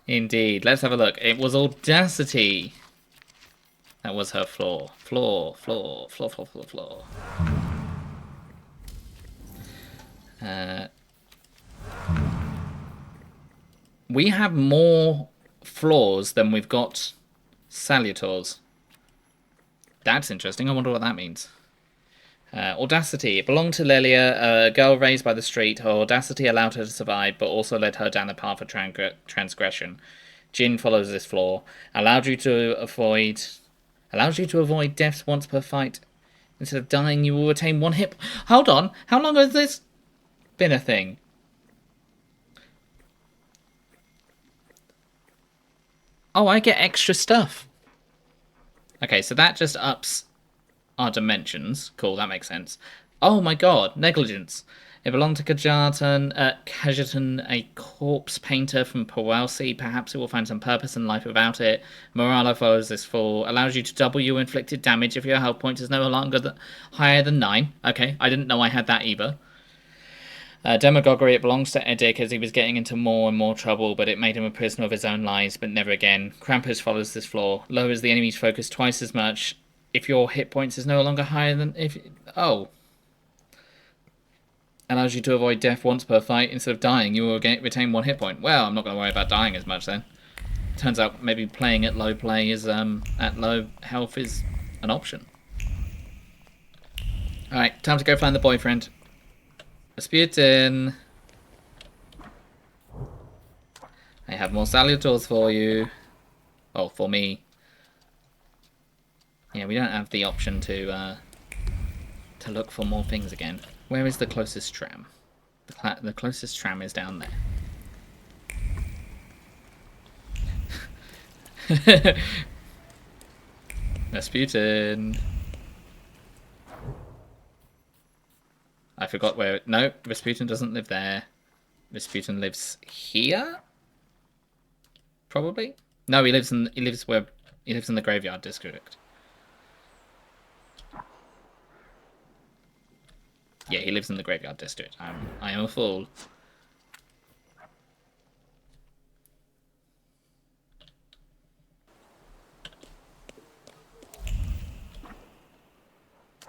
S1: Indeed. Let's have a look. It was Audacity. That was her flaw. Flaw. We have more flaws than we've got salutors. That's interesting. I wonder what that means. Audacity. It belonged to Lilia, a girl raised by the street. Her audacity allowed her to survive, but also led her down the path of transgression. Jin follows this flaw. Allows you to avoid deaths once per fight. Instead of dying, you will retain 1 hit. Hold on. How long has this been a thing? Oh, I get extra stuff. Okay, so that just ups our dimensions. Cool, that makes sense. Oh my god, negligence. It belonged to Kajartan, a corpse painter from Powelsi. Perhaps it will find some purpose in life without it. Morala follows this fall. Allows you to double your inflicted damage if your health point is no longer higher than 9. Okay, I didn't know I had that either. Demagoguery, it belongs to Edic as he was getting into more and more trouble, but it made him a prisoner of his own lies, but never again. Krampus follows this flaw. Lowers the enemy's focus twice as much if your hit points is no longer higher than... Allows you to avoid death once per fight. Instead of dying, you will retain 1 hit point. Well, I'm not going to worry about dying as much then. Turns out maybe playing at low play is at low health is an option. Alright, time to go find the boyfriend. Rasputin. I have more salutors for you. Oh, for me. Yeah, we don't have the option to look for more things again. Where is the closest tram? The closest tram is down there. Rasputin. I forgot where... No, Rasputin doesn't live there. Rasputin lives here? Probably? No, he lives in the graveyard district. Yeah, he lives in the graveyard district. I am a fool.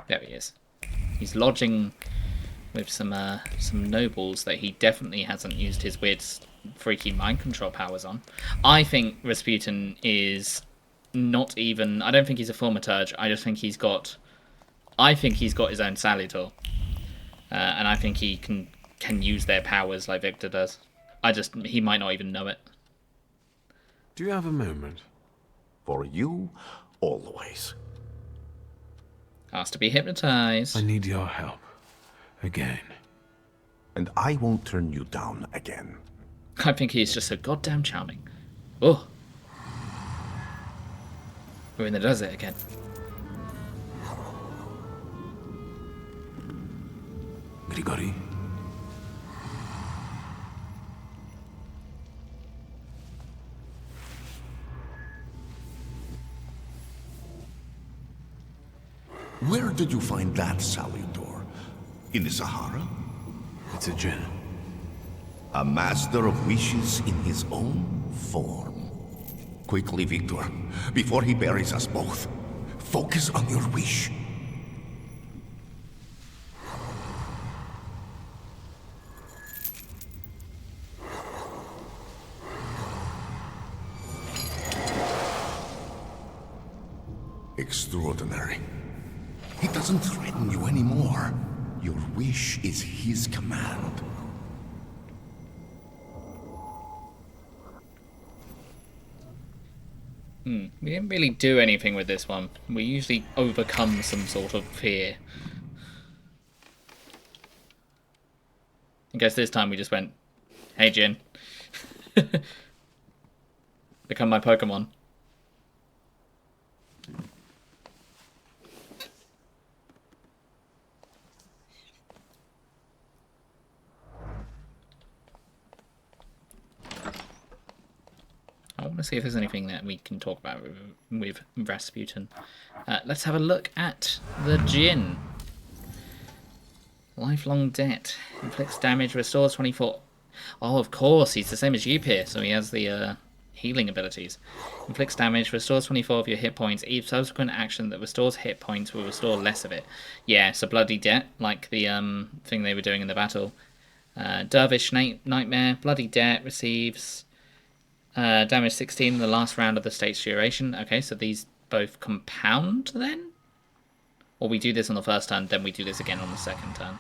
S1: There he is. He's lodging with some nobles that he definitely hasn't used his weird, freaky mind control powers on. I think Rasputin is not even... I don't think he's a Thaumaturge. I just think he's got... I think he's got his own Salutor. And I think he can use their powers like Victor does. He might not even know it.
S2: Do you have a moment?
S4: For you, always.
S1: Asked to be hypnotized.
S2: I need your help. Again.
S4: And I won't turn you down again.
S1: I think he's just so goddamn charming. Oh. We're in the desert again.
S2: Grigori.
S4: Where did you find that Salutor? In the Sahara?
S2: It's a djinn.
S4: A master of wishes in his own form. Quickly, Victor, before he buries us both, focus on your wish. Extraordinary. He doesn't threaten you anymore. Your wish is his command.
S1: We didn't really do anything with this one. We usually overcome some sort of fear. guess this time we just went, hey, Jin. Become my Pokemon. I want to see if there's anything that we can talk about with Rasputin. Let's have a look at the Jin. Lifelong debt. Inflicts damage, restores 24. Oh, of course, he's the same as Yupir, so he has the healing abilities. Inflicts damage, restores 24 of your hit points. Each subsequent action that restores hit points will restore less of it. Yeah, so Bloody Debt, like the thing they were doing in the battle. Dervish Nightmare. Bloody Debt receives damage 16 in the last round of the state's duration. Okay, so these both compound then? Or we do this on the first turn, then we do this again on the second turn.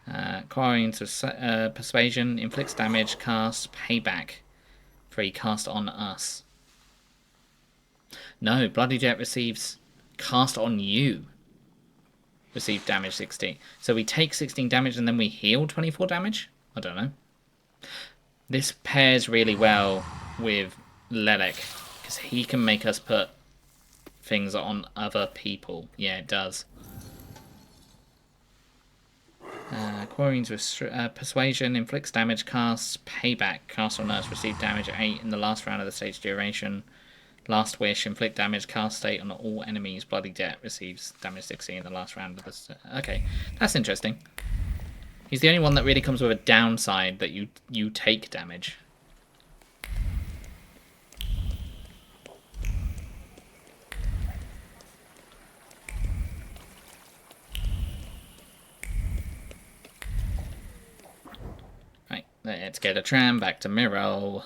S1: Acquiring Persuasion, inflicts damage, cast, payback. Free, cast on us. No, Bloody Jet receives cast on you. Receive damage 16. So we take 16 damage and then we heal 24 damage? I don't know. This pairs really well with Lelek, because he can make us put things on other people. Yeah, it does. Quarrying's Persuasion, inflicts damage, casts, payback, cast on us, receive damage 8 in the last round of the stage's duration. Last Wish, inflict damage, cast state on all enemies. Bloody Debt receives damage 16 in the last round of the... Okay, that's interesting. He's the only one that really comes with a downside, that you take damage. Right, let's get a tram back to Miro.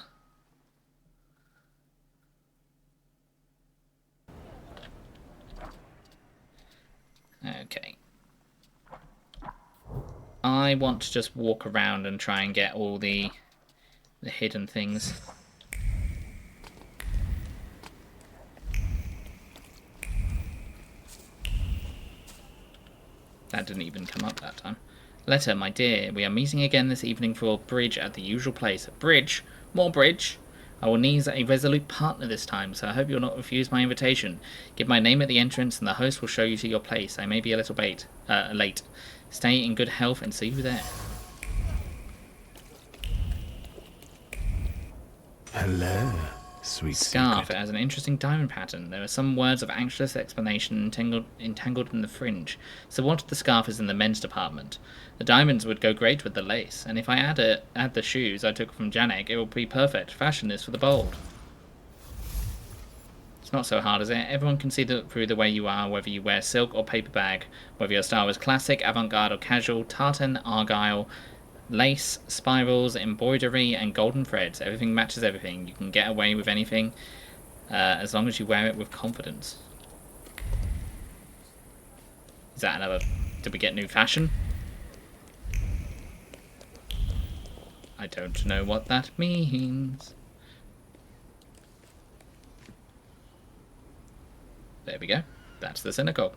S1: Okay. I want to just walk around and try and get all the hidden things. That didn't even come up that time. Letter, my dear, we are meeting again this evening for bridge at the usual place. Bridge? More bridge? I will need a resolute partner this time, so I hope you will not refuse my invitation. Give my name at the entrance and the host will show you to your place. I may be a little late. Stay in good health and see you there.
S11: Hello, sweet
S1: Scarf.
S11: secret.
S1: It has an interesting diamond pattern. There are some words of anxious explanation entangled in the fringe. So what if the scarf is in the men's department? The diamonds would go great with the lace, and if I add the shoes I took from Janek, it will be perfect. Fashion is for the bold. It's not so hard, is it? Everyone can see through the way you are, whether you wear silk or paper bag, whether your style is classic, avant-garde or casual, tartan, argyle, lace, spirals, embroidery, and golden threads. Everything matches everything. You can get away with anything as long as you wear it with confidence. Is that another... Did we get new fashion? I don't know what that means. There we go. That's the synagogue.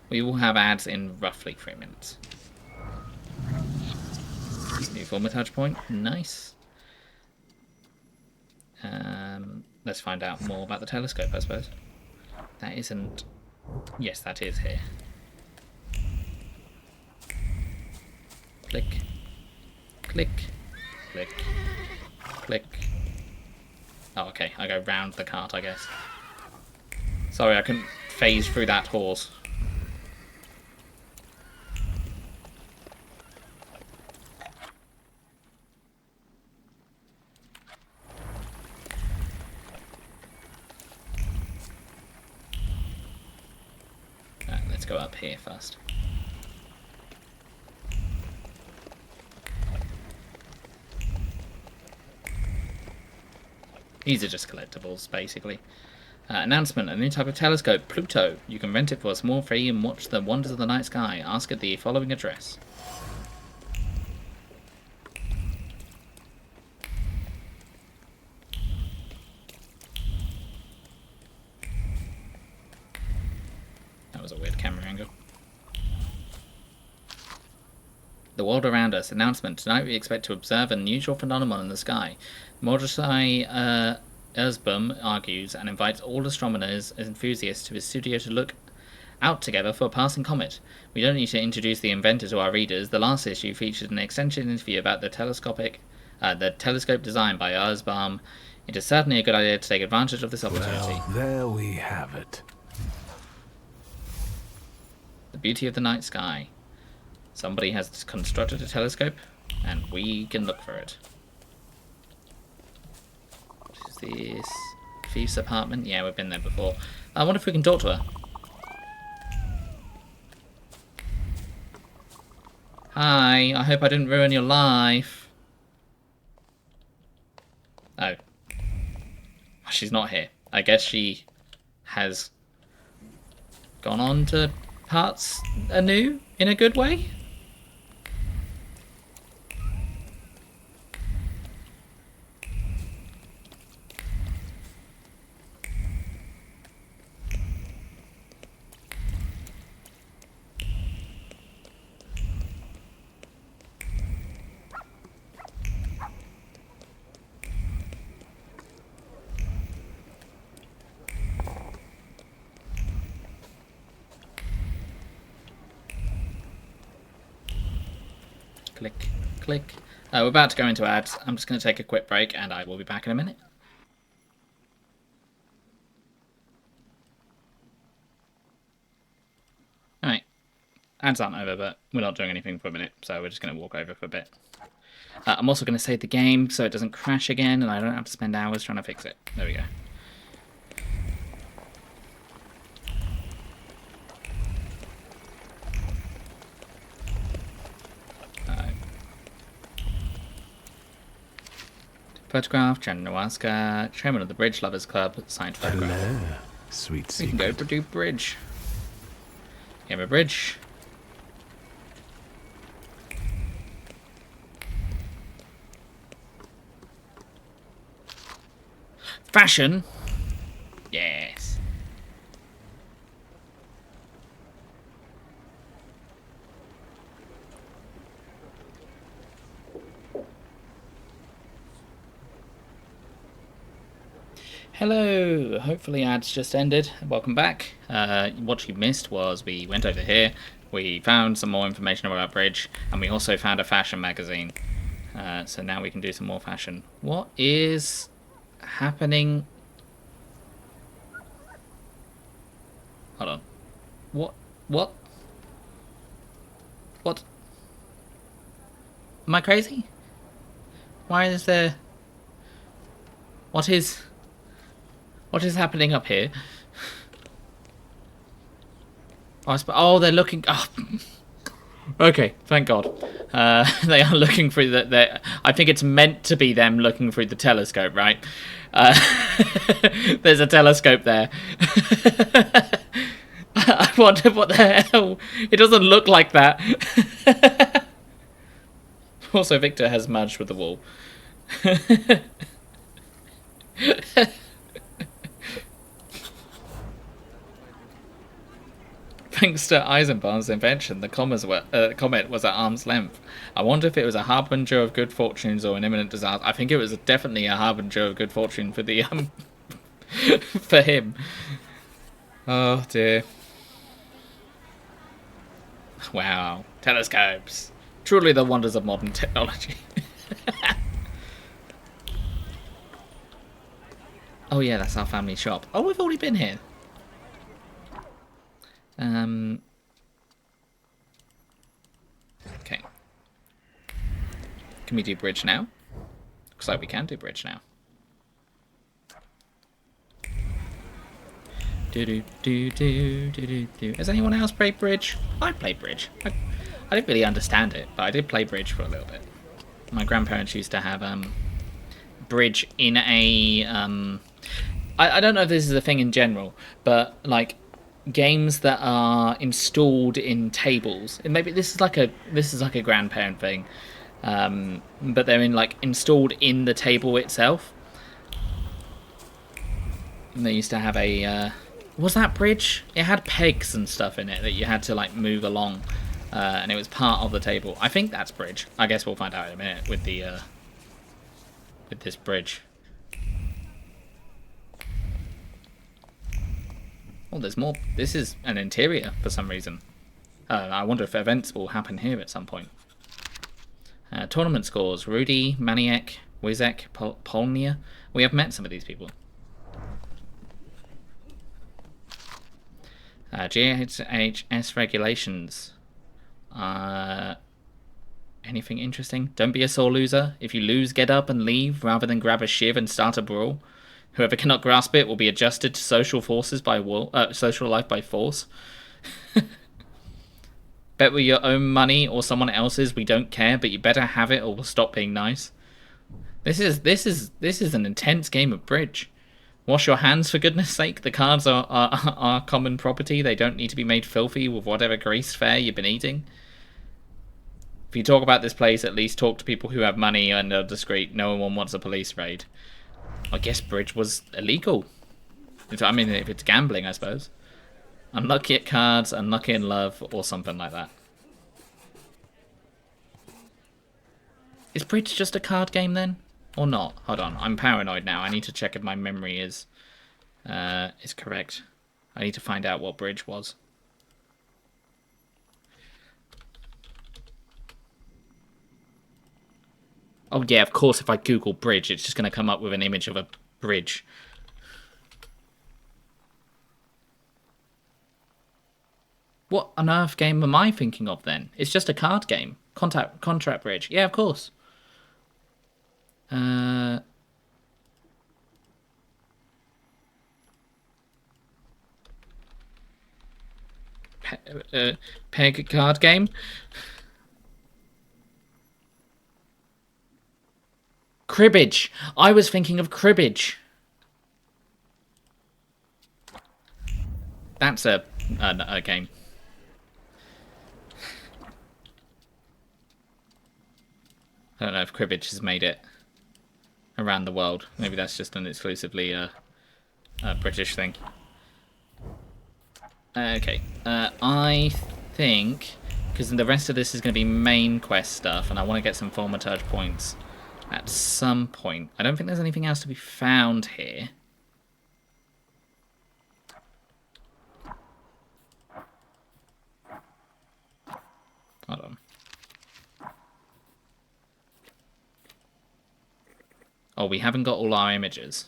S1: We will have ads in roughly 3 minutes. New Thaumaturge point. Nice. Let's find out more about the telescope, I suppose. That isn't... Yes, that is here. Click. Click. Click. Click. Oh, okay. I go round the cart, I guess. Sorry, I couldn't phase through that horse. Let's go up here first. These are just collectibles, basically. Announcement, a new type of telescope, Pluto. You can rent it for a small fee and watch the wonders of the night sky. Ask at the following address. That was a weird camera angle. The world around us. Announcement. Tonight we expect to observe an unusual phenomenon in the sky. Morgause Erzbum argues and invites all astronomers and enthusiasts to his studio to look out together for a passing comet. We don't need to introduce the inventor to our readers. The last issue featured an extensive interview about the telescope designed by Erzbum. It is certainly a good idea to take advantage of this opportunity.
S2: Well, there we have it.
S1: The beauty of the night sky. Somebody has constructed a telescope, and we can look for it. What is this? Thief's apartment? Yeah, we've been there before. I wonder if we can talk to her. Hi, I hope I didn't ruin your life. Oh. She's not here. I guess she has gone on to parts anew in a good way? Click, click. We're about to go into ads. I'm just going to take a quick break and I will be back in a minute. Alright. Ads aren't over, but we're not doing anything for a minute, so we're just going to walk over for a bit. I'm also going to save the game so it doesn't crash again and I don't have to spend hours trying to fix it. There we go. Photograph, Chanawaska, chairman of the Bridge Lovers Club, signed photograph.
S2: Hello, sweet
S1: We
S2: secret.
S1: can go to do bridge. Game of bridge. Fashion. Yes. Hello, hopefully ads just ended. Welcome back. What you missed was we went over here, we found some more information about Bridge, and we also found a fashion magazine. So now we can do some more fashion. What is happening? Hold on. What? What? What? Am I crazy? Why is there... What is happening up here? Oh, they're looking... Oh. Okay, thank God. They are looking through the... I think it's meant to be them looking through the telescope, right? There's a telescope there. I wonder what the hell... It doesn't look like that. Also, Victor has merged with the wall. Thanks to Eisenbahn's invention, the comet was at arm's length. I wonder if it was a harbinger of good fortunes or an imminent disaster. I think it was definitely a harbinger of good fortune for the for him. Oh dear. Wow, telescopes. Truly the wonders of modern technology. Oh yeah, that's our family shop. Oh, we've already been here. Okay. Can we do bridge now? Looks like we can do bridge now. Do. Has anyone else played bridge? I played bridge. I didn't really understand it, but I did play bridge for a little bit. My grandparents used to have bridge in a I don't know if this is a thing in general, but like games that are installed in tables. And maybe this is like a grandparent thing, but they're installed in the table itself. And they used to have a was that bridge? It had pegs and stuff in it that you had to like move along. and it was part of the table. I think that's bridge. I guess we'll find out in a minute with the with this bridge. Oh, there's more. This is an interior for some reason. I wonder if events will happen here at some point. Tournament scores. Rudy, Maniac, Wizek, Polnia. We have met some of these people. GHS regulations. Anything interesting? Don't be a sore loser. If you lose, get up and leave rather than grab a shiv and start a brawl. Whoever cannot grasp it will be adjusted to social forces by social life by force. Bet with your own money or someone else's. We don't care, but you better have it or we'll stop being nice. This is an intense game of bridge. Wash your hands for goodness sake. The cards are common property. They don't need to be made filthy with whatever grease fare you've been eating. If you talk about this place, at least talk to people who have money and are discreet. No one wants a police raid. I guess bridge was illegal. I mean, if it's gambling, I suppose. Unlucky at cards, unlucky in love, or something like that. Is bridge just a card game then? Or not? Hold on, I'm paranoid now. I need to check if my memory is correct. I need to find out what bridge was. Oh yeah, of course if I Google bridge, it's just going to come up with an image of a bridge. What on earth game am I thinking of then? It's just a card game. Contract bridge. Yeah, of course. Peg card game. Cribbage. I was thinking of cribbage. That's a game. I don't know if cribbage has made it around the world. Maybe that's just an exclusively British thing. Okay. I think, because the rest of this is going to be main quest stuff, and I want to get some Thaumaturge points at some point. I don't think there's anything else to be found here. Hold on. Oh, we haven't got all our images.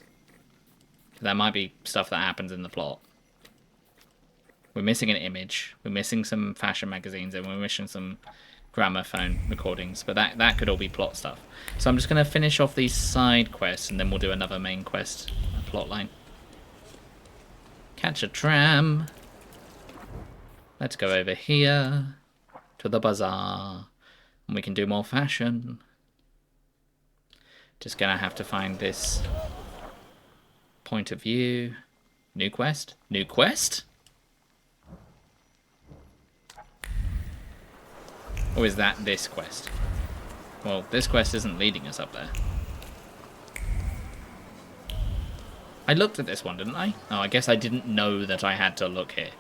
S1: There might be stuff that happens in the plot. We're missing an image. We're missing some fashion magazines, and we're missing some gramophone recordings. But that could all be plot stuff. So I'm just going to finish off these side quests, and then we'll do another main quest plot line. Catch a tram. Let's go over here to the bazaar, and we can do more fashion. Just gonna have to find this point of view. New quest? New quest? Or is that this quest? Well, this quest isn't leading us up there. I looked at this one, didn't I? Oh, I guess I didn't know that I had to look here.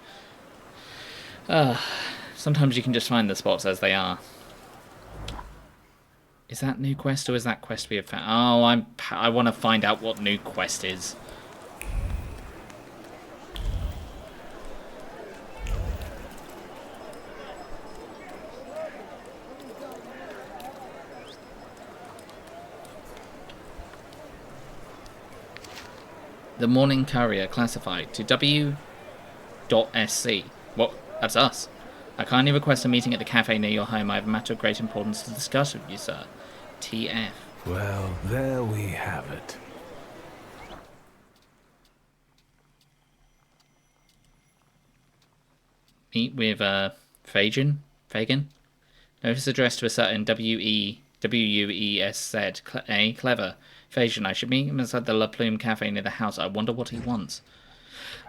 S1: Sometimes you can just find the spots as they are. Is that new quest or is that quest we have found? Oh, I want to find out what new quest is. The Morning Courier classified to W.SC. What? That's us. I kindly request a meeting at the cafe near your home. I have a matter of great importance to discuss with you, sir. TF.
S2: Well, there we have it.
S1: Meet with Fagin. Notice addressed to a certain WUESZ. Clever. Fagin. I should meet him inside the La Plume cafe near the house. I wonder what he wants.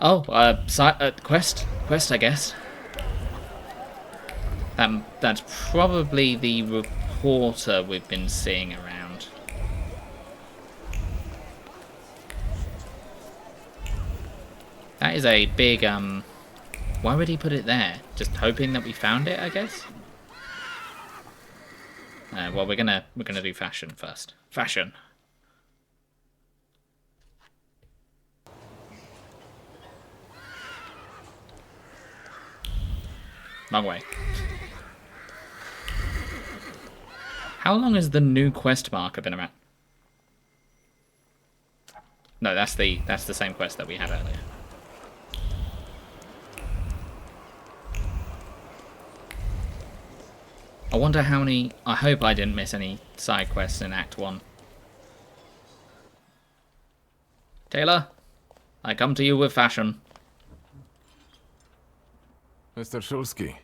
S1: Oh, quest, I guess. That's probably the reporter we've been seeing around. That is a big, why would he put it there? Just hoping that we found it, I guess? Well, we're gonna do fashion first. Fashion. Wrong way. How long has the new quest marker been around? No, that's the same quest that we had earlier. I wonder how many... I hope I didn't miss any side quests in Act 1. Taylor, I come to you with fashion.
S2: Mr. Shulsky,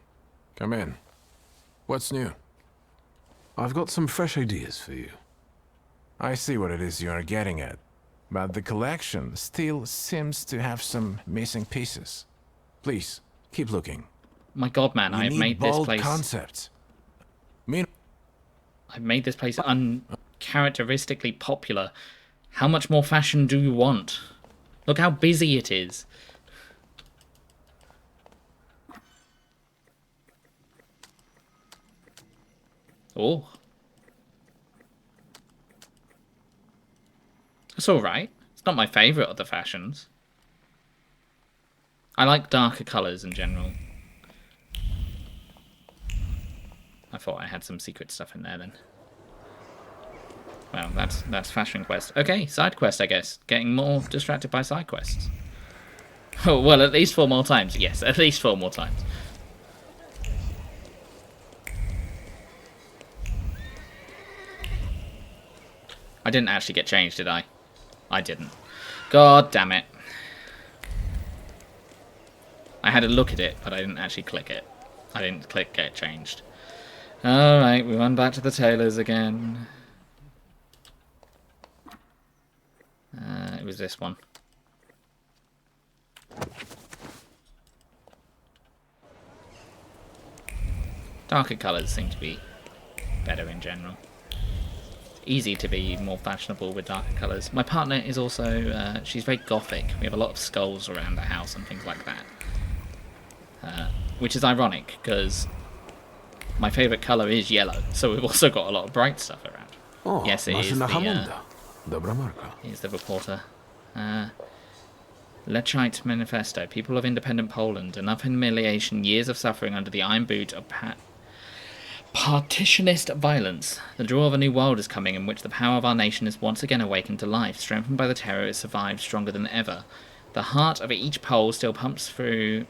S2: come in. What's new? I've got some fresh ideas for you.
S7: I see what it is you're getting at, but the collection still seems to have some missing pieces. Please, keep looking.
S1: My god, man, I've made this place...
S7: concepts.
S1: I've made this place uncharacteristically popular. How much more fashion do you want? Look how busy it is. Oh. It's alright. It's not my favourite of the fashions. I like darker colours in general. I thought I had some secret stuff in there then. Well, that's fashion quest. Okay, side quest, I guess. Getting more distracted by side quests. Oh, well, at least 4 more times. Yes, at least 4 more times. I didn't actually get changed, did I? I didn't. God damn it. I had a look at it, but I didn't actually click it. I didn't click get changed. Alright, we run back to the tailors again. It was this one. Darker colours seem to be better in general. Easy to be more fashionable with darker colours. My partner is also, she's very gothic. We have a lot of skulls around the house and things like that. Which is ironic, because my favourite colour is yellow, so we've also got a lot of bright stuff around.
S2: Oh,
S1: yes, it is
S2: the
S1: he's the reporter. Lechite Manifesto. People of independent Poland. Enough humiliation, years of suffering under the iron boot of partitionist violence. The dawn of a new world is coming in which the power of our nation is once again awakened to life. Strengthened by the terror, it survives stronger than ever. The heart of each Pole still pumps the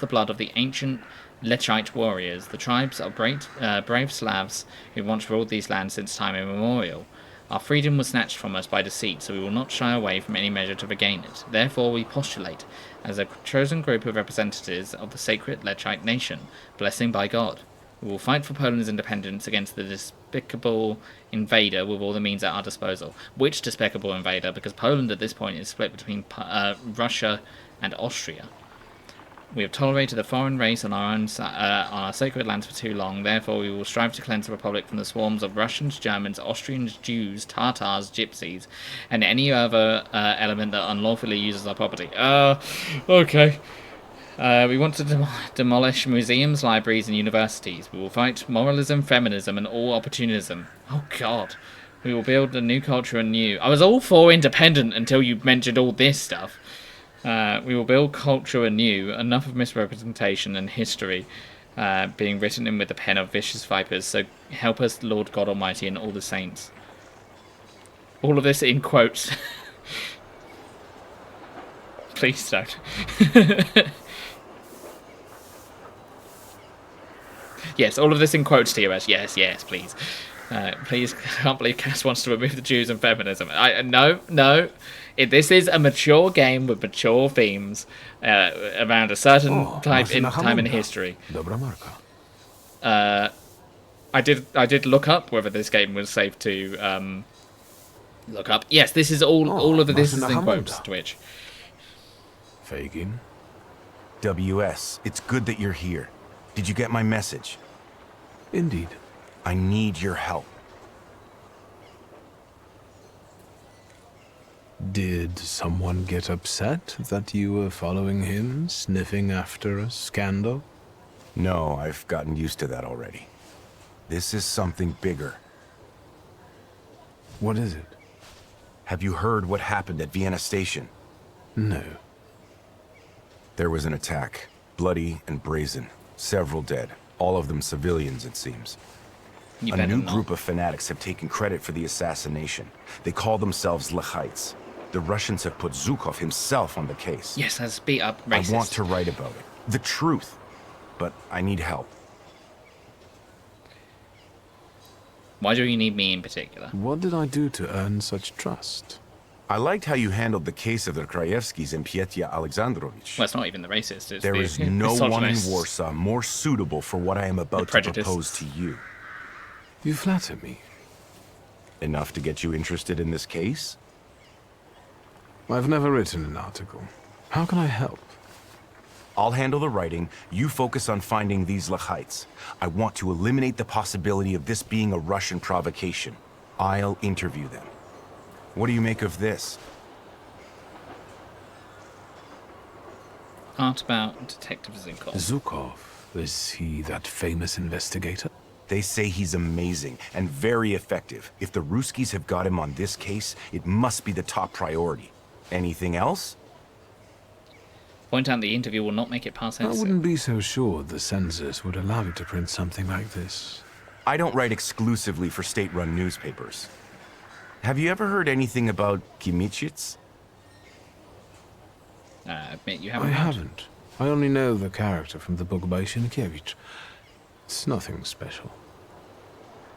S1: blood of the ancient Lechite warriors. The tribes are brave Slavs who once ruled these lands since time immemorial. Our freedom was snatched from us by deceit, so we will not shy away from any measure to regain it. Therefore we postulate, as a chosen group of representatives of the sacred Lechite nation, blessing by God. We will fight for Poland's independence against the despicable invader with all the means at our disposal. Which despicable invader? Because Poland at this point is split between Russia and Austria. We have tolerated a foreign race on our own on our sacred lands for too long. Therefore, we will strive to cleanse the Republic from the swarms of Russians, Germans, Austrians, Jews, Tatars, Gypsies, and any other element that unlawfully uses our property. Okay. We want to demolish museums, libraries, and universities. We will fight moralism, feminism, and all opportunism. Oh, God. We will build a new culture anew. I was all for independent until you mentioned all this stuff. We will build culture anew. Enough of misrepresentation and history being written in with the pen of vicious vipers. So help us, Lord God Almighty, and all the saints. All of this in quotes. Please don't. Yes, all of this in quotes, TOS. Yes, please. Please, I can't believe Cass wants to remove the Jews and feminism. No. This is a mature game with mature themes around a certain time in history. I did look up whether this game was safe to look up. Yes, this is all of this is in quotes, Twitch.
S15: Fagin? WS, it's good that you're here. Did you get my message?
S2: Indeed.
S15: I need your help.
S2: Did someone get upset that you were following him, sniffing after a scandal?
S15: No, I've gotten used to that already. This is something bigger.
S11: What is it?
S15: Have you heard what happened at Vienna Station?
S11: No.
S15: There was an attack. Bloody and brazen. Several dead. All of them civilians, it seems. A new group of fanatics have taken credit for the assassination. They call themselves Lechites. The Russians have put Zhukov himself on the case.
S1: Yes, as beat up racist.
S15: I want to write about it. The truth. But I need help.
S1: Why do you need me in particular?
S11: What did I do to earn such trust?
S15: I liked how you handled the case of the Krajewskis and Pietia Alexandrovich.
S1: Well, it's not even the racist. It's
S15: there
S1: the
S15: is no one in
S1: misogynist.
S15: Warsaw more suitable for what I am about to propose to you.
S11: You flatter me.
S15: Enough to get you interested in this case?
S11: I've never written an article. How can I help?
S15: I'll handle the writing. You focus on finding these Lechites. I want to eliminate the possibility of this being a Russian provocation. I'll interview them. What do you make of this?
S1: Art about Detective Zhukov.
S11: Zhukov? Is he that famous investigator?
S15: They say he's amazing and very effective. If the Ruskies have got him on this case, it must be the top priority. Anything else?
S1: Point out the interview will not make it past
S11: I
S1: censor.
S11: wouldn't be so sure the censors would allow you to print something like this.
S15: I don't write exclusively for state-run newspapers. Have you ever heard anything about Kimichits?
S1: Admit you haven't.
S11: I haven't. I only know the character from the book by Sienkiewicz. It's nothing special.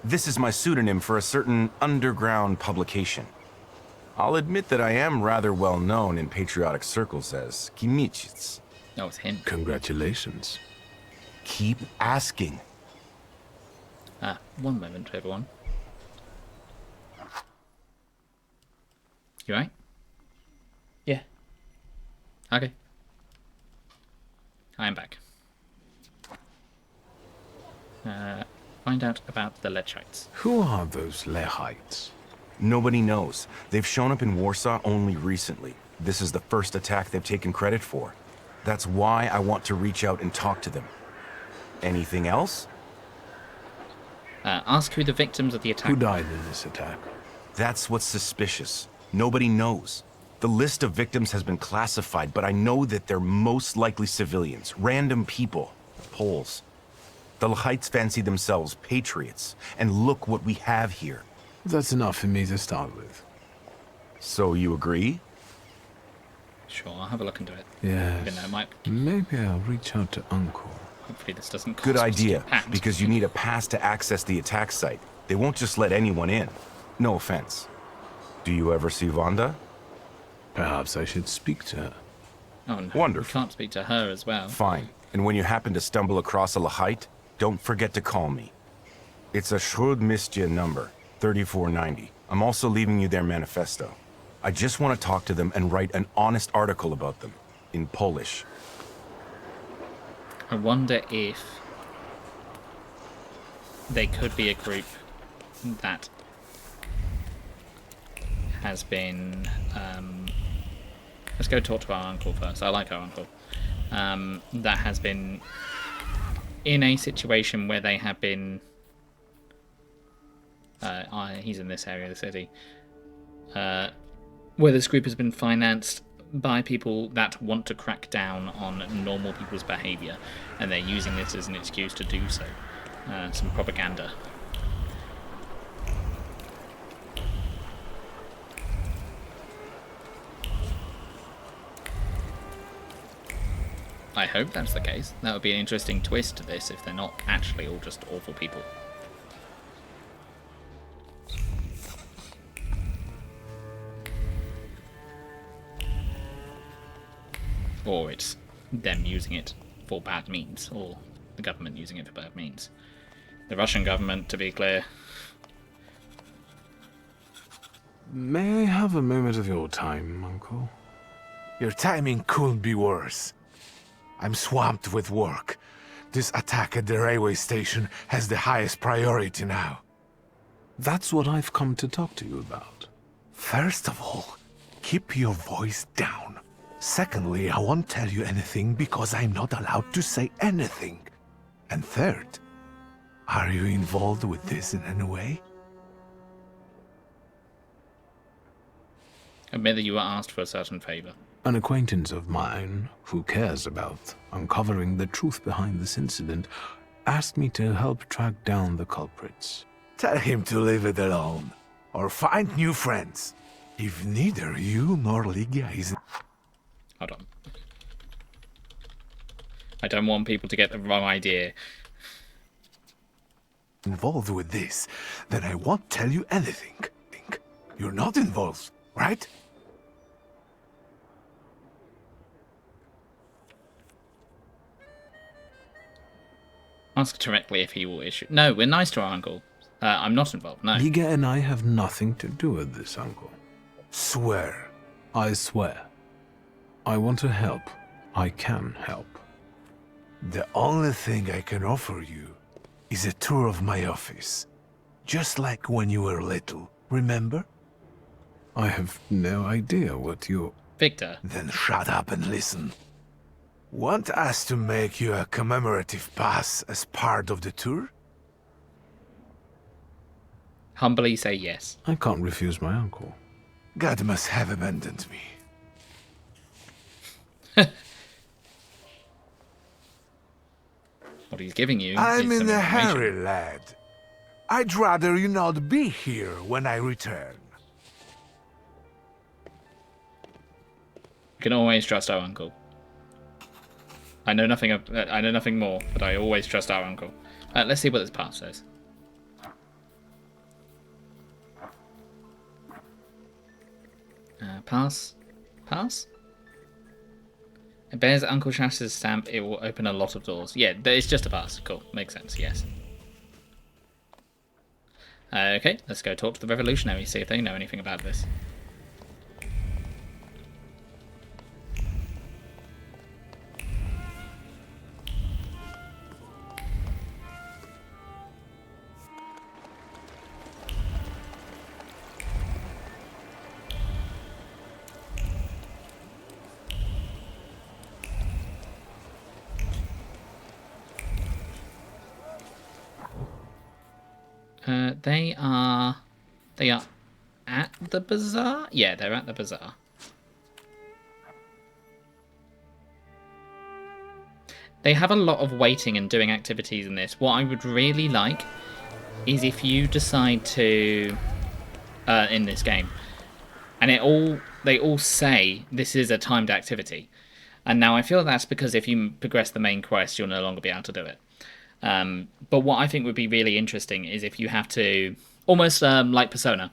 S15: This is my pseudonym for a certain underground publication. I'll admit that I am rather well known in patriotic circles as Kimichits.
S1: No, it's him.
S11: Congratulations.
S15: Keep asking.
S1: One moment, everyone. You right? Yeah. Okay. I am back. Find out about the Lechites.
S11: Who are those Lechites?
S15: Nobody knows. They've shown up in Warsaw only recently. This is the first attack they've taken credit for. That's why I want to reach out and talk to them. Anything else?
S1: Ask who the victims of the attack
S11: Who died in this attack?
S15: That's what's suspicious. Nobody knows. The list of victims has been classified, but I know that they're most likely civilians, random people, Poles. The Lechites fancy themselves patriots, and look what we have here.
S11: That's enough for me to start with.
S15: So you agree?
S1: Sure, I'll have a look into it.
S11: Yes.
S1: Even though it might...
S11: Maybe I'll reach out to Uncle.
S1: Hopefully this doesn't cost
S15: Good
S1: us
S15: idea,
S1: £2.
S15: because you need a pass to access the attack site. They won't just let anyone in. No offense. Do you ever see Wanda?
S11: Perhaps I should speak to her.
S1: Oh no,
S15: Wonderful.
S1: we can't speak to her as well.
S15: Fine. And when you happen to stumble across a Lechite, don't forget to call me. It's a Śródmieście number, 3490. I'm also leaving you their manifesto. I just want to talk to them and write an honest article about them, in Polish.
S1: I wonder if they could be a group that has been... let's go talk to our uncle first. I like our uncle. That has been in a situation where they have been... he's in this area of the city. Where this group has been financed by people that want to crack down on normal people's behaviour, and they're using this as an excuse to do so. Some propaganda. I hope that's the case. That would be an interesting twist to this if they're not actually all just awful people. Or it's them using it for bad means, or the government using it for bad means. The Russian government, to be clear.
S11: May I have a moment of your time, Uncle?
S8: Your timing couldn't be worse. I'm swamped with work. This attack at the railway station has the highest priority now.
S11: That's what I've come to talk to you about.
S8: First of all, keep your voice down. Secondly, I won't tell you anything because I'm not allowed to say anything. And third, Are you involved with this in any way?
S1: Admit that you were asked for a certain favor.
S2: An acquaintance of mine, who cares about uncovering the truth behind this incident, asked me to help track down the culprits.
S8: Tell him to leave it alone, or find new friends. If neither you nor Ligia is...
S1: Hold on. I don't want people to get the wrong idea.
S8: ...involved with this, then I won't tell you anything. You're not involved, right?
S1: Ask directly if he will issue... No, we're nice to our uncle. I'm not involved, no.
S2: Liga and I have nothing to do with this, uncle.
S8: Swear.
S2: I swear. I want to help. I can help.
S8: The only thing I can offer you is a tour of my office. Just like when you were little, remember?
S2: I have no idea what you...
S1: Victor.
S8: Then shut up and listen. Want us to make you a commemorative pass as part of the tour?
S1: Humbly say yes.
S2: I can't refuse my uncle.
S8: God must have abandoned me.
S1: What he's giving you
S8: I'm
S1: is
S8: in
S1: some
S8: a
S1: information.
S8: hurry, lad. I'd rather you not be here when I return.
S1: You can always trust our uncle. I know nothing more, but I always trust our uncle. Let's see what this pass says. Pass? Pass? It bears Uncle Shash's stamp. It will open a lot of doors. Yeah, it's just a pass. Cool. Makes sense, yes. Okay, let's go talk to the revolutionaries, see if they know anything about this. They are at the bazaar? Yeah, they're at the bazaar. They have a lot of waiting and doing activities in this. What I would really like is if you decide to in this game, and they all say this is a timed activity. And now I feel that's because if you progress the main quest, you'll no longer be able to do it. But what I think would be really interesting is if you have to, almost like Persona,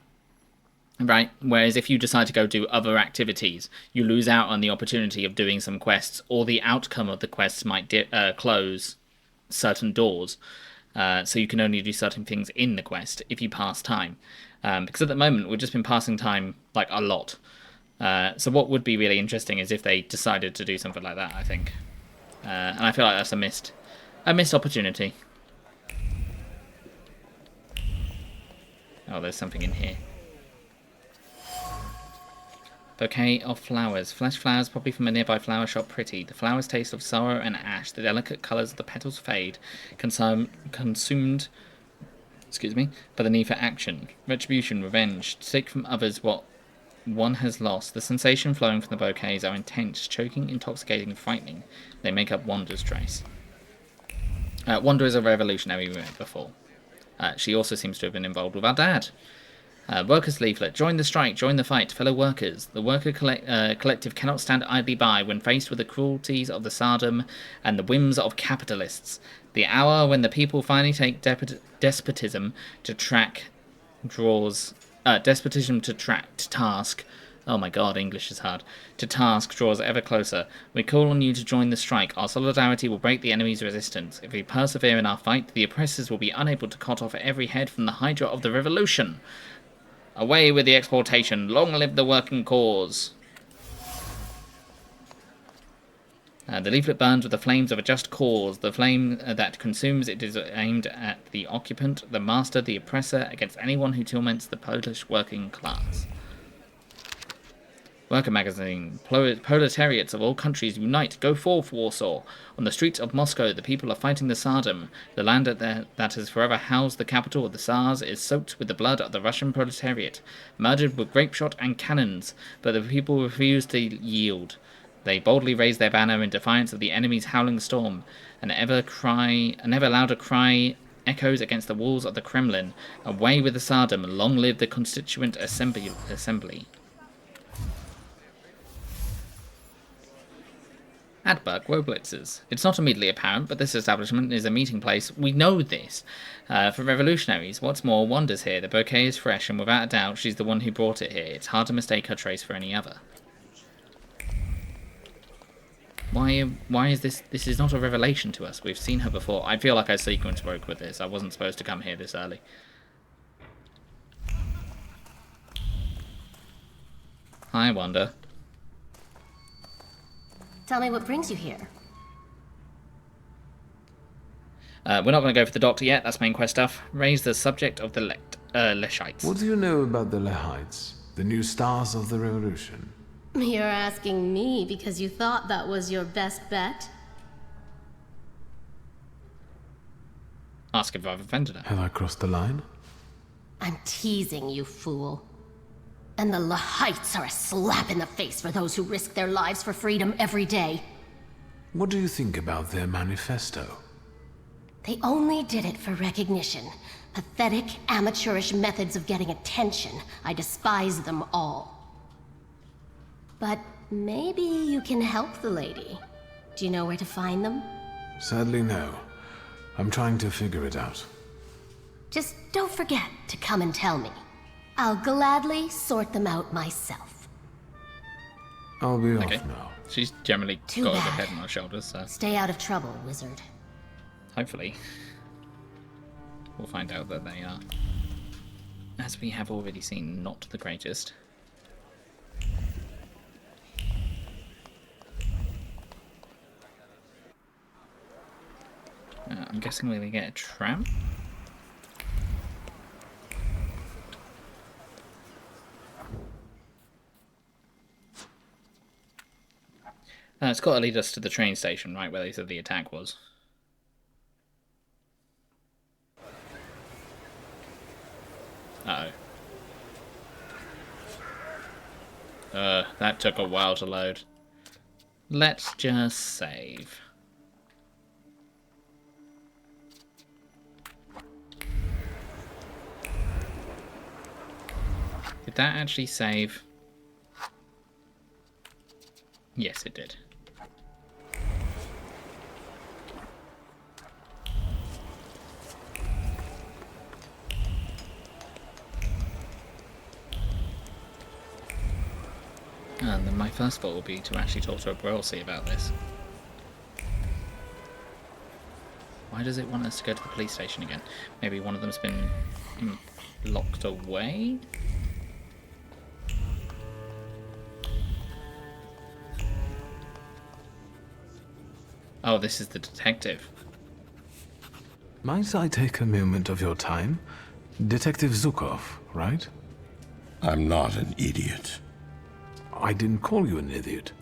S1: right? Whereas if you decide to go do other activities, you lose out on the opportunity of doing some quests, or the outcome of the quests might close certain doors. So you can only do certain things in the quest if you pass time. Because at the moment, we've just been passing time like a lot. So what would be really interesting is if they decided to do something like that, I think. And I feel like that's a missed opportunity. Oh, there's something in here. Bouquet of flowers. Fresh flowers, probably from a nearby flower shop. Pretty. The flowers taste of sorrow and ash. The delicate colours of the petals fade. Consumed by the need for action. Retribution, revenge. To take from others what one has lost. The sensation flowing from the bouquets are intense, choking, intoxicating, frightening. They make up Wanda's trace. Wanda is a revolutionary we met before. She also seems to have been involved with our dad. Workers' leaflet. Join the strike, join the fight, fellow workers. The worker collective cannot stand idly by when faced with the cruelties of the Sardom and the whims of capitalists. The hour when the people finally take despotism to task. Oh my god, English is hard. To task draws ever closer. We call on you to join the strike. Our solidarity will break the enemy's resistance. If we persevere in our fight, the oppressors will be unable to cut off every head from the hydra of the revolution. Away with the exploitation. Long live the working cause. The leaflet burns with the flames of a just cause. The flame that consumes it is aimed at the occupant, the master, the oppressor, against anyone who torments the Polish working class. Worker magazine. Proletariats of all countries unite. Go forth, Warsaw. On the streets of Moscow, the people are fighting the Tsardom. The land that has forever housed the capital of the Tsars is soaked with the blood of the Russian proletariat, murdered with grapeshot and cannons. But the people refuse to yield. They boldly raise their banner in defiance of the enemy's howling storm. An ever louder cry echoes against the walls of the Kremlin. Away with the Tsardom. Long live the Constituent Assembly. Adberg Woblitzers. It's not immediately apparent, but this establishment is a meeting place. We know this. For revolutionaries. What's more, Wanda's here. The bouquet is fresh, and without a doubt, she's the one who brought it here. It's hard to mistake her trace for any other. Why is this? This is not a revelation to us. We've seen her before. I feel like I sequence broke with this. I wasn't supposed to come here this early. Hi, Wanda.
S6: Tell me what brings you here.
S1: We're not going to go for the doctor yet. That's main quest stuff. Raise the subject of the Leshites.
S11: What do you know about the Lehites, the new stars of the revolution?
S6: You're asking me because you thought that was your best bet?
S1: Ask if I've offended her.
S11: Have I crossed the line?
S6: I'm teasing you, fool. And the Lehites are a slap in the face for those who risk their lives for freedom every day.
S11: What do you think about their manifesto?
S6: They only did it for recognition. Pathetic, amateurish methods of getting attention. I despise them all. But maybe you can help the lady. Do you know where to find them?
S11: Sadly, no. I'm trying to figure it out.
S6: Just don't forget to come and tell me. I'll gladly sort them out myself.
S11: I'll be off now.
S1: She's generally
S6: Too
S1: got
S6: bad.
S1: her head on her shoulders, so
S6: Stay out of trouble, wizard.
S1: hopefully we'll find out that they are, as we have already seen, not the greatest. I'm guessing we're going to get a tram. It's got to lead us to the train station, right, where they said the attack was. Uh-oh. That took a while to load. Let's just save. Did that actually save? Yes, it did. And then my first thought will be to actually talk to a Broilsea about this. Why does it want us to go to the police station again? Maybe one of them's been locked away? Oh, this is the detective.
S11: Might I take a moment of your time? Detective Zukov, right?
S4: I'm not an idiot.
S11: I didn't call you an idiot.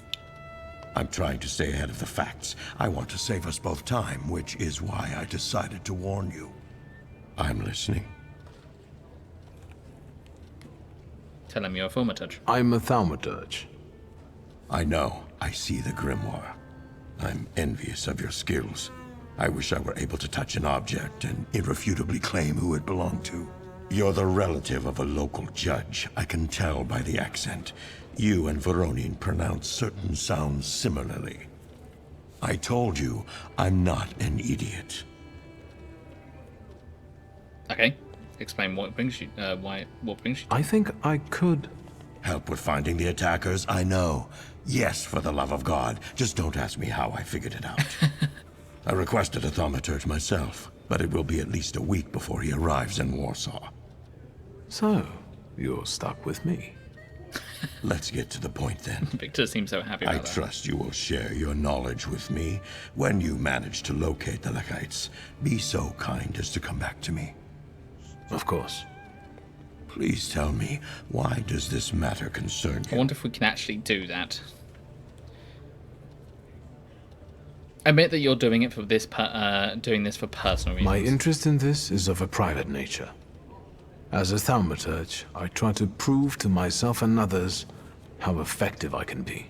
S4: I'm trying to stay ahead of the facts. I want to save us both time, which is why I decided to warn you. I'm listening.
S1: Tell him you're a Thaumaturge.
S11: I'm a Thaumaturge.
S4: I know. I see the grimoire. I'm envious of your skills. I wish I were able to touch an object and irrefutably claim who it belonged to. You're the relative of a local judge. I can tell by the accent. You and Voronin pronounce certain sounds similarly. I told you, I'm not an idiot.
S1: Okay. Explain what brings you, what brings you to
S11: I think I could...
S4: Help with finding the attackers? I know. Yes, for the love of God. Just don't ask me how I figured it out. I requested a Thaumaturge myself, but it will be at least a week before he arrives in Warsaw.
S11: So, you're stuck with me.
S4: Let's get to the point then.
S1: Victor seems so happy about
S4: I
S1: that.
S4: trust you will share your knowledge with me. When you manage to locate the Lehites, be so kind as to come back to me.
S11: Of course.
S4: Please tell me, why does this matter concern you?
S1: I wonder if we can actually do that. Admit that you're doing it for this, doing this for personal reasons.
S2: My interest in this is of a private nature. As a Thaumaturge, I try to prove to myself and others how effective I can be.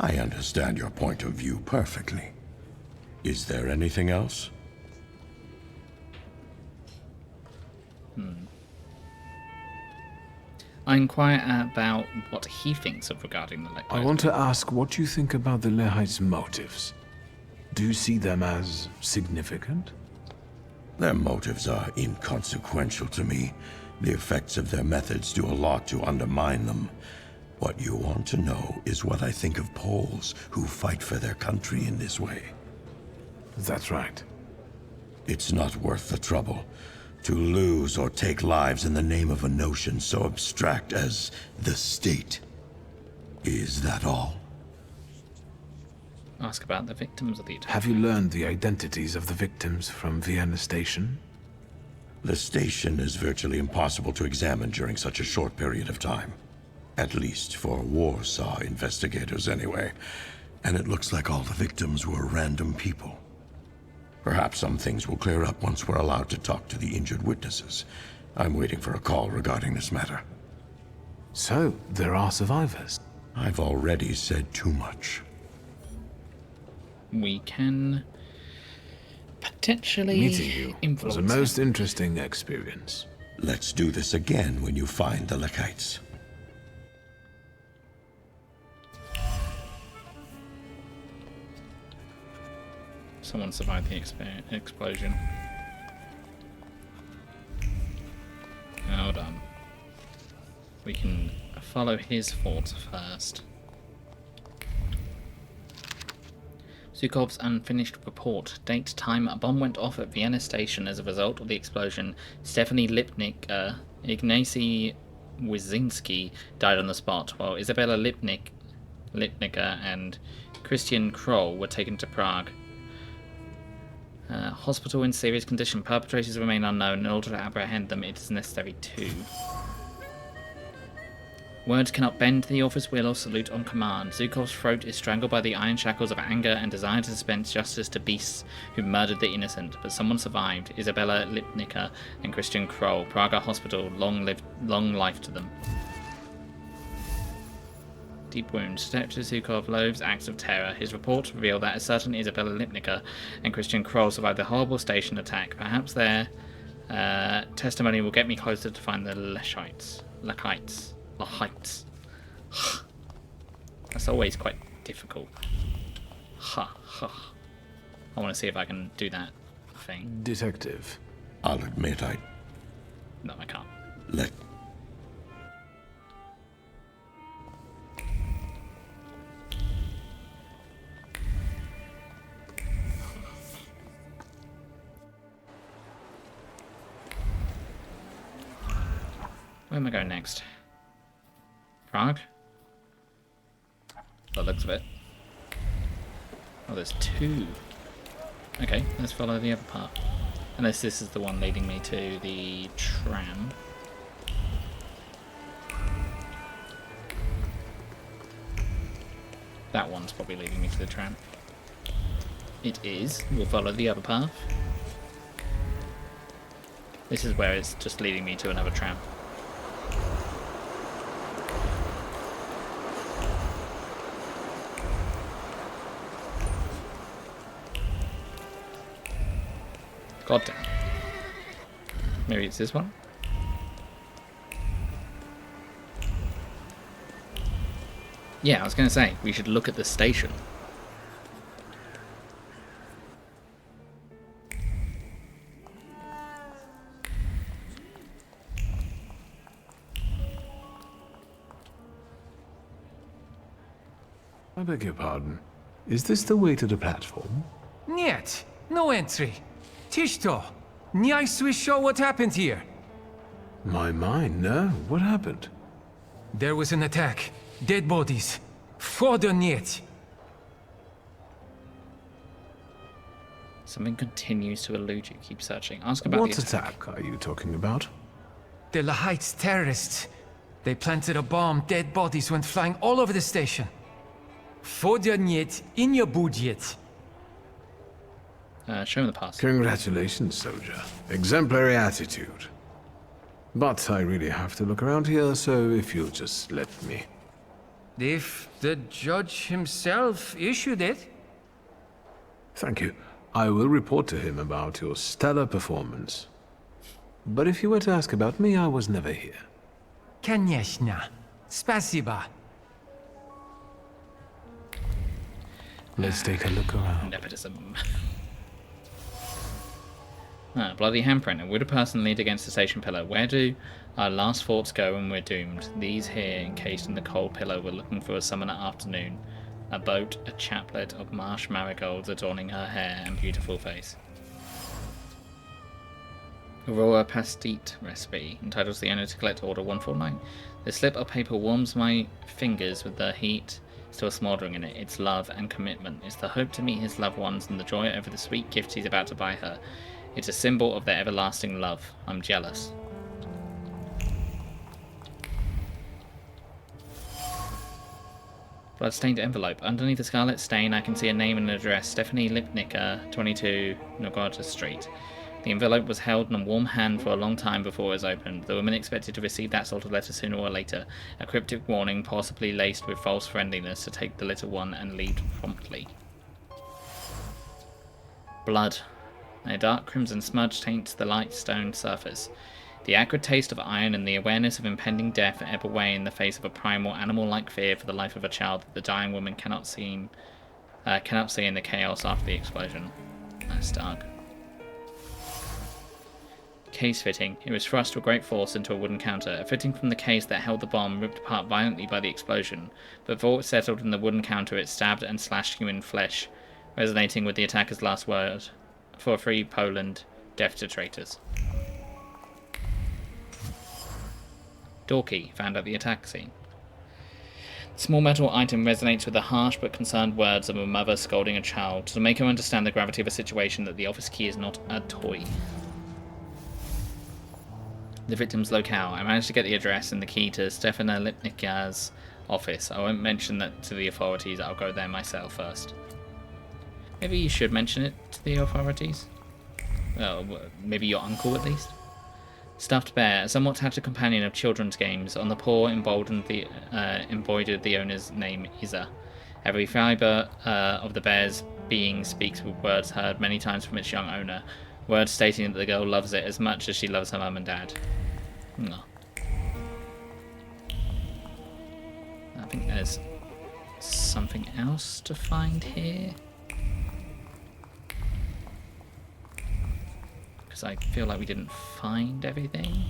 S4: I understand your point of view perfectly. Is there anything else?
S1: I inquire about what he thinks of regarding the Lehites.
S2: I want to ask what you think about the Lehites' motives. Do you see them as significant?
S4: Their motives are inconsequential to me. The effects of their methods do a lot to undermine them. What you want to know is what I think of Poles who fight for their country in this way.
S2: That's right.
S4: It's not worth the trouble to lose or take lives in the name of a notion so abstract as the state. Is that all?
S1: Ask about the victims of the attack.
S2: Have you learned the identities of the victims from Vienna Station?
S4: The station is virtually impossible to examine during such a short period of time. At least for Warsaw investigators anyway. And it looks like all the victims were random people. Perhaps some things will clear up once we're allowed to talk to the injured witnesses. I'm waiting for a call regarding this matter.
S2: So, there are survivors?
S4: I've already said too much.
S1: We can potentially
S2: Meeting you
S1: influence
S2: was a most interesting experience.
S4: Let's do this again when you find the Lehites.
S1: Someone survived the explosion. Hold on. We can follow his thoughts first. Zhukov's unfinished report. Date, time, a bomb went off at Vienna Station as a result of the explosion. Stephanie Lipnik, Ignacy Wyszynski died on the spot, while Isabella Lipnica and Christian Kroll were taken to Prague. Hospital in serious condition. Perpetrators remain unknown. In order to apprehend them, it is necessary to... Words cannot bend the author's will or salute on command. Zhukov's throat is strangled by the iron shackles of anger and desire to dispense justice to beasts who murdered the innocent. But someone survived. Isabella Lipnica and Christian Kroll. Praga Hospital. Long life to them. Deep wounds. Detective Zhukov loathes acts of terror. His reports reveal that a certain Isabella Lipnica and Christian Kroll survived the horrible station attack. Perhaps their testimony will get me closer to find the Lehites. That's always quite difficult. I want to see if I can do that thing.
S2: Detective.
S4: I'll admit
S1: No, I can't. Where am I going next? Prague? By the looks of it. Oh, there's two. Okay, let's follow the other part. Unless this is the one leading me to the tram. That one's probably leading me to the tram. It is. We'll follow the other path. This is where it's just leading me to another tram. God damn. Maybe it's this one? Yeah, I was going to say, we should look at the station.
S2: I beg your pardon. Is this the way to the platform?
S10: Niet, no entry. Tishto, nie słyszał what happened here.
S2: My mind, no. What happened?
S10: There was an attack. Dead bodies. Further niet.
S1: Something continues to elude you. Keep searching. Ask about
S2: What
S1: the attack.
S2: attack are you talking about?
S10: The Lahite's terrorists. They planted a bomb, dead bodies went flying all over the station. Wchodzi niet in your budget.
S1: Show him the pass.
S2: Congratulations, soldier. Exemplary attitude. But I really have to look around here, so if you'll just let me.
S10: If the judge himself issued it.
S2: Thank you. I will report to him about your stellar performance. But if you were to ask about me, I was never here.
S10: Конечно. Spasiba.
S2: Let's take a look around.
S1: Nepotism. Bloody handprint. A wooden person leaned against the station pillar. Where do our last thoughts go when we're doomed? These here, encased in the cold pillow, were looking for a summer afternoon. A boat, a chaplet of marsh marigolds adorning her hair and beautiful face. Aurora Pastite recipe entitles the owner to collect order 149. The slip of paper warms my fingers with the heat still smouldering in it. It's love and commitment. It's the hope to meet his loved ones and the joy over the sweet gift he's about to buy her. It's a symbol of their everlasting love. I'm jealous. Blood-stained envelope. Underneath the scarlet stain, I can see a name and an address. Stephanie Lipnicker, 22 Morgause Street. The envelope was held in a warm hand for a long time before it was opened. The woman expected to receive that sort of letter sooner or later. A cryptic warning, possibly laced with false friendliness, to take the little one and leave promptly. Blood. A dark crimson smudge taints the light stone surface. The acrid taste of iron and the awareness of impending death ebb away in the face of a primal, animal-like fear for the life of a child that the dying woman cannot see in the chaos after the explosion. That's dark. Case fitting. It was thrust with great force into a wooden counter. A fitting from the case that held the bomb ripped apart violently by the explosion. Before it settled in the wooden counter, it stabbed and slashed human flesh, resonating with the attacker's last word. For free Poland, death to traitors. Door key, found at the attack scene. The small metal item resonates with the harsh but concerned words of a mother scolding a child to make her understand the gravity of a situation that the office key is not a toy. The victim's locale. I managed to get the address and the key to Stefana Lipnicka's office. I won't mention that to the authorities, I'll go there myself first. Maybe you should mention it to the authorities? Well, maybe your uncle at least? Stuffed bear, a somewhat tattered companion of children's games. On the paw embroidered the owner's name, Isa. Every fibre of the bear's being speaks with words heard many times from its young owner. Words stating that the girl loves it as much as she loves her mum and dad. No. I think there's something else to find here. Because I feel like we didn't find everything.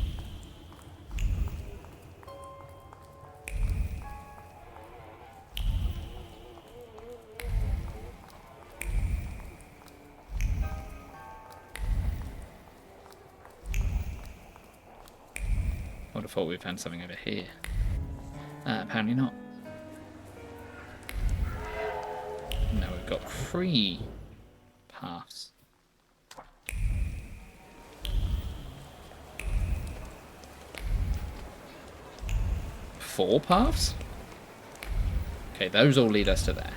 S1: I would have thought we'd found something over here. Apparently not. Now we've got 3 paths. Four paths? Okay, those all lead us to there.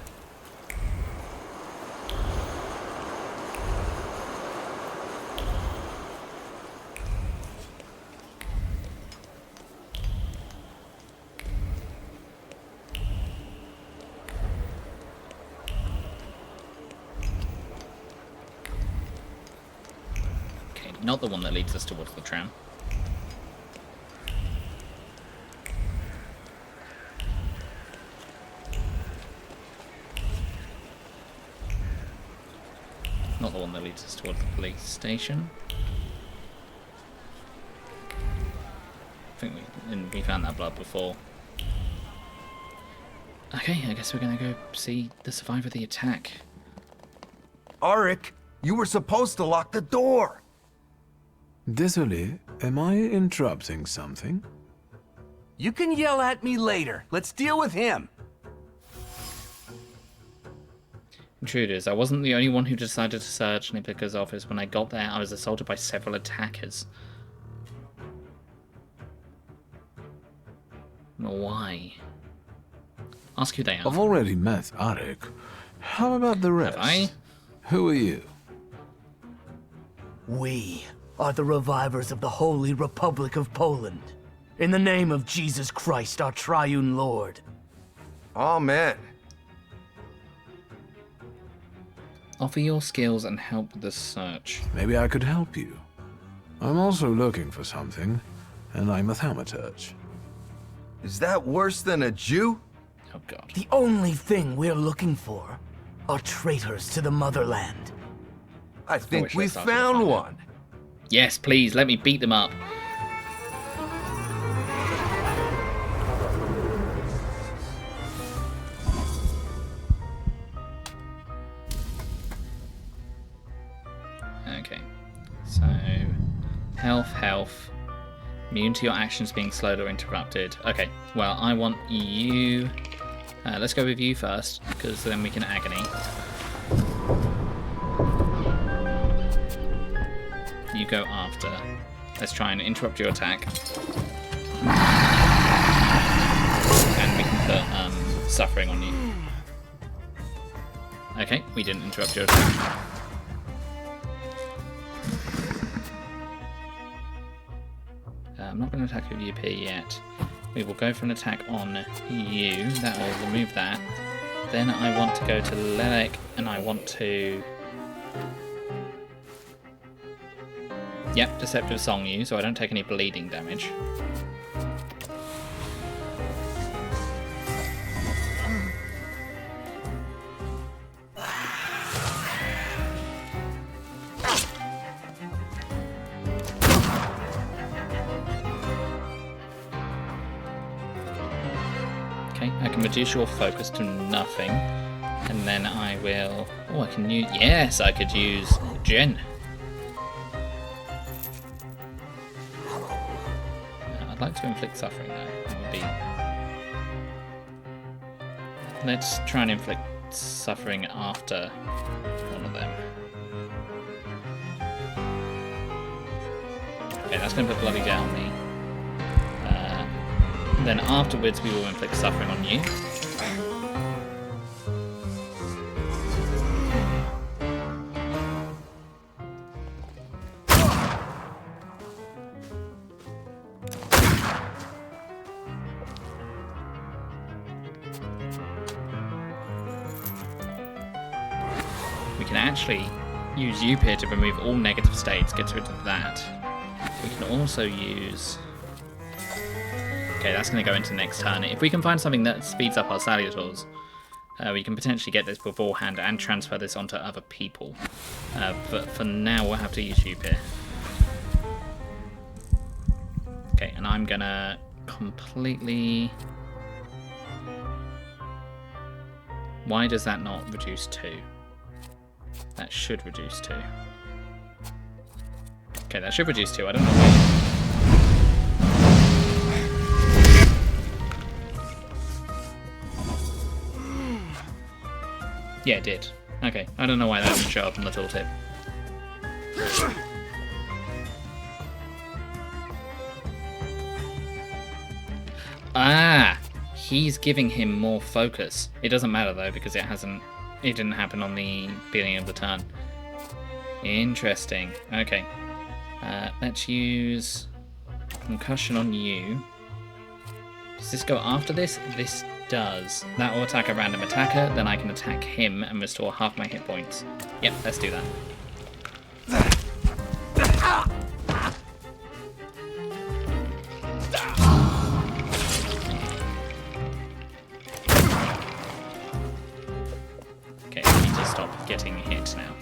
S1: Okay, not the one that leads us towards the tram. Not the one that leads us towards the police station. I think we found that blood before. Okay, I guess we're gonna go see the survivor of the attack.
S20: Arik, you were supposed to lock the door.
S2: Désolé, am I interrupting something?
S14: You can yell at me later. Let's deal with him.
S1: Intruders. I wasn't the only one who decided to search Nipika's office. When I got there, I was assaulted by several attackers. Why? Ask who they are.
S2: I've already met Arik. How about the rest?
S1: Have I?
S2: Who are you?
S14: We are the revivers of the Holy Republic of Poland. In the name of Jesus Christ, our triune Lord.
S20: Amen.
S1: Offer your skills and help with the search.
S2: Maybe I could help you. I'm also looking for something, and I'm a Thaumaturge.
S20: Is that worse than a Jew?
S1: Oh god.
S14: The only thing we're looking for are traitors to the motherland.
S20: I think
S1: wish
S20: we
S1: I started
S20: found
S1: with that.
S20: one.
S1: Yes, please, let me beat them up. Okay, so health, immune to your actions being slowed or interrupted. Okay, well, I want you. Let's go with you first, because then we can agony. You go after. Let's try and interrupt your attack. And we can put suffering on you. Okay, we didn't interrupt your attack. I'm not going to attack with UP yet. We will go for an attack on you. That will remove that. Then I want to go to Lelek, and I want to... Yep, Deceptive Song you, so I don't take any bleeding damage. Okay, I can reduce your focus to nothing, and then I will... Oh, I can use... Yes, I could use Jen. I'd like to inflict suffering, though. That would be... Let's try and inflict suffering after one of them. Okay, that's going to put bloody down me. Then afterwards we will inflict suffering on you. We can actually use Upir to remove all negative states, get rid of that. We can also use... Okay, that's going to go into next turn. If we can find something that speeds up our salutors, we can potentially get this beforehand and transfer this onto other people. But for now, we'll have to use Upir. Okay, and I'm going to completely... Why does that not reduce 2? That should reduce 2. Okay, that should reduce 2. I don't know why. Yeah, it did. Okay, I don't know why that didn't show up on the tooltip. Ah! He's giving him more focus. It doesn't matter though, because it didn't happen on the beginning of the turn. Interesting. Okay. Let's use concussion on you. Does this go after this? This does. That will attack a random attacker, then I can attack him and restore half my hit points. Yep, let's do that. Okay, I need to stop getting hit now.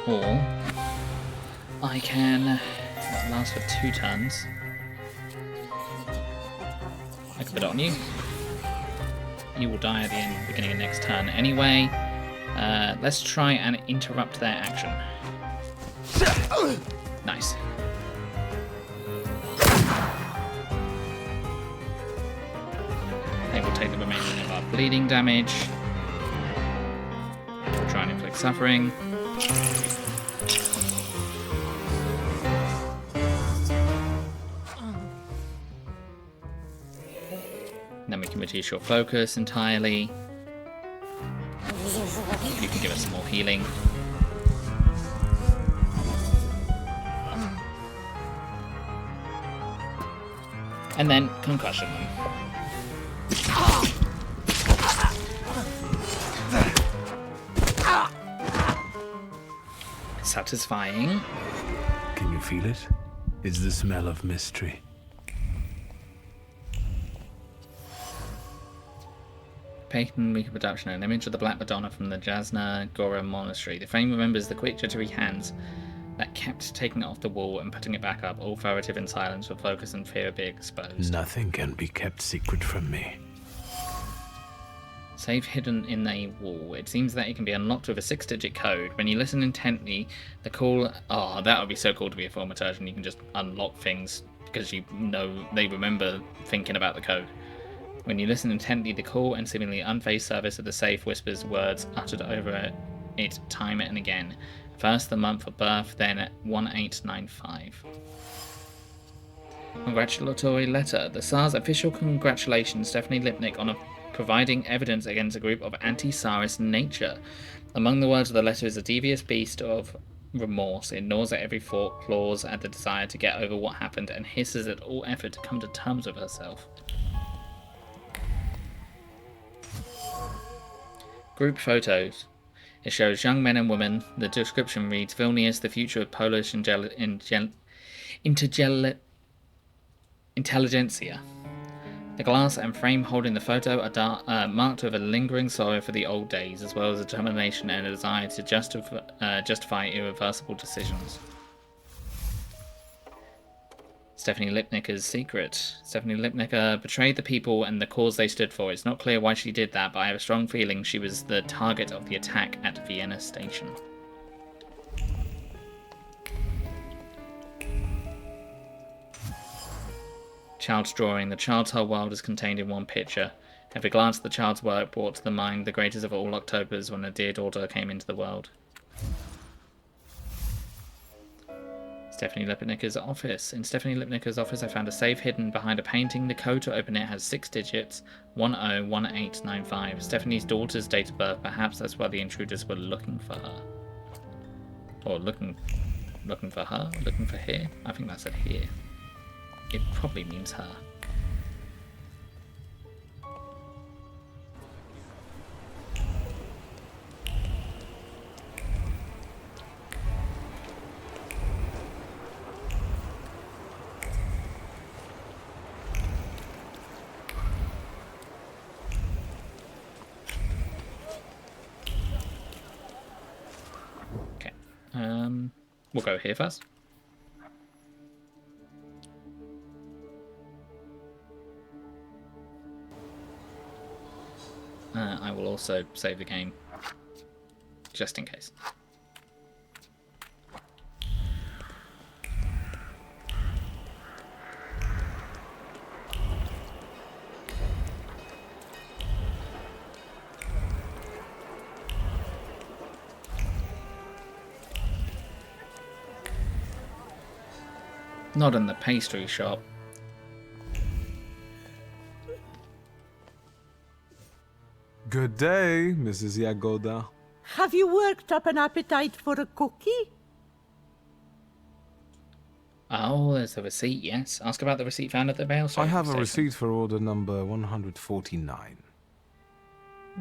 S1: Or I can last for 2 turns. I can put it on you. You will die at the beginning of next turn anyway. Let's try and interrupt their action. Nice. They will take the remaining of our bleeding damage. inflict suffering. Then we can reduce your focus entirely. You can give us some more healing. And then concussion them. Satisfying.
S11: Can you feel it? It's the smell of mystery.
S1: Peyton reproduction, an image of the Black Madonna from the Jasna Gora Monastery. The frame remembers the quick, jittery hands that kept taking it off the wall and putting it back up, all furtive in silence with focus and fear of being exposed.
S11: Nothing can be kept secret from me.
S1: Save hidden in a wall. It seems that it can be unlocked with a 6-digit code. When you listen intently, the call... Oh, that would be so cool to be a Thaumaturge, and you can just unlock things because you know they remember thinking about the code. When you listen intently, the cool and seemingly unfazed service of the safe whispers words uttered over it time and again. First, the month of birth, then 1895. Congratulatory letter. The Tsar's official congratulations, Stephanie Lipnick, on providing evidence against a group of anti-Tsarist nature. Among the words of the letter is a devious beast of remorse. It gnaws at every thought, claws at the desire to get over what happened, and hisses at all effort to come to terms with herself. Group photos. It shows young men and women. The description reads, Vilnius, the future of Polish intelligentsia. The glass and frame holding the photo are marked with a lingering sorrow for the old days, as well as a determination and a desire to justify irreversible decisions. Stephanie Lipnicker's secret. Stephanie Lipnicker betrayed the people and the cause they stood for. It's not clear why she did that, but I have a strong feeling she was the target of the attack at Vienna Station. Child's drawing. The child's whole world is contained in one picture. Every glance at the child's work brought to the mind the greatest of all Octobers when a dear daughter came into the world. Stephanie Lipnicker's office. In Stephanie Lipnicker's office, I found a safe hidden behind a painting. The code to open it has 6 digits, 101895. Stephanie's daughter's date of birth. Perhaps that's why the intruders were looking for her. Or looking for her? Looking for here? I think that said here. It probably means her. We'll go here first. I will also save the game, just in case. Not in the pastry shop.
S2: Good day, Mrs. Yagoda.
S12: Have you worked up an appetite for a cookie?
S1: Oh, there's a receipt, yes. Ask about the receipt found at the mail
S2: I have a
S1: station.
S2: receipt for order number 149.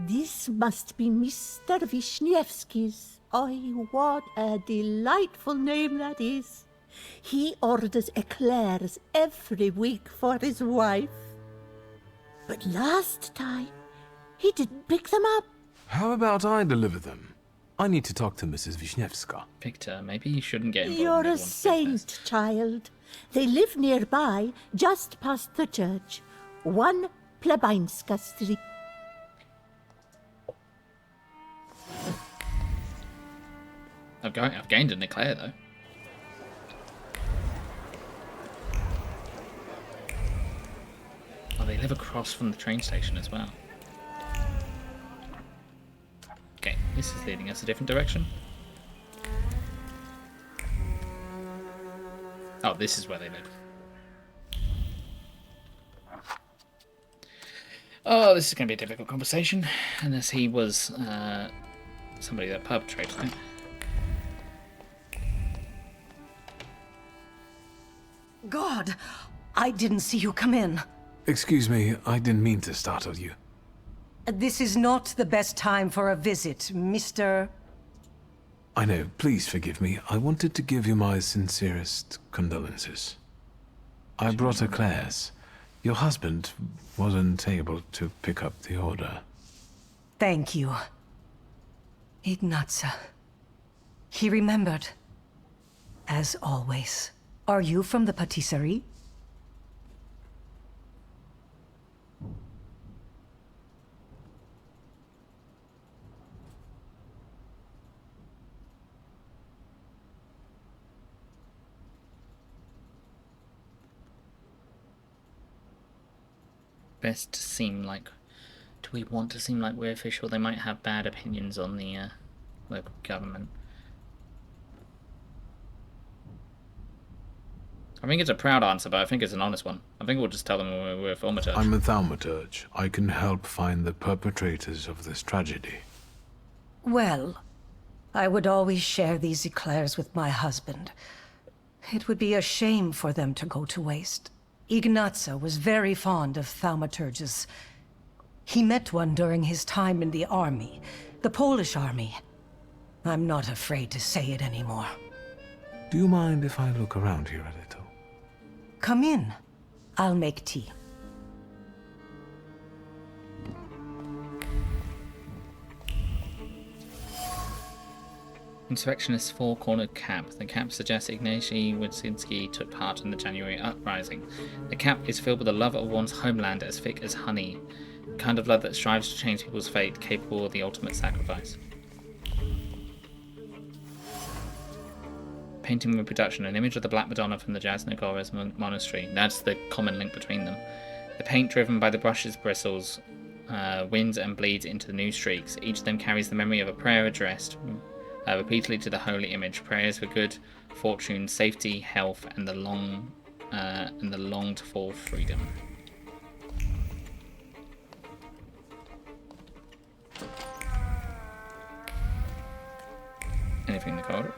S12: This must be Mr. Wisniewski's. Oh, what a delightful name that is. He orders eclairs every week for his wife. But last time, he didn't pick them up.
S2: How about I deliver them? I need to talk to Mrs. Wisniewska.
S1: Victor, maybe you shouldn't get involved
S12: You're
S1: in
S12: a
S1: everyone's
S12: saint,
S1: business.
S12: child. They live nearby, just past the church. 1 Plebeinska Street.
S1: I've gained an eclair, though. They live across from the train station as well. Okay, This is leading us a different direction. Oh, this is where they live. Oh, this is going to be a difficult conversation, unless he was somebody that perpetrated it.
S13: God, I didn't see you come in.
S2: Excuse me, I didn't mean to startle you.
S13: This is not the best time for a visit, Mr.
S2: I know, please forgive me. I wanted to give you my sincerest condolences. I brought eclairs. Your husband wasn't able to pick up the order.
S13: Thank you. Ignatsa. He remembered. As always. Are you from the patisserie?
S1: Best to seem like... Do we want to seem like we're official? They might have bad opinions on the local government. I think it's a proud answer, but I think it's an honest one. I think we'll just tell them we're a Thaumaturge.
S2: I'm a Thaumaturge. I can help find the perpetrators of this tragedy.
S13: Well, I would always share these eclairs with my husband. It would be a shame for them to go to waste. Ignatsa was very fond of Thaumaturges. He met one during his time in the army, the Polish army. I'm not afraid to say it anymore.
S2: Do you mind if I look around here a little?
S13: Come in. I'll make tea.
S1: Insurrectionist's four-cornered cap. The cap suggests Ignacy Wyszynski took part in the January uprising. The cap is filled with the love of one's homeland as thick as honey. The kind of love that strives to change people's fate, capable of the ultimate sacrifice. Painting reproduction, an image of the Black Madonna from the Jasnogorez monastery. That's the common link between them. The paint, driven by the brush's bristles, wins and bleeds into the new streaks. Each of them carries the memory of a prayer addressed repeatedly to the holy image. Prayers for good fortune, safety, health, and the longed for freedom. Anything in the corridor?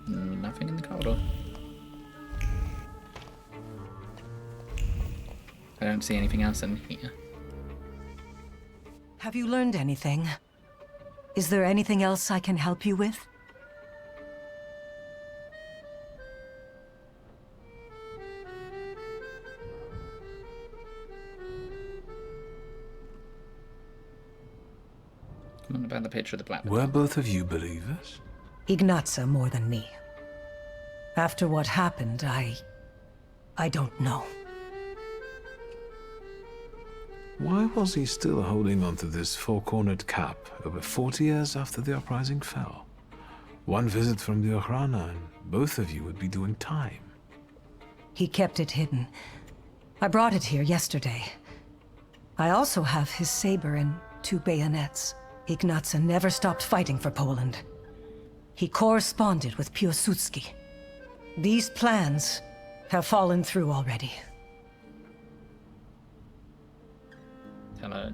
S1: Nothing in the corridor. I don't see anything else in here.
S13: Have you learned anything? Is there anything else I can help you with?
S1: Come on, about the picture of the Black
S2: Were both of you believers?
S13: Ignatsa more than me. After what happened, I don't know.
S2: Why was he still holding onto this four-cornered cap over 40 years after the uprising fell? One visit from the Okhrana and both of you would be doing time.
S13: He kept it hidden. I brought it here yesterday. I also have his saber and 2 bayonets. Ignatsa never stopped fighting for Poland. He corresponded with Piłsudski. These plans have fallen through already.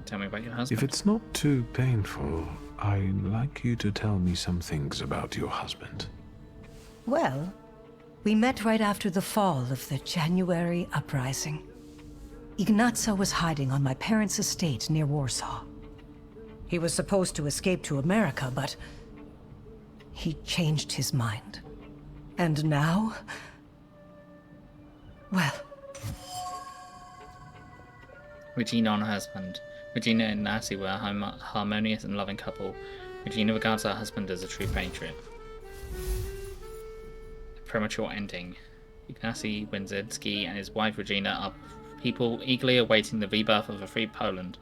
S1: Tell me about your husband.
S2: If it's not too painful, I'd like you to tell me some things about your husband.
S13: Well, we met right after the fall of the January uprising. Ignatsa was hiding on my parents' estate near Warsaw. He was supposed to escape to America, but he changed his mind. And now, well...
S1: Regina and her husband. Regina and Ignacy were a harmonious and loving couple. Regina regards her husband as a true patriot. A premature ending. Ignacy Wyszynski and his wife Regina are people eagerly awaiting the rebirth of a free Poland.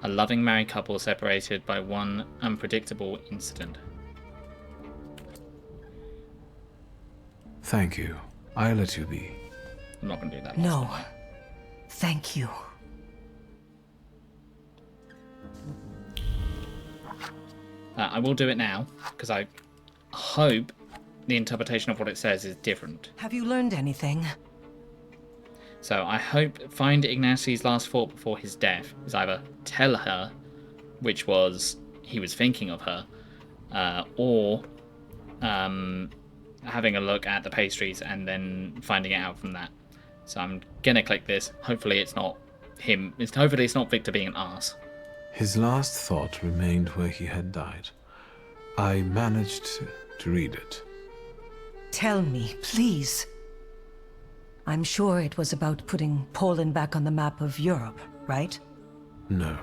S1: A loving married couple separated by one unpredictable incident.
S2: Thank you. I'll let you be.
S1: I'm not going to do that.
S13: No. Thank you.
S1: I will do it now, because I hope the interpretation of what it says is different.
S13: Have you learned anything?
S1: So I hope find Ignatius's last thought before his death is either tell her, which was he was thinking of her, or having a look at the pastries and then finding it out from that. So I'm gonna click this. Hopefully it's not him. Hopefully it's not Victor being an arse.
S2: His last thought remained where he had died. I managed to read it.
S13: Tell me, please. I'm sure it was about putting Poland back on the map of Europe, right?
S2: No.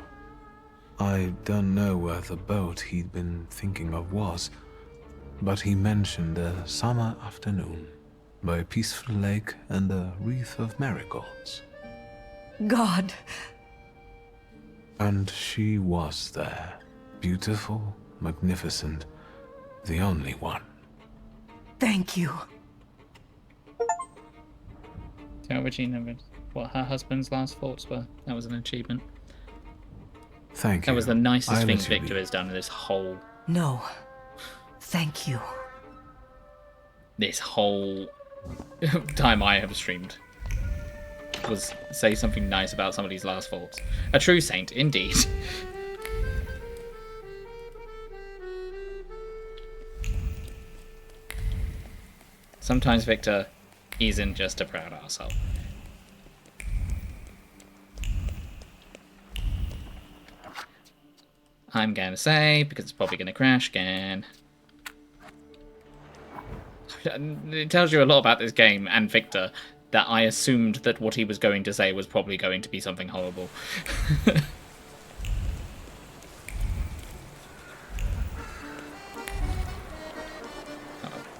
S2: I don't know where the boat he'd been thinking of was, but he mentioned a summer afternoon by a peaceful lake and a wreath of marigolds.
S13: God.
S2: And she was there. Beautiful, magnificent, the only one.
S13: Thank you.
S1: So Regina, what her husband's last thoughts were. That was an achievement.
S2: Thank you.
S1: That was the nicest
S2: I
S1: thing
S2: literally-
S1: Victor has done in this whole
S13: No. Thank you.
S1: time I have streamed. Was say something nice about somebody's last thoughts. A true saint, indeed. Sometimes Victor isn't just a proud arsehole. I'm going to say, because it's probably going to crash again. It tells you a lot about this game and Victor that I assumed that what he was going to say was probably going to be something horrible.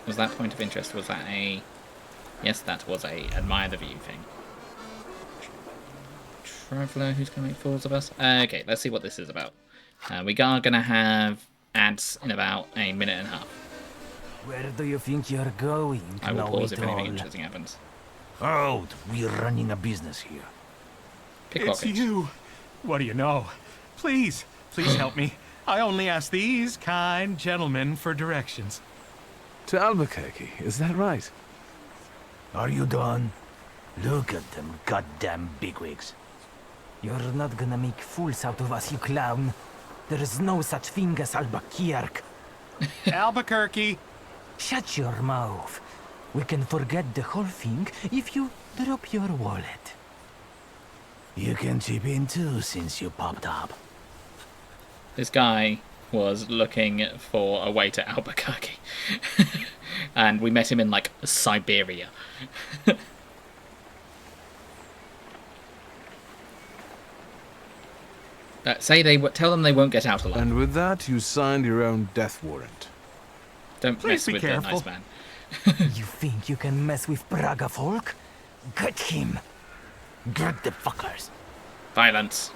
S1: Was that point of interest? Was that a... Yes, that was a admire the view thing. Traveller who's going to make fools of us? Okay, let's see what this is about. We are going to have ads in about a minute and a half.
S21: Where do you think you're going,
S1: I will pause if anything
S21: Chloe doll?
S1: interesting happens.
S21: Out! We're running a business here.
S1: Pickpocket.
S16: It's you. What do you know? Please, please help me. I only ask these kind gentlemen for directions.
S11: To Albuquerque, is that right?
S21: Are you done? Look at them goddamn bigwigs. You're not gonna make fools out of us, you clown. There is no such thing as Albuquerque.
S16: Albuquerque!
S21: Shut your mouth. We can forget the whole thing if you drop your wallet. You can chip in too since you popped up.
S1: This guy was looking for a way to Albuquerque. And we met him in, like, Siberia. Tell them they won't get out alive.
S2: And with that, you signed your own death warrant.
S1: Don't
S16: Please
S1: mess
S16: be
S1: with
S16: careful.
S1: the nice man.
S21: You think you can mess with Braga folk? Get him. Get the fuckers.
S1: Violence.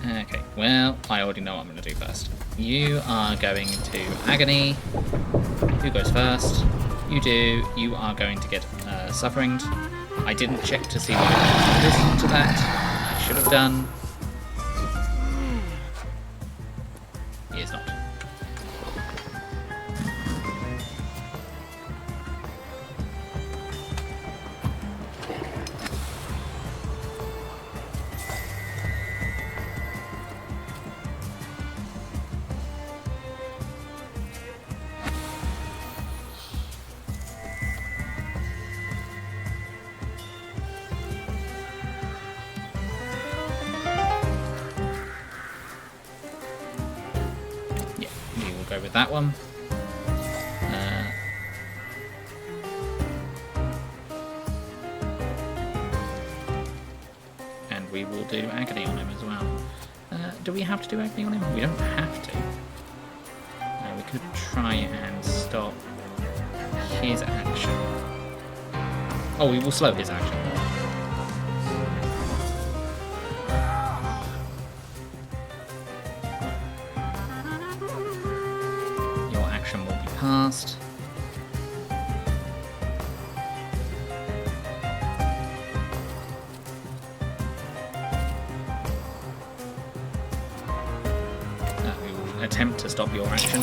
S1: Okay, well, I already know what I'm going to do first. You are going to Agony. Who goes first? You do. You are going to get Suffering. I didn't check to see whether I listened to that. I should have done. He is not. Go with that one. And we will do Agony on him as well. Do we have to do Agony on him? We don't have to. We could try and stop his action. Oh, we will slow his action. Will be passed. attempt to stop your action.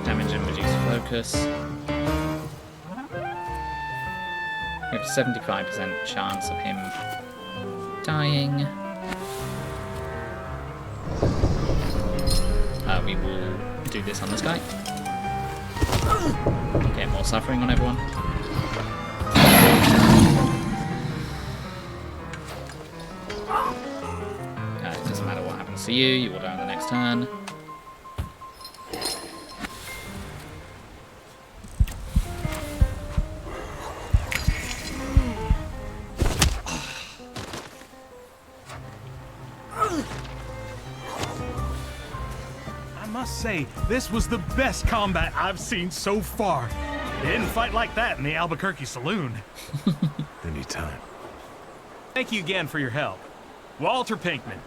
S1: Damage and reduce focus. We have a 75% chance of him dying. We will do this on this guy. Get more suffering on everyone. It doesn't matter what happens to you, you will die on the next turn.
S16: Say, this was the best combat I've seen so far. You didn't fight like that in the Albuquerque saloon.
S2: Anytime.
S16: Thank you again for your help. Walter Pinkman.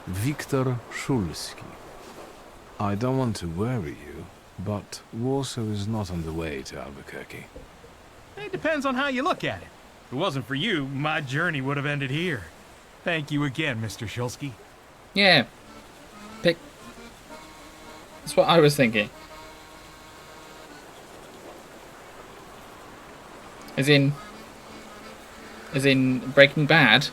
S2: Viktor Szulski. I don't want to worry you, but Warsaw is not on the way to Albuquerque.
S16: It depends on how you look at it. If it wasn't for you, my journey would have ended here. Thank you again, Mr. Szulski.
S1: Yeah. That's what I was thinking. As in Breaking Bad.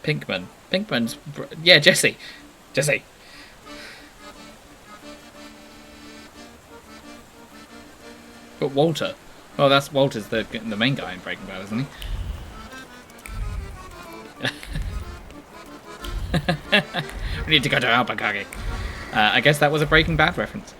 S1: Pinkman. Pinkman's... Yeah, Jesse. Jesse. But Walter. Oh, that's Walter's the main guy in Breaking Bad, isn't he? We need to go to Albuquerque. I guess that was a Breaking Bad reference.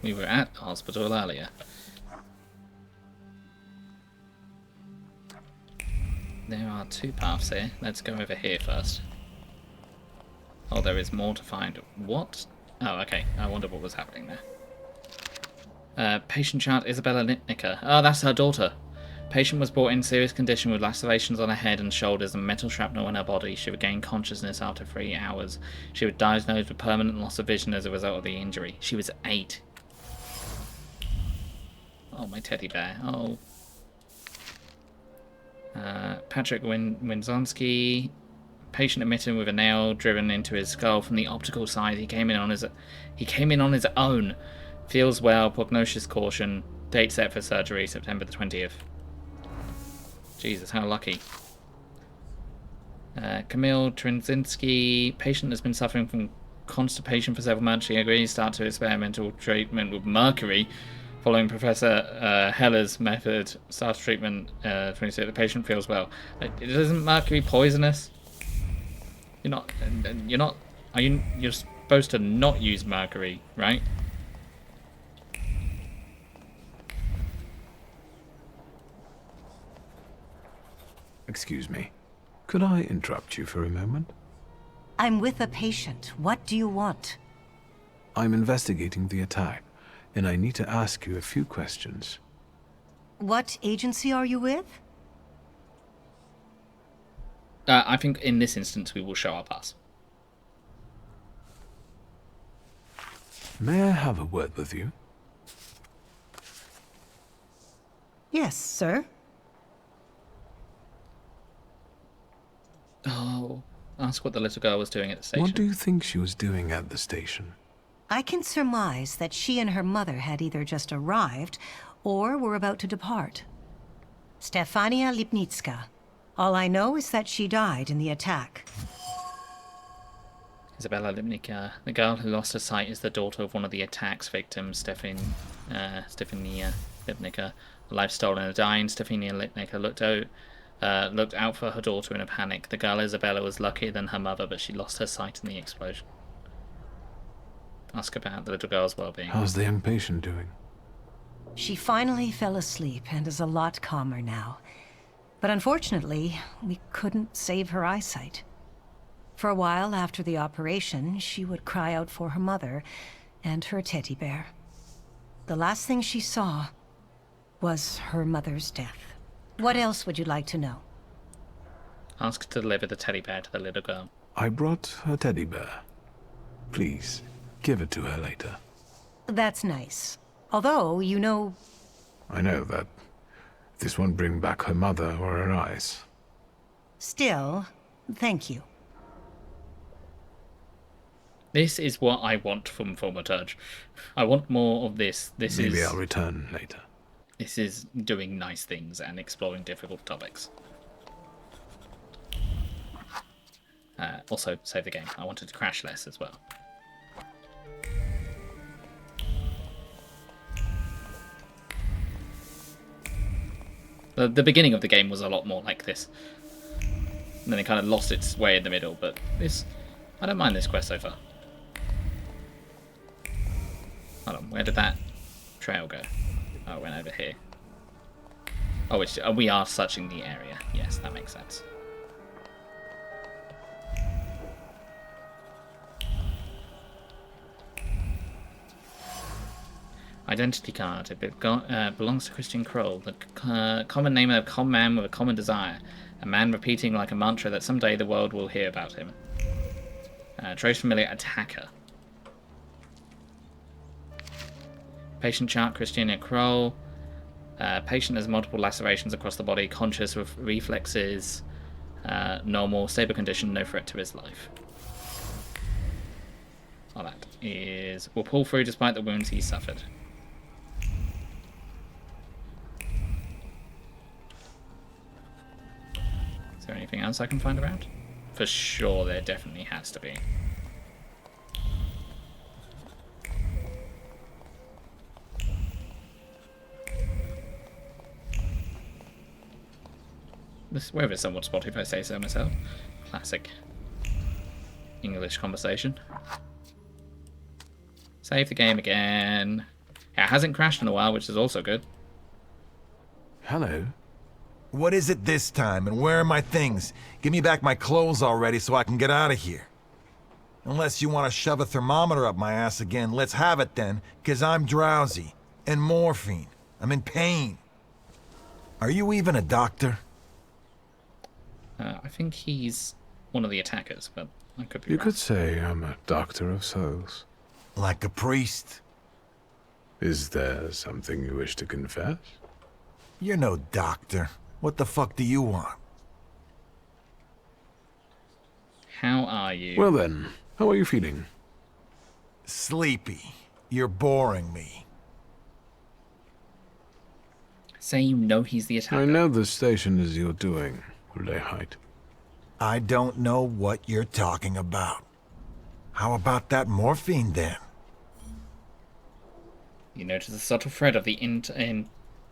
S1: We were at the hospital earlier. There are two paths here. Let's go over here first. Oh, there is more to find. What? Oh, okay. I wonder what was happening there. Patient chart Isabella Lipnicka. Oh, that's her daughter. Patient was brought in serious condition with lacerations on her head and shoulders and metal shrapnel in her body. She regained consciousness after 3 hours. She was diagnosed with permanent loss of vision as a result of the injury. She was 8. Oh, my teddy bear. Oh. Patrick Winzonsky. Patient admitted with a nail driven into his skull from the optical side. He came in on his own. Feels well. Prognosis caution. Date set for surgery September the 20th. Jesus, how lucky. Camille Trzynski. Patient has been suffering from constipation for several months. She agrees to start experimental treatment with mercury. Following Professor Heller's method, starts treatment 26. The patient feels well. Isn't mercury poisonous? You're supposed to not use mercury, right?
S2: Excuse me. Could I interrupt you for a moment?
S13: I'm with a patient. What do you want?
S2: I'm investigating the attack, and I need to ask you a few questions.
S13: What agency are you with?
S1: I think in this instance we will show our pass.
S2: May I have a word with you?
S13: Yes, sir.
S1: Oh, ask what the little girl was doing at the station.
S2: What do you think she was doing at the station?
S13: I can surmise that she and her mother had either just arrived or were about to depart. Stefania Lipnicka. All I know is that she died in the attack.
S1: Isabella Lipnicka. The girl who lost her sight is the daughter of one of the attack's victims, Stefania Lipnicka. The life stolen and dying, Stefania Lipnicka looked out for her daughter in a panic. The girl Isabella was luckier than her mother, but she lost her sight in the explosion. Ask about the little girl's well-being.
S2: How's the young patient doing?
S13: She finally fell asleep and is a lot calmer now. But unfortunately, we couldn't save her eyesight. For a while after the operation, she would cry out for her mother and her teddy bear. The last thing she saw was her mother's death. What else would you like to know?
S1: Ask to deliver the teddy bear to the little girl.
S2: I brought her teddy bear. Please, give it to her later.
S13: That's nice. Although, you know...
S2: I know that this won't bring back her mother or her eyes.
S13: Still, thank you.
S1: This is what I want from Thaumaturge. I want more of this.
S2: Maybe I'll return later.
S1: This is doing nice things and exploring difficult topics. Also, save the game. I wanted to crash less as well. The beginning of the game was a lot more like this. And then it kind of lost its way in the middle, but I don't mind this quest so far. Hold on, where did that trail go? Oh, it went over here. Oh, we are searching the area. Yes, that makes sense. Identity card. It belongs to Christian Kroll. The common name of a common man with a common desire. A man repeating like a mantra that someday the world will hear about him. Trace familiar attacker. Patient chart, Christian Kroll. Patient has multiple lacerations across the body, conscious with reflexes, normal, stable condition, no threat to his life. All that is... will pull through despite the wounds he suffered. Is there anything else I can find around? For sure, there definitely has to be. This weather is somewhat spotty, if I say so myself. Classic English conversation. Save the game again. Yeah, it hasn't crashed in a while, which is also good.
S2: Hello.
S9: What is it this time, and where are my things? Give me back my clothes already so I can get out of here. Unless you want to shove a thermometer up my ass again, let's have it then, because I'm drowsy. And morphine. I'm in pain. Are you even a doctor?
S1: I think he's one of the attackers, but I could be
S2: You
S1: wrong.
S2: could say I'm a doctor of souls.
S9: Like a priest?
S2: Is there something you wish to confess?
S9: You're no doctor. What the fuck do you want?
S1: How are you?
S2: Well then, how are you feeling?
S9: Sleepy. You're boring me.
S1: Say you know he's the attacker.
S2: I know the station is your doing, Lehite.
S9: I don't know what you're talking about. How about that morphine then?
S1: You notice the subtle thread of the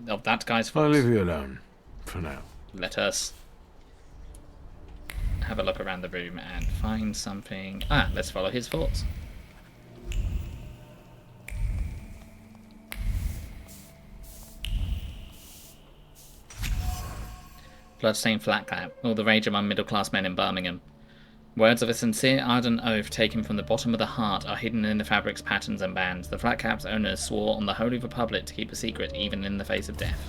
S1: of that guy's voice.
S2: I'll leave you alone, for now.
S1: Let us have a look around the room and find something. Ah, let's follow his thoughts. Bloodstained flat cap, all the rage among middle-class men in Birmingham. Words of a sincere, ardent oath taken from the bottom of the heart are hidden in the fabric's patterns and bands. The flat cap's owners swore on the Holy Republic to keep a secret, even in the face of death.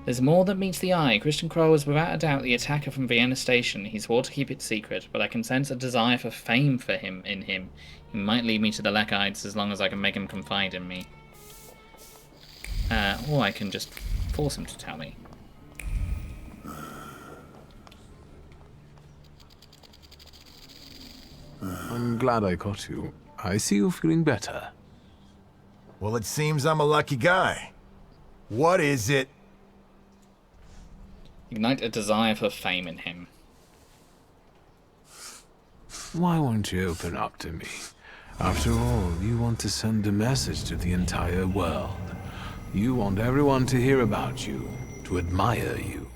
S1: There's more that meets the eye. Christian Kroll is without a doubt the attacker from Vienna Station. He swore to keep it secret, but I can sense a desire for fame for him in him. He might lead me to the Lechites as long as I can make him confide in me. Or I can just force him to tell me.
S2: I'm glad I caught you. I see you feeling better.
S9: Well, it seems I'm a lucky guy. What is it?
S1: Ignite a desire for fame in him.
S2: Why won't you open up to me? After all, you want to send a message to the entire world. You want everyone to hear about you, to admire you.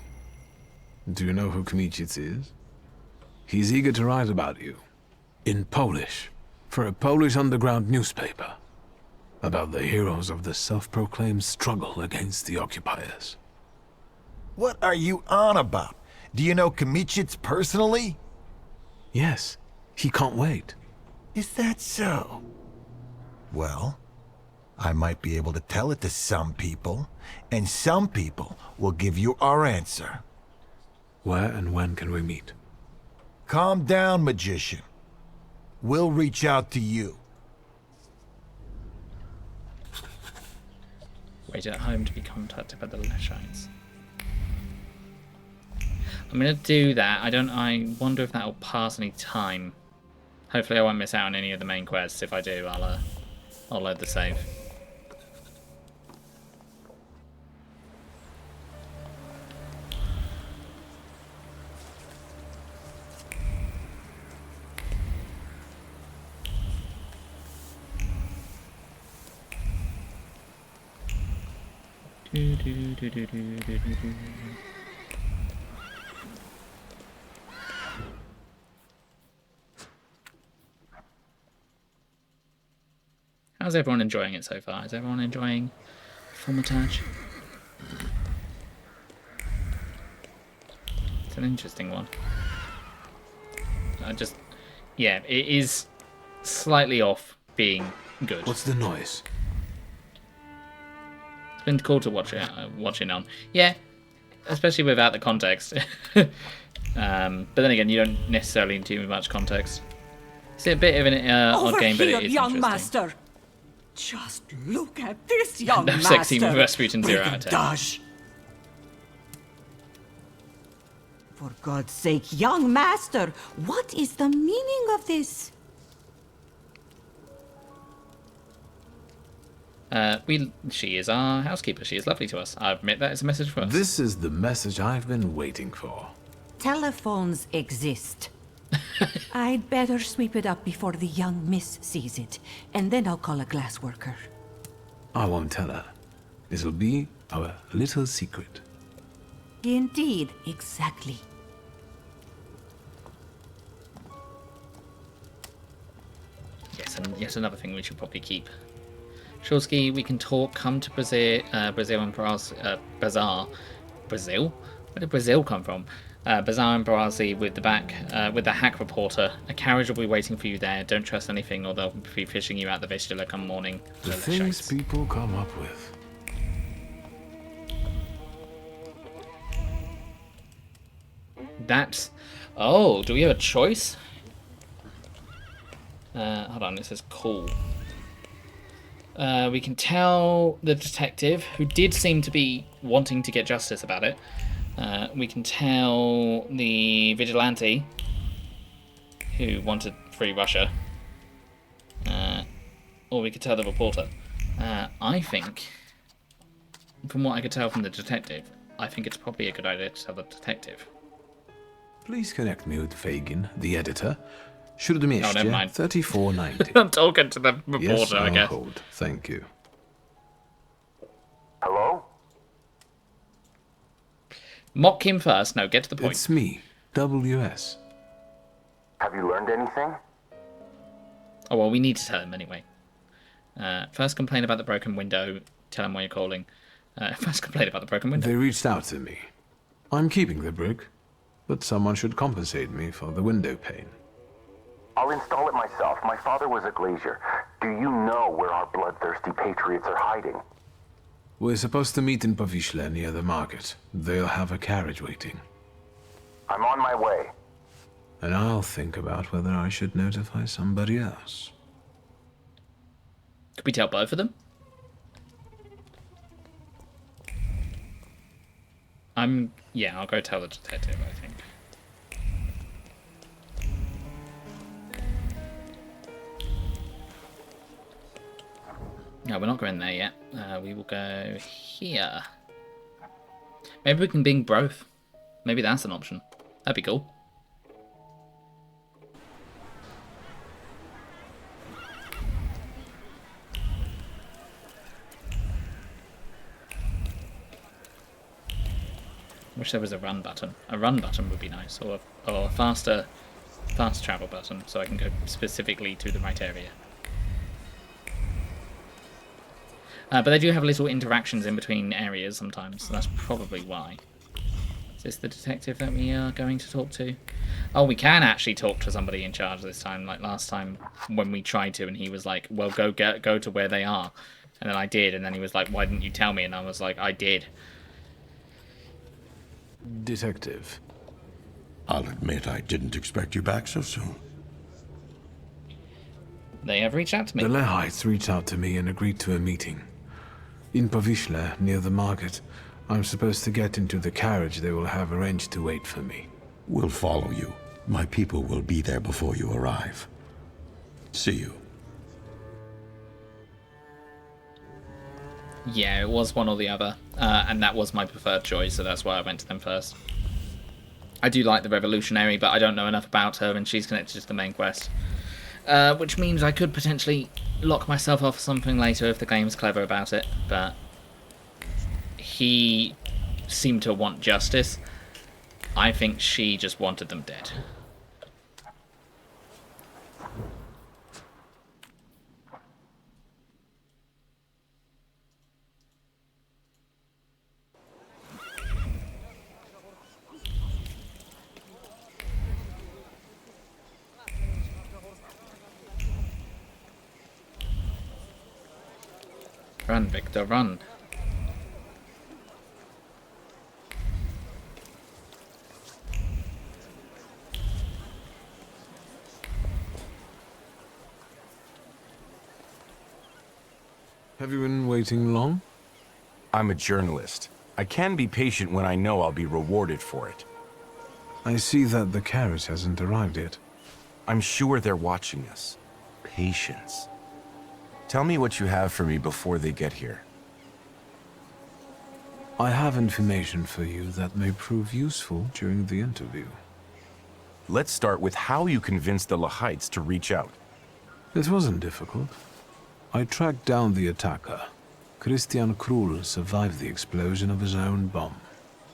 S2: Do you know who Kmicic is? He's eager to write about you. In Polish, for a Polish underground newspaper. About the heroes of the self-proclaimed struggle against the occupiers.
S9: What are you on about? Do you know Kamichitz personally?
S2: Yes, he can't wait.
S9: Is that so? Well, I might be able to tell it to some people, and some people will give you our answer.
S2: Where and when can we meet?
S9: Calm down, magician. We'll reach out to you.
S1: Wait at home to be contacted by the Leshites. I'm gonna do that. I wonder if that'll pass any time. Hopefully I won't miss out on any of the main quests. If I do, I'll load the save. How's everyone enjoying it so far? Is everyone enjoying Thaumaturge? It's an interesting one. Yeah, it is slightly off being good.
S2: What's the noise?
S1: It's been cool to watch it on. Yeah, especially without the context. But then again, you don't necessarily need too much context. It's a bit of an odd game, but it is
S18: young
S1: interesting.
S18: master. Just look at this young
S1: No
S18: master.
S1: sexy Rasputin 0 out of 10.
S18: Dash. For God's sake, young master, what is the meaning of this?
S1: She is our housekeeper. She is lovely to us. I admit that is a message for us.
S2: This is the message I've been waiting for.
S18: Telephones exist. I'd better sweep it up before the young miss sees it, and then I'll call a glass worker.
S2: I won't tell her. This'll be our little secret.
S18: Indeed, exactly.
S1: Yes, and yet another thing we should probably keep. Shulsky, we can talk. Come to Brazil and Bazaar. Brazil? Where did Brazil come from? Bazaar and Barazi with the hack reporter. A carriage will be waiting for you there. Don't trust anything, or they'll be fishing you out the Vistula come morning.
S2: The things people come up with.
S1: That's... Oh, do we have a choice? Hold on, it says call. We can tell the detective, who did seem to be wanting to get justice about it. We can tell the vigilante, who wanted free Russia. Or we could tell the reporter. I think, from what I could tell from the detective, I think it's probably a good idea to tell the detective.
S2: Please connect me with Fagin, the editor. Śródmieście,
S1: never mind.
S2: 3490.
S1: I'm talking to the reporter,
S2: yes,
S1: I guess.
S2: Hold. Thank you.
S19: Hello?
S1: Mock him first. No, get to the point.
S2: It's me, WS.
S19: Have you learned anything?
S1: Oh, well, we need to tell him anyway. First complain about the broken window. Tell him why you're calling. First complain about the broken window.
S2: They reached out to me. I'm keeping the brick, but someone should compensate me for the window pane.
S19: I'll install it myself. My father was a glazier. Do you know where our bloodthirsty patriots are hiding?
S2: We're supposed to meet in Powiśle near the market. They'll have a carriage waiting.
S19: I'm on my way.
S2: And I'll think about whether I should notify somebody else.
S1: Could we tell both of them? Yeah, I'll go tell the detective, I think. No, we're not going there yet. We will go here. Maybe we can bing both. Maybe that's an option. That'd be cool. Wish there was a run button. A run button would be nice, or a fast travel button, so I can go specifically to the right area. But they do have little interactions in between areas sometimes, so that's probably why. this the detective that we are going to talk to? Oh, we can actually talk to somebody in charge this time, like last time when we tried to, and he was like, well, go to where they are. And then I did, and then he was like, why didn't you tell me? And I was like, I did.
S2: Detective.
S4: I'll admit I didn't expect you back so soon.
S1: They have reached out to me.
S2: The Lehites reached out to me and agreed to a meeting. In Powiśle, near the market, I'm supposed to get into the carriage they will have arranged to wait for me.
S4: We'll follow you. My people will be there before you arrive. See you.
S1: Yeah, it was one or the other, and that was my preferred choice, so that's why I went to them first. I do like the revolutionary, but I don't know enough about her, and she's connected to the main quest. Which means I could potentially lock myself off something later if the game's clever about it, but he seemed to want justice. I think she just wanted them dead. Run, Victor, run.
S2: Have you been waiting long?
S15: I'm a journalist. I can be patient when I know I'll be rewarded for it.
S2: I see that the carriage hasn't arrived yet.
S15: I'm sure they're watching us. Patience. Tell me what you have for me before they get here.
S2: I have information for you that may prove useful during the interview.
S15: Let's start with how you convinced the Lehites to reach out.
S2: It wasn't difficult. I tracked down the attacker. Christian Krull survived the explosion of his own bomb.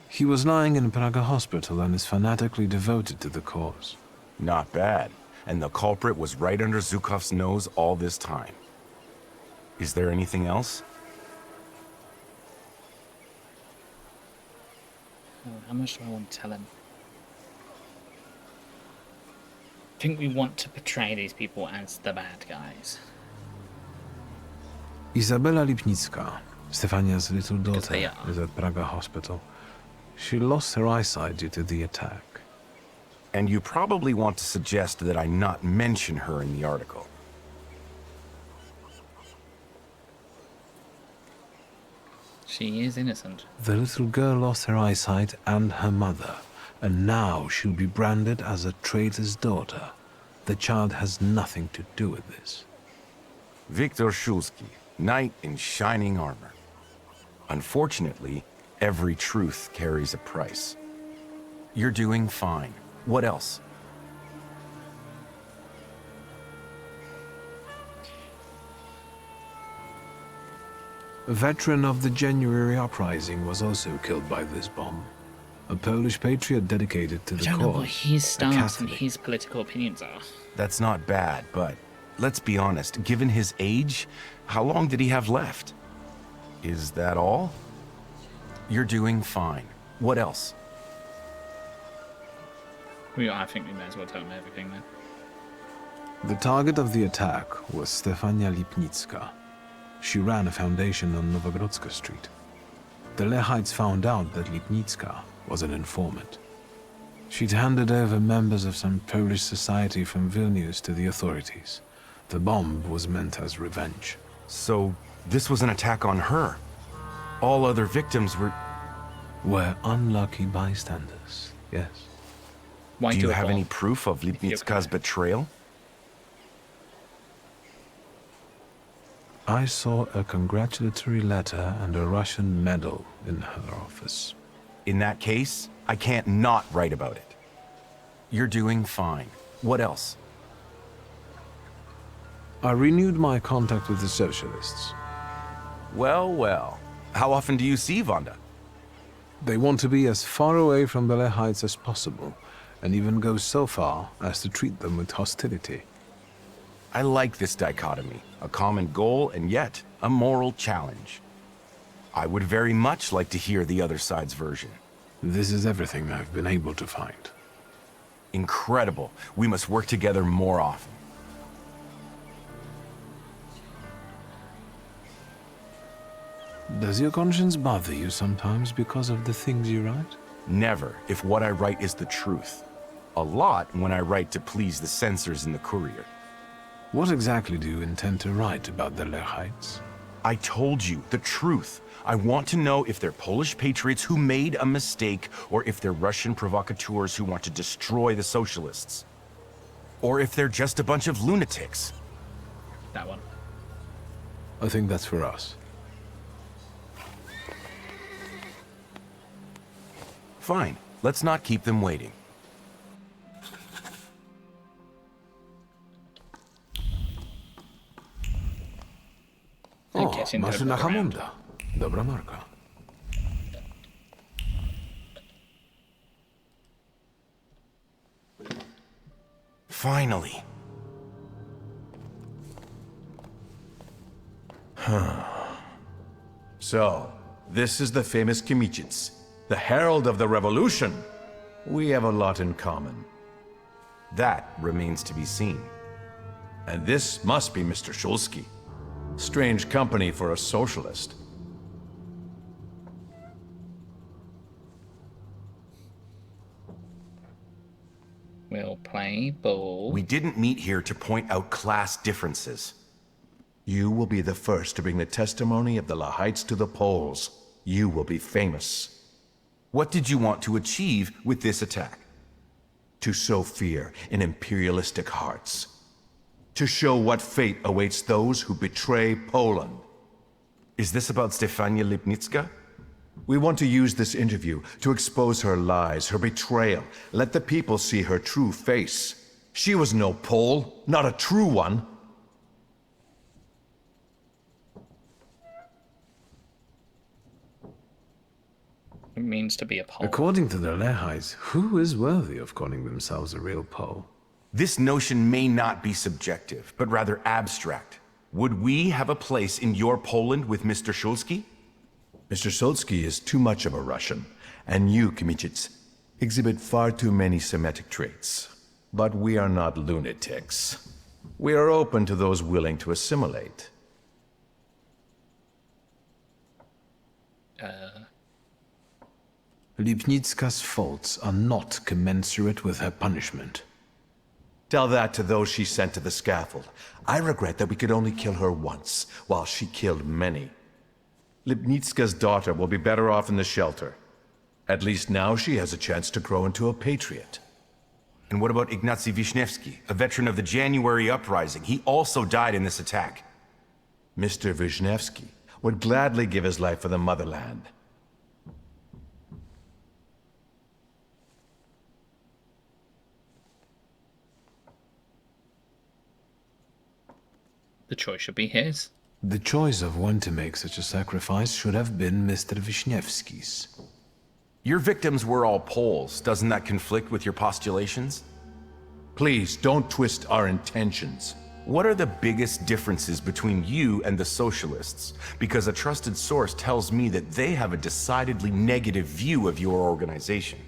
S2: He was lying in Praga hospital and is fanatically devoted to the cause.
S15: Not bad. And the culprit was right under Zhukov's nose all this time. Is there anything else?
S1: Oh, how much do I want to tell him? I think we want to portray these people as the bad guys.
S2: Izabela Lipnicka, Stefania's little daughter,
S1: they
S2: is at Praga hospital. She lost her eyesight due to the attack.
S15: And you probably want to suggest that I not mention her in the article.
S1: She is innocent.
S2: The little girl lost her eyesight and her mother, and now she'll be branded as a traitor's daughter. The child has nothing to do with this.
S15: Viktor Shulsky, knight in shining armor. Unfortunately, every truth carries a price. You're doing fine. What else?
S2: A veteran of the January uprising was also killed by this bomb. A Polish patriot dedicated to the
S1: I don't know what
S2: cause.
S1: his
S2: a
S1: stance and
S2: Catholic.
S1: his political opinions are.
S15: That's not bad, but let's be honest, given his age, how long did he have left? Is that all? You're doing fine. What else?
S1: I think we may as well tell him everything then.
S2: The target of the attack was Stefania Lipnicka. She ran a foundation on Nowogrodzka Street. The Lehites found out that Lipnicka was an informant. She'd handed over members of some Polish society from Vilnius to the authorities. The bomb was meant as revenge.
S15: So, this was an attack on her? All other victims
S2: were unlucky bystanders, yes.
S15: Do you have any proof of Lipnicka's betrayal?
S2: I saw a congratulatory letter and a Russian medal in her office.
S15: In that case, I can't not write about it. You're doing fine. What else?
S2: I renewed my contact with the socialists.
S15: Well, well. How often do you see Wanda?
S2: They want to be as far away from the Lehites as possible, and even go so far as to treat them with hostility.
S15: I like this dichotomy. A common goal and yet a moral challenge. I would very much like to hear the other side's version.
S11: This is everything I've been able to find.
S15: Incredible. We must work together more often.
S11: Does your conscience bother you sometimes because of the things you write?
S15: Never, if what I write is the truth. A lot when I write to please the censors in the Courier.
S11: What exactly do you intend to write about the Lehites?
S15: I told you, the truth. I want to know if they're Polish patriots who made a mistake, or if they're Russian provocateurs who want to destroy the socialists. Or if they're just a bunch of lunatics.
S1: That one.
S11: I think that's for us.
S15: Fine. Let's not keep them waiting.
S11: O, maszyna Hammunda. Dobra marka.
S15: Finally.
S3: So, this is the famous Kmicic, the herald of the revolution. We have a lot in common.
S15: That remains to be seen.
S3: And this must be Mr. Shulsky. Strange company for a socialist.
S1: We'll play ball.
S15: We didn't meet here to point out class differences.
S3: You will be the first to bring the testimony of the Lehites to the Poles. You will be famous.
S15: What did you want to achieve with this attack?
S3: To sow fear in imperialistic hearts. To show what fate awaits those who betray Poland.
S15: Is this about Stefania Lipnicka?
S3: We want to use this interview to expose her lies, her betrayal. Let the people see her true face. She was no Pole, not a true one.
S1: It means to be a Pole.
S11: According to the Lehites, who is worthy of calling themselves a real Pole?
S15: This notion may not be subjective, but rather abstract. Would we have a place in your Poland with Mr. Shulsky?
S3: Mr. Shulsky is too much of a Russian, and you, Kmicic, exhibit far too many Semitic traits. But we are not lunatics. We are open to those willing to assimilate.
S11: Lipnicka's faults are not commensurate with her punishment.
S3: Tell that to those she sent to the scaffold. I regret that we could only kill her once, while she killed many. Lipnicka's daughter will be better off in the shelter. At least now she has a chance to grow into a patriot.
S15: And what about Ignacy Wisniewski, a veteran of the January uprising? He also died in this attack.
S3: Mr. Wisniewski would gladly give his life for the motherland.
S1: The choice should be his.
S11: The choice of when to make such a sacrifice should have been Mr. Wisniewski's.
S15: Your victims were all Poles. Doesn't that conflict with your postulations?
S3: Please, don't twist our intentions.
S15: What are the biggest differences between you and the socialists? Because a trusted source tells me that they have a decidedly negative view of your organization.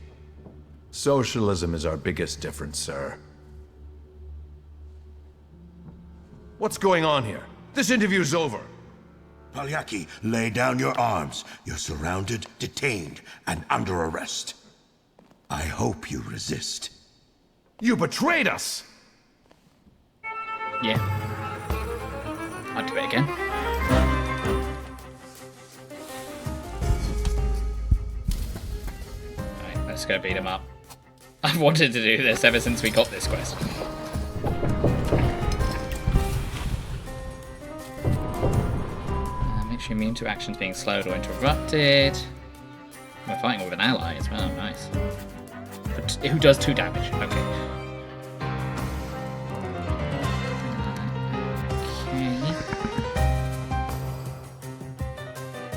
S3: Socialism is our biggest difference, sir. What's going on here? This interview's over.
S4: Palyaki, lay down your arms. You're surrounded, detained, and under arrest. I hope you resist.
S3: You betrayed us!
S1: Yeah. I'll do it again. Alright, let's go beat him up. I've wanted to do this ever since we got this quest. Makes you immune to actions being slowed or interrupted. We're fighting with an ally as well, nice. But who does 2 damage? Okay.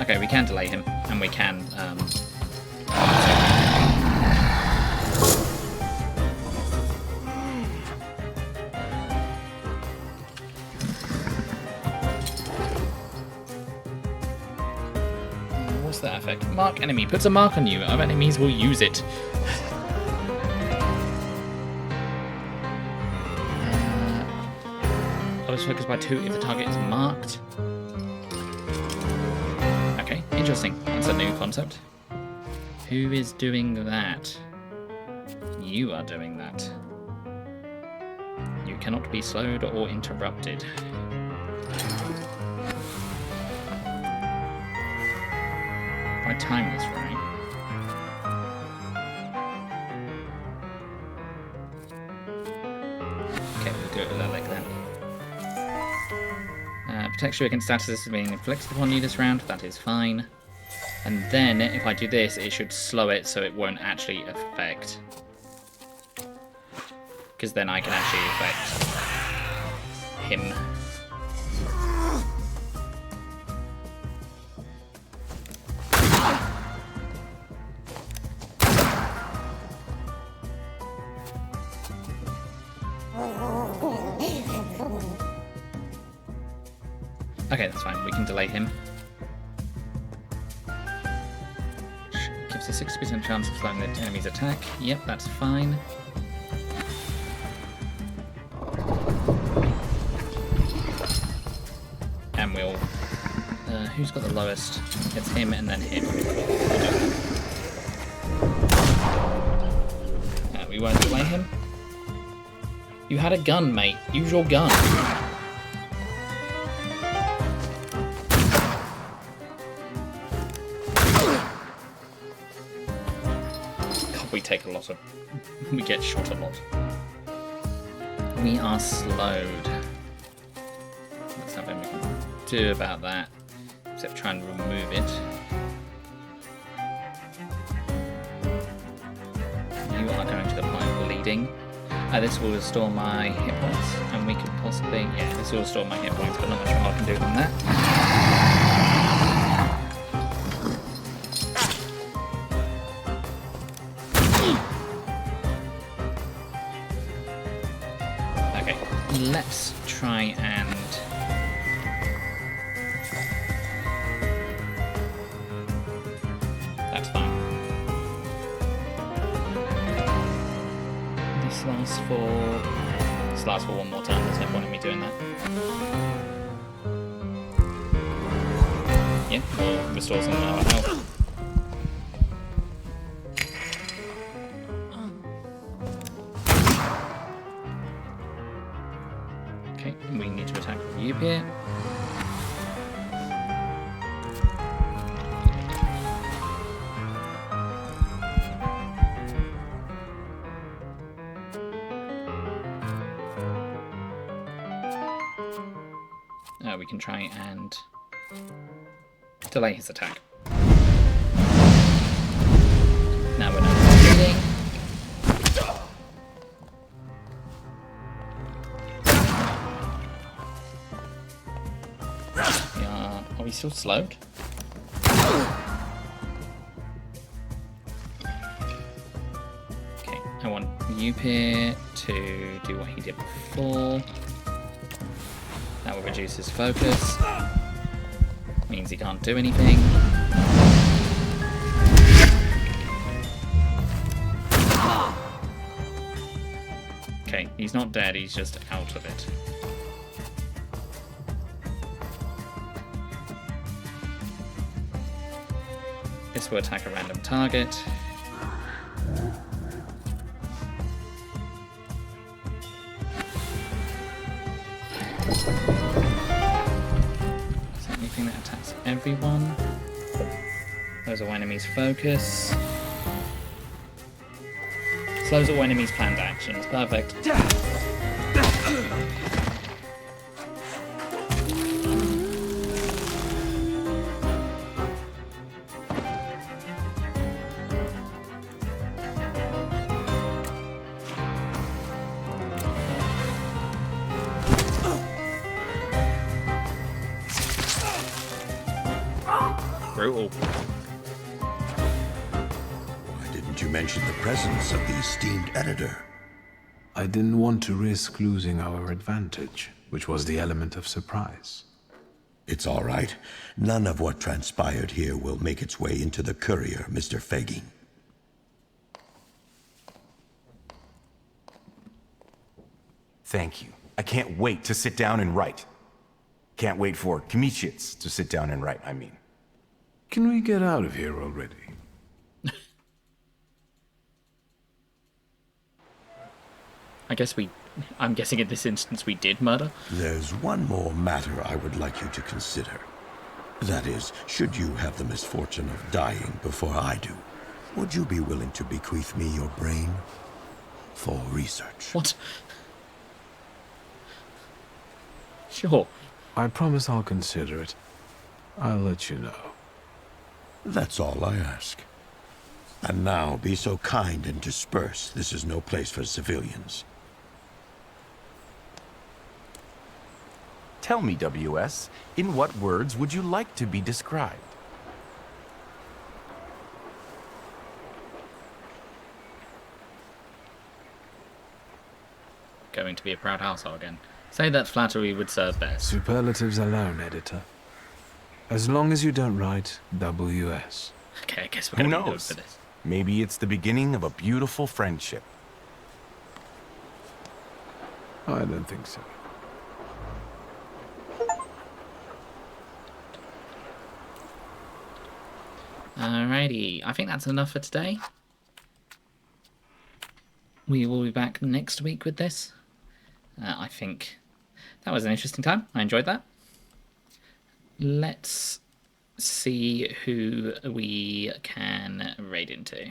S1: Okay, we can delay him, and we can, what's that Perfect. Mark enemy. Puts a mark on you. Our enemies will use it. Always focus by 2 if the target is marked. Okay, interesting. That's a new concept. Who is doing that? You are doing that. You cannot be slowed or interrupted. If I time this right. Okay, we'll do it with that like that. Protects you against statuses being inflicted upon you this round. That is fine. And then, if I do this, it should slow it so it won't actually affect. Because then I can actually affect him. Okay, that's fine. We can delay him. Gives a 60% chance of slowing the enemy's attack. Yep, that's fine. And we'll... who's got the lowest? It's him and then him. We won't delay him. You had a gun, mate. Use your gun. We take a lot of... we get shot a lot. We are slowed. There's nothing we can do about that, except try and remove it. You are going to the point of bleeding. This will restore my hit points, and we could possibly... yeah, this will restore my hit points, but not much more I can do than that. Let's try and... that's fine. This lasts for one more turn. There's no point in me doing that. Yeah, we'll restore some of our health. We need to attack with you here. We can try and delay his attack. Now we're not bleeding. Are we still slowed? Okay, I want Upir to do what he did before. That will reduce his focus. Means he can't do anything. Okay, he's not dead, he's just out of it. This will attack a random target. Is there anything that attacks everyone? Those are enemies' focus. Slows all enemies' planned actions. Perfect. Brutal.
S4: Why didn't you mention the presence of the esteemed editor?
S11: I didn't want to risk losing our advantage, which was the element of surprise.
S4: It's all right. None of what transpired here will make its way into the courier, Mr. Fagin.
S15: Thank you. I can't wait to sit down and write. Can't wait for Kmicic to sit down and write, I mean.
S11: Can we get out of here already?
S1: I'm guessing in this instance we did murder.
S4: There's one more matter I would like you to consider. That is, should you have the misfortune of dying before I do, would you be willing to bequeath me your brain for research?
S1: What? Sure.
S2: I promise I'll consider it. I'll let you know.
S4: That's all I ask. And now, be so kind and disperse. This is no place for civilians.
S15: Tell me, WS, in what words would you like to be described?
S1: Going to be a proud household again. Say that flattery would serve best.
S2: Superlatives alone, editor. As long as you don't write WS.
S1: Okay, I guess we're
S15: Who
S1: going to be
S15: knows?
S1: good for this.
S15: Maybe it's the beginning of a beautiful friendship.
S2: I don't think so.
S1: Alrighty, I think that's enough for today. We will be back next week with this. I think that was an interesting time. I enjoyed that. Let's see who we can raid into.